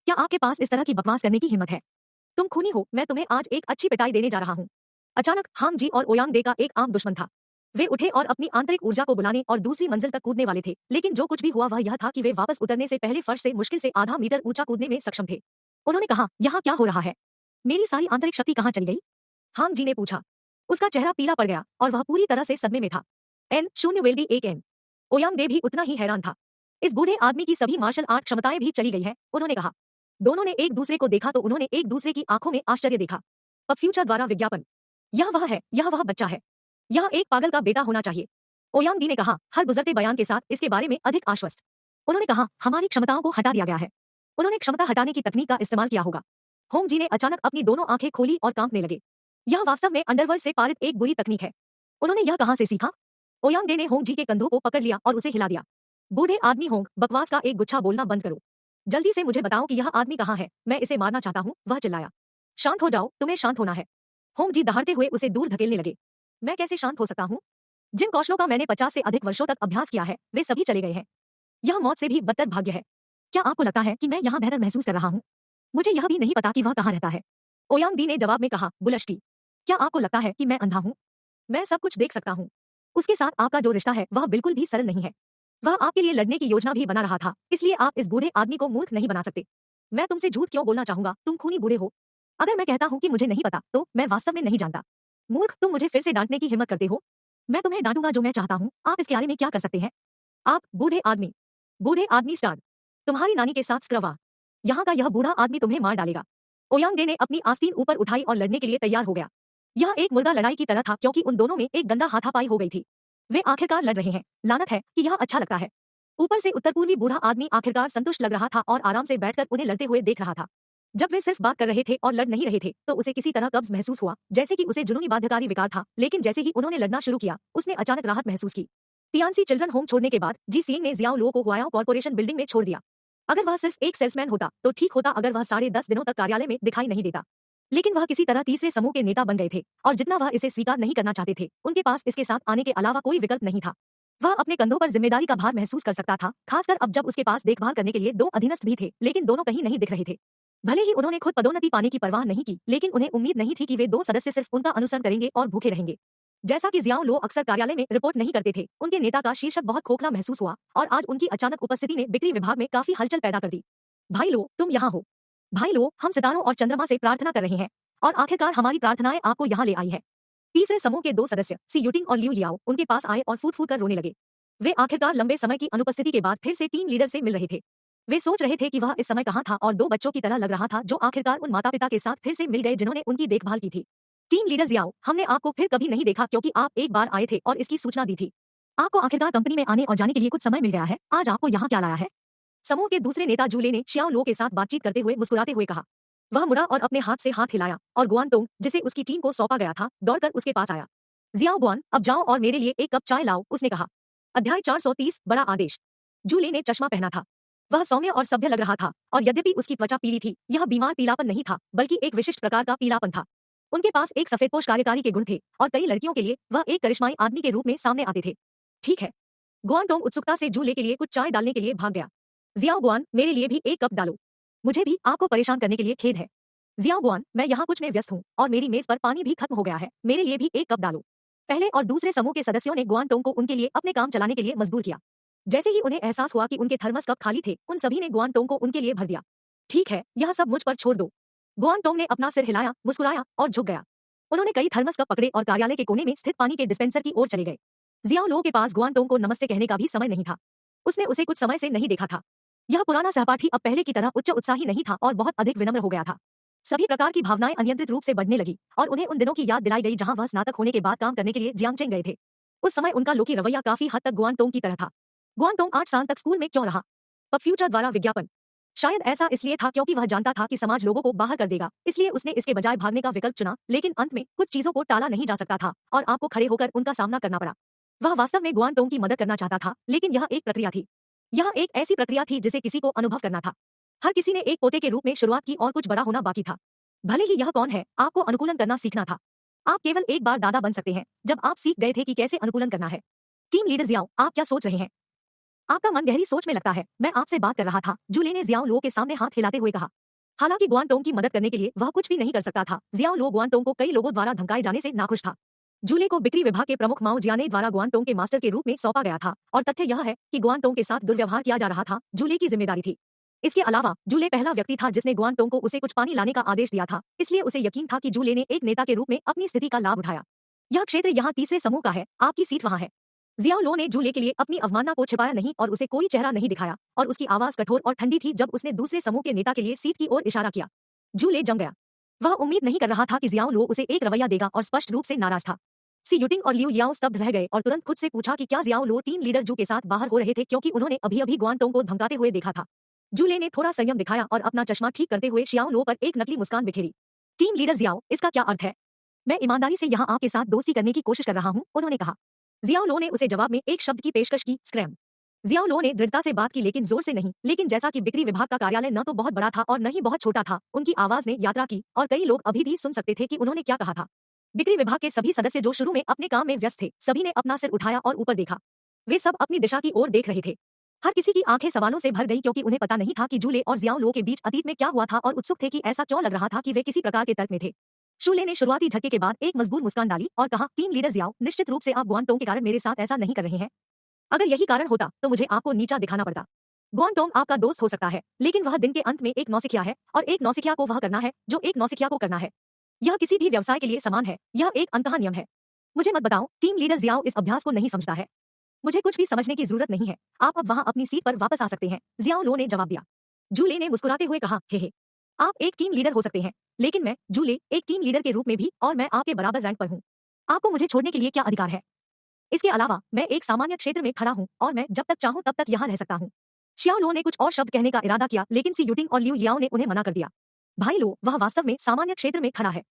क्या आपके पास इस तरह की बकवास करने की हिम्मत है? तुम खूनी हो, मैं तुम्हें आज एक अच्छी पिटाई देने जा रहा हूँ। अचानक हांग जी और ओयांग दे का एक आम दुश्मन था। वे उठे और अपनी आंतरिक ऊर्जा को बुलाने और दूसरी मंजिल तक कूदने वाले थे, लेकिन जो कुछ भी हुआ वह यह था कि वे वापस उतरने से पहले फर्श से मुश्किल से आधा मीटर ऊंचा कूदने में सक्षम थे। उन्होंने कहा, यहाँ क्या हो रहा है? मेरी सारी आंतरिक शक्ति कहाँ चली गई? हांग जी ने पूछा। उसका चेहरा पीला पड़ गया और वह पूरी तरह से सदमे में था। N0 वेल भी एक N। ओयांग दे भी उतना ही हैरान था। इस बूढ़े आदमी की सभी मार्शल आर्ट क्षमताएं भी चली गई हैं, उन्होंने कहा। दोनों ने एक दूसरे को देखा तो उन्होंने एक दूसरे की आंखों में आश्चर्य देखा। अब फ्यूचर द्वारा विज्ञापन। यह वह है, यह वह बच्चा है। यह एक पागल का बेटा होना चाहिए। ओयांग डी ने कहा, हर गुजरते बयान के साथ इसके बारे में अधिक आश्वस्त। उन्होंने कहा, हमारी क्षमताओं को हटा दिया गया है। उन्होंने क्षमता हटाने की तकनीक का इस्तेमाल किया होगा। होंग जी ने अचानक अपनी दोनों आंखें खोली और कांपने लगे। यह वास्तव में अंडरवर्ल्ड से पारित एक बुरी तकनीक है। उन्होंने यह कहां से सीखा? ओयांग डे ने होंग जी के कंधों को पकड़ लिया और उसे हिला दिया। बूढ़े आदमी होंग, बकवास का एक गुच्छा बोलना बंद करो। जल्दी से मुझे बताओ कि यह आदमी कहां है, मैं इसे मारना चाहता हूं, वह चिल्लाया। शांत हो जाओ, तुम्हें शांत होना है। होंग जी दहाड़ते हुए उसे दूर धकेलने लगे। मैं कैसे शांत हो सकता हूं? जिन कौशलों का मैंने 50 से अधिक वर्षों तक अभ्यास किया है, वे सभी चले गए हैं। यह मौत से भी बदतर भाग्य है। क्या आपको लगता है कि मैं यहाँ बेहतर महसूस कर रहा हूँ? मुझे यह भी नहीं पता कि वह कहाँ रहता है। ओयांग डी ने जवाब में कहा, बुलश्टी, क्या आपको लगता है कि मैं अंधा हूँ? मैं सब कुछ देख सकता हूँ। उसके साथ आपका जो रिश्ता है वह बिल्कुल भी सरल नहीं है। वह आपके लिए लड़ने की योजना भी बना रहा था, इसलिए आप इस बूढ़े आदमी को मूर्ख नहीं बना सकते। मैं तुमसे झूठ क्यों बोलना चाहूंगा, तुम खूनी बूढ़े हो। अगर मैं कहता हूँ कि मुझे नहीं पता, तो मैं वास्तव में नहीं जानता। मूर्ख, तुम मुझे फिर से डांटने की हिम्मत करते हो। मैं तुम्हें डांटूंगा जो मैं चाहता हूँ, आप इसके बारे में क्या कर सकते हैं? आप बूढ़े आदमी स्टार, तुम्हारी नानी के साथ स्क्रवा। यहाँ का यह बूढ़ा आदमी तुम्हें मार डालेगा। ओयांग डे ने अपनी आस्तीन ऊपर उठाई और लड़ने के लिए तैयार हो गया। यह एक मुर्गा लड़ाई की तरह था क्योंकि उन दोनों में एक गंदा हाथापाई हो गई थी। वे आखिरकार लड़ रहे हैं। लानत है कि यह अच्छा लगता है। ऊपर से उत्तर पूर्वी बूढ़ा आदमी आखिरकार संतुष्ट लग रहा था और आराम से बैठकर उन्हें लड़ते हुए देख रहा था। जब वे सिर्फ बात कर रहे थे और लड़ नहीं रहे थे तो उसे किसी तरह कब्ज महसूस हुआ, जैसे कि उसे जुनूनी बाध्यकारी विकार था। लेकिन जैसे ही उन्होंने लड़ना शुरू किया, उसने अचानक राहत महसूस की। तियानसी चिल्ड्रन होम छोड़ने के बाद जी सिंह ने जियाओ लो को हुआयाओ कॉर्पोरेशन बिल्डिंग में छोड़ दिया। अगर वह सिर्फ एक सेल्समैन होता तो ठीक होता, अगर वह 10.5 दिनों तक कार्यालय में दिखाई नहीं देता। लेकिन वह किसी तरह तीसरे समूह के नेता बन गए थे और जितना वह इसे स्वीकार नहीं करना चाहते थे, उनके पास इसके साथ आने के अलावा कोई विकल्प नहीं था। वह अपने कंधों पर जिम्मेदारी का भार महसूस कर सकता था, खासकर अब जब उसके पास देखभाल करने के लिए 2 अधीनस्थ भी थे, लेकिन दोनों कहीं नहीं दिख रहे थे। भले ही उन्होंने खुद पदोन्नति पाने की परवाह नहीं की, लेकिन उन्हें उम्मीद नहीं थी कि वे 2 सदस्य सिर्फ उनका अनुसरण करेंगे और भूखे रहेंगे। जैसा कि जियाओ लो अक्सर कार्यालय में रिपोर्ट नहीं करते थे, उनके नेता का शीर्षक बहुत खोखला महसूस हुआ और आज उनकी अचानक उपस्थिति ने बिक्री विभाग में काफी हलचल पैदा कर दी। भाई लो, तुम यहाँ हो। भाई लो, हम सितारों और चंद्रमा से प्रार्थना कर रहे हैं और आखिरकार हमारी प्रार्थनाएं आपको यहाँ ले आई है। तीसरे समूह के 2 सदस्य सी यूटिंग और लियू लियाओ उनके पास आए और फूट फूट कर रोने लगे। वे आखिरकार लंबे समय की अनुपस्थिति के बाद फिर से टीम लीडर से मिल रहे थे। वे सोच रहे थे कि वह इस समय कहाँ था और 2 बच्चों की तरह लग रहा था जो आखिरकार उन माता पिता के साथ फिर से मिल गए जिन्होंने उनकी देखभाल की थी। टीम लीडर जियाओ, हमने आपको फिर कभी नहीं देखा क्योंकि आप एक बार आए थे और इसकी सूचना दी थी। आपको आखिरकार कंपनी में आने और जाने के लिए कुछ समय मिल गया है, आज आपको यहाँ क्या लाया है? समूह के दूसरे नेता जूले ने शियाओ लो के साथ बातचीत करते हुए मुस्कुराते हुए कहा। वह मुड़ा और अपने हाथ से हाथ हिलाया और गुआनटोंग, जिसे उसकी टीम को सौंपा गया था, दौड़कर उसके पास आया। जियाओ गुआन, अब जाओ और मेरे लिए एक कप चाय लाओ, उसने कहा। अध्याय 430, बड़ा आदेश। जूले ने चश्मा पहना था। वह सौम्य और सभ्य लग रहा था और यद्यपि उसकी त्वचा पीली थी, यह बीमार पीलापन नहीं था बल्कि एक विशिष्ट प्रकार का पीलापन था। उनके पास एक सफेदपोश कार्यकारी के गुण थे और कई लड़कियों के लिए वह एक करिश्माई आदमी के रूप में सामने आते थे। ठीक है। गुआनटोंग उत्सुकता से जूले के लिए कुछ चाय डालने के लिए भाग गया। जियाओ गुआन, मेरे लिए भी एक कप डालो। मुझे भी आपको परेशान करने के लिए खेद है। जियाओ गुआन, मैं यहाँ कुछ में व्यस्त हूँ और मेरी मेज पर पानी भी खत्म हो गया है, मेरे लिए भी एक कप डालो। पहले और दूसरे समूह के सदस्यों ने गुआनटोंग को उनके लिए अपने काम चलाने के लिए मजबूर किया। जैसे ही उन्हें एहसास हुआ कि उनके थर्मस कप खाली थे, उन सभी ने गुआनटोंग को उनके लिए भर दिया। ठीक है, यह सब मुझ पर छोड़ दो। गुआनटोंग ने अपना सिर हिलाया, मुस्कुराया और झुक गया। उन्होंने कई थर्मस कप पकड़े और कार्यालय के कोने में स्थित पानी के डिस्पेंसर की ओर चले गए। जियाओ लो के पास गुआनटोंग को नमस्ते कहने का भी समय नहीं था। उसने उसे कुछ समय से नहीं देखा था। यह पुराना सहपाठी अब पहले की तरह उच्च उत्साही नहीं था और बहुत अधिक विनम्र हो गया था। सभी प्रकार की भावनाएं अनियंत्रित रूप से बढ़ने लगी और उन्हें उन दिनों की याद दिलाई गई जहां वह स्नातक होने के बाद काम करने के लिए जियांगचेंग गए थे। उस समय उनका लोकी रवैया काफी हद तक गुआनटोंग की तरह था। गुआनटोंग 8 साल तक स्कूल में क्यों रहा? पब फ्यूचर द्वारा विज्ञापन। शायद ऐसा इसलिए था क्योंकि वह जानता था कि समाज लोगों को बाहर कर देगा, इसलिए उसने इसके बजाय भागने का विकल्प चुना। लेकिन अंत में कुछ चीजों को टाला नहीं जा सकता था और आपको खड़े होकर उनका सामना करना पड़ा। वह वास्तव में गुआनटोंग की मदद करना चाहता था, लेकिन यह एक प्रक्रिया थी। यह एक ऐसी प्रक्रिया थी जिसे किसी को अनुभव करना था। हर किसी ने एक पोते के रूप में शुरुआत की और कुछ बड़ा होना बाकी था। भले ही यह कौन है, आपको अनुकूलन करना सीखना था। आप केवल एक बार दादा बन सकते हैं जब आप सीख गए थे कि कैसे अनुकूलन करना है। टीम लीडर जियाओ, आप क्या सोच रहे हैं? आपका मन गहरी सोच में लगता है। मैं आपसे बात कर रहा था, जूले ने जियाओ लो के सामने हाथ हिलाते हुए कहा। हालांकि गुआनटोंग की मदद करने के लिए वह कुछ भी नहीं कर सकता था, जियाओ लो गुआनटोंग को कई लोगों द्वारा धमकाए जाने से नाखुश था। जूले को बिक्री विभाग के प्रमुख माओ जियाने द्वारा गुआनटोंग के मास्टर के रूप में सौंपा गया था और तथ्य यह है कि गुआनटोंग के साथ दुर्व्यवहार किया जा रहा था, जूले की जिम्मेदारी थी। इसके अलावा जूले पहला व्यक्ति था जिसने गुआनटोंग को उसे कुछ पानी लाने का आदेश दिया था, इसलिए उसे यकीन था कि जूले ने एक नेता के रूप में अपनी स्थिति का लाभ उठाया। यह क्षेत्र यहाँ तीसरे समूह का है, आपकी सीट वहाँ है। जियाओ लो ने जूले के लिए अपनी अवमानना को छिपाया नहीं और उसे कोई चेहरा नहीं दिखाया और उसकी आवाज कठोर और ठंडी थी जब उसने दूसरे समूह के नेता के लिए सीट की ओर इशारा किया। जूले जम गया। वह उम्मीद नहीं कर रहा था कि जियाओ लो उसे एक रवैया देगा और स्पष्ट रूप से नाराज था। सी युटिंग और लियू याओ स्तब्ध रह गए और तुरंत खुद से पूछा कि क्या जियाओ लो टीम लीडर जू के साथ बाहर हो रहे थे, क्योंकि उन्होंने अभी अभी गुआनटोंग को धमकाते हुए देखा था। जूले ने थोड़ा संयम दिखाया और अपना चश्मा ठीक करते हुए शियाओ लो पर एक नकली मुस्कान बिखेरी। टीम लीडर जियाओ, इसका क्या अर्थ है? मैं ईमानदारी से यहाँ आपके साथ दोस्ती करने की कोशिश कर रहा हूँ, उन्होंने कहा। जियाओ लो ने उसे जवाब में एक शब्द की पेशकश की, स्क्रैम। जियाओ लो ने दृढ़ता से बात की लेकिन जोर से नहीं, लेकिन जैसा कि बिक्री विभाग का कार्यालय न तो बहुत बड़ा था और न ही बहुत छोटा था, उनकी आवाज ने यात्रा की और कई लोग अभी भी सुन सकते थे कि उन्होंने क्या कहा था। बिक्री विभाग के सभी सदस्य जो शुरू में अपने काम में व्यस्त थे, सभी ने अपना सिर उठाया और ऊपर देखा। वे सब अपनी दिशा की ओर देख रहे थे। हर किसी की आंखें सवालों से भर गई क्योंकि उन्हें पता नहीं था कि जूले और जियाओ लो के बीच अतीत में क्या हुआ था और उत्सुक थे कि ऐसा क्यों लग रहा था कि वे किसी प्रकार के तर्क में थे। शूले ने शुरुआती झटके के बाद एक मजबूर मुस्कान डाली और कहा, टीम लीडर जियाओ, निश्चित रूप से आप गुआनटोंग के कारण मेरे साथ ऐसा नहीं कर रहे हैं। अगर यही कारण होता तो मुझे आपको नीचा दिखाना पड़ता। गुआनटोंग आपका दोस्त हो सकता है, लेकिन वह दिन के अंत में एक नौसिखिया है और एक नौसिखिया को वह करना है जो एक नौसिखिया को करना है। यह किसी भी व्यवसाय के लिए समान है, यह एक अंतः नियम है। मुझे मत बताओ, टीम लीडर जियाओ इस अभ्यास को नहीं समझता है। मुझे कुछ भी समझने की जरूरत नहीं है, आप अब वहां अपनी सीट पर वापस आ सकते हैं, जियाओ लो ने जवाब दिया। जूले ने मुस्कुराते हुए कहा, हे, आप एक टीम लीडर हो सकते हैं, लेकिन मैं, जूले, एक टीम लीडर के रूप में भी, और मैं आपके बराबर रैंक पर हूँ। आपको मुझे छोड़ने के लिए क्या अधिकार है? इसके अलावा मैं एक सामान्य क्षेत्र में खड़ा हूँ और मैं जब तक चाहूँ तब तक यहाँ रह सकता हूँ। शियाओ लो ने कुछ और शब्द कहने का इरादा किया लेकिन सी युटिंग और लियू याओ ने उन्हें मना कर दिया। भाई लो, वह वास्तव में सामान्य क्षेत्र में खड़ा है।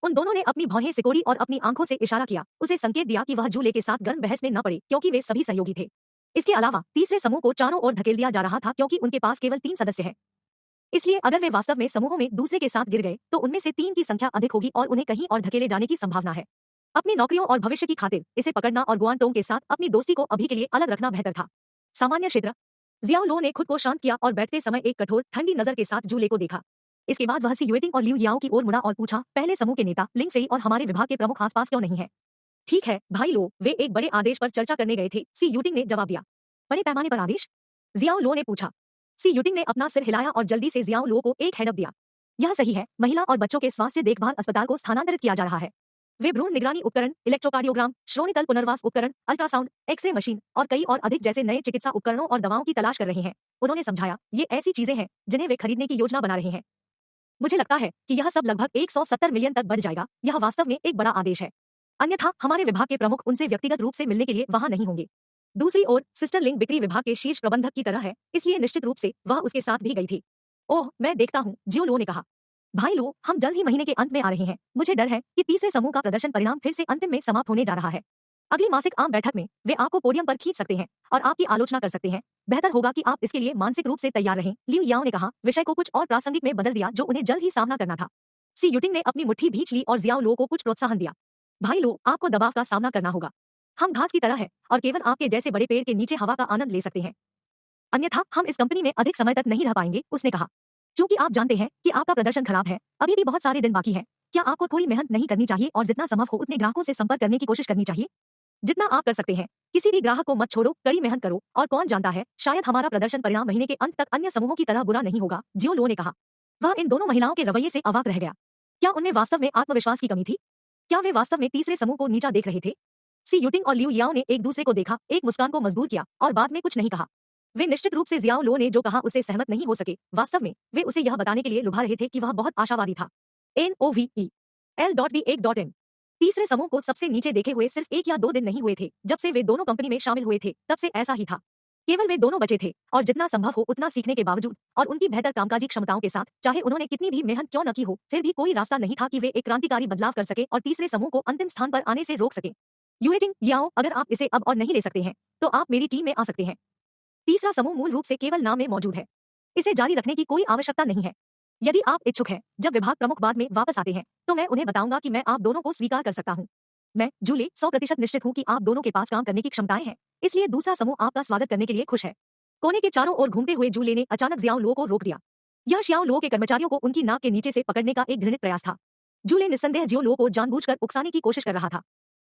उन दोनों ने अपनी भौहें सिकोड़ी और अपनी आंखों से इशारा किया, उसे संकेत दिया कि वह जूले के साथ गर्म बहस में न पड़े क्योंकि वे सभी सहयोगी थे। इसके अलावा तीसरे समूह को चारों ओर धकेल दिया जा रहा था क्योंकि उनके पास केवल 3 सदस्य हैं। इसलिए अगर वे वास्तव में समूहों में दूसरे के साथ गिर गए तो उनमें से 3 की संख्या अधिक होगी और उन्हें कहीं और धकेले जाने की संभावना है। अपनी नौकरियों और भविष्य की खातिर इसे पकड़ना और गुआनटोंग के साथ अपनी दोस्ती को अभी के लिए अलग रखना बेहतर था। सामान्य क्षेत्र। जियाओ लो ने खुद को शांत किया और बैठते समय एक कठोर ठंडी नजर के साथ जूले को देखा। इसके बाद वह सी युटिंग और लियू याओ की ओर मुड़ा और पूछा, पहले समूह के नेता लिंग फेई और हमारे विभाग के प्रमुख आसपास क्यों नहीं है? ठीक है भाई लो, वे एक बड़े आदेश पर चर्चा करने गए थे, सी युटिंग ने जवाब दिया। बड़े पैमाने पर आदेश? जियाओ लो ने पूछा। सी युटिंग ने अपना सिर हिलाया और जल्दी से जियाओ लो को एक हेड अप दिया। यह सही है, महिला और बच्चों के स्वास्थ्य देखभाल अस्पताल को स्थानांतरित किया जा रहा है। वे भ्रूण निगरानी उपकरण, इलेक्ट्रोकार्डियोग्राम, श्रोणितल पुनर्वास उपकरण, अल्ट्रासाउंड, एक्सरे मशीन और कई और अधिक जैसे नए चिकित्सा उपकरणों और दवाओं की तलाश कर रहे हैं। उन्होंने समझाया, ये ऐसी चीजें हैं जिन्हें वे खरीदने की योजना बना रहे हैं। मुझे लगता है कि यह सब लगभग 170 मिलियन तक बढ़ जाएगा। यह वास्तव में एक बड़ा आदेश है। अन्यथा हमारे विभाग के प्रमुख उनसे व्यक्तिगत रूप से मिलने के लिए वहां नहीं होंगे। दूसरी ओर सिस्टर लिंक बिक्री विभाग के शीर्ष प्रबंधक की तरह है, इसलिए निश्चित रूप से वह उसके साथ भी गई थी। ओह, मैं देखता हूँ, जियो लो ने कहा। भाई लो, हम जल्द ही महीने के अंत में आ रहे हैं। मुझे डर है कि तीसरे समूह का प्रदर्शन परिणाम फिर से अंतिम में समाप्त होने जा रहा है। अगली मासिक आम बैठक में वे आपको पोडियम पर खींच सकते हैं और आपकी आलोचना कर सकते हैं। बेहतर होगा कि आप इसके लिए मानसिक रूप से तैयार रहें, लियू याओ ने कहा, विषय को कुछ और प्रासंगिक में बदल दिया जो उन्हें जल्द ही सामना करना था। सी युटिंग ने अपनी मुट्ठी भींच ली और जियाओ लो को कुछ प्रोत्साहन दिया। भाई लो, आपको दबाव का सामना करना होगा। हम घास की तरह है और केवल आपके जैसे बड़े पेड़ के नीचे हवा का आनंद ले सकते हैं। अन्यथा हम इस कंपनी में अधिक समय तक नहीं रह पाएंगे, उसने कहा। क्योंकि आप जानते हैं कि आपका प्रदर्शन खराब है, अभी भी बहुत सारे दिन बाकी हैं। क्या आपको थोड़ी मेहनत नहीं करनी चाहिए और जितना संभव हो उतने ग्राहकों से संपर्क करने की कोशिश करनी चाहिए जितना आप कर सकते हैं। किसी भी ग्राहक को मत छोड़ो, कड़ी मेहनत करो और कौन जानता है, शायद हमारा प्रदर्शन परिणाम महीने के अंत तक अन्य समूहों की तरह बुरा नहीं होगा, जियो लो ने कहा। वह इन दोनों महिलाओं के रवैये से अवाक रह गया। क्या उनमें वास्तव में आत्मविश्वास की कमी थी? क्या वे वास्तव में तीसरे समूह को नीचा देख रहे थे? सी युटिंग और लियू याओ ने एक दूसरे को देखा, एक मुस्कान को मजबूर किया और बाद में कुछ नहीं कहा। वे निश्चित रूप से जियाओ लो ने जो कहा उससे सहमत नहीं हो सके। वास्तव में वे उसे यह बताने के लिए लुभा रहे थे कि वह बहुत आशावादी था। NOVE.L.B.1.N तीसरे समूह को सबसे नीचे देखे हुए सिर्फ 1 या 2 दिन नहीं हुए थे। जब से वे दोनों कंपनी में शामिल हुए थे तब से ऐसा ही था। केवल वे दोनों बचे थे और जितना संभव हो उतना सीखने के बावजूद और उनकी बेहतर कामकाजी क्षमताओं के साथ, चाहे उन्होंने कितनी भी मेहनत क्यों न की हो, फिर भी कोई रास्ता नहीं था कि वे एक क्रांतिकारी बदलाव कर सके और तीसरे समूह को अंतिम स्थान पर आने से रोक सके। युटिंग याओ, अगर आप इसे अब और नहीं ले सकते हैं तो आप मेरी टीम में आ सकते हैं। तीसरा समूह मूल रूप से केवल नाम में मौजूद है। इसे जारी रखने की कोई आवश्यकता नहीं है। यदि आप इच्छुक हैं, जब विभाग प्रमुख बाद में वापस आते हैं तो मैं उन्हें बताऊंगा कि मैं आप दोनों को स्वीकार कर सकता हूं। मैं, जूले, 100% निश्चित हूं कि आप दोनों के पास काम करने की क्षमताएं हैं, इसलिए दूसरा समूह आपका स्वागत करने के लिए खुश है। कोने के चारों ओर घूमते हुए जूले ने अचानक जियाओ लो को रोक दिया। यह शियाओ लो के कर्मचारियों को उनकी नाक के नीचे से पकड़ने का एक घृणित प्रयास था। जूले निस्संदेह जियो लो को जानबूझकर उकसाने की कोशिश कर रहा था,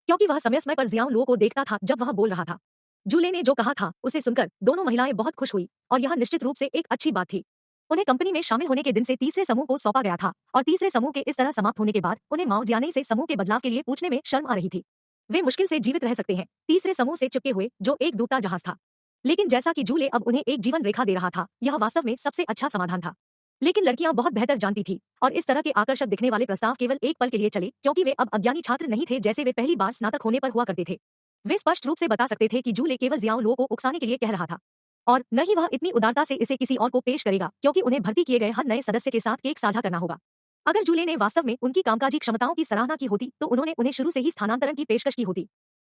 क्योंकि वह समय समय पर जियाओ लो को देखता था जब वह बोल रहा था। जूले ने जो कहा था उसे सुनकर दोनों महिलाएं बहुत खुश हुई और यह निश्चित रूप से एक अच्छी बात थी। उन्हें कंपनी में शामिल होने के दिन से तीसरे समूह को सौंपा गया था और तीसरे समूह के इस तरह समाप्त होने के बाद उन्हें माओ जियाने से समूह के बदलाव के लिए पूछने में शर्म आ रही थी। वे मुश्किल से जीवित रह सकते हैं, तीसरे समूह से चिपके हुए जो एक डूबता जहाज था। लेकिन जैसा कि जूले अब उन्हें एक जीवन रेखा दे रहा था, यह वास्तव में सबसे अच्छा समाधान था। लेकिन लड़कियां बहुत बेहतर जानती थी और इस तरह के आकर्षक दिखने वाले प्रस्ताव केवल एक पल के लिए चले, क्योंकि वे अब अज्ञानी छात्र नहीं थे जैसे वे पहली बार स्नातक होने पर हुआ करते थे। वे स्पष्ट रूप से बता सकते थे कि जूले केवल जियाओ लो को उकसाने के लिए कह रहा था और न ही वह इतनी उदारता से इसे किसी और को पेश करेगा, क्योंकि उन्हें भर्ती किए गए हर नए सदस्य के साथ केक साझा करना होगा। अगर जूले ने वास्तव में उनकी कामकाजी क्षमताओं की सराहना की होती तो उन्होंने उन्हें शुरू से ही स्थानांतरण की पेशकश की होती।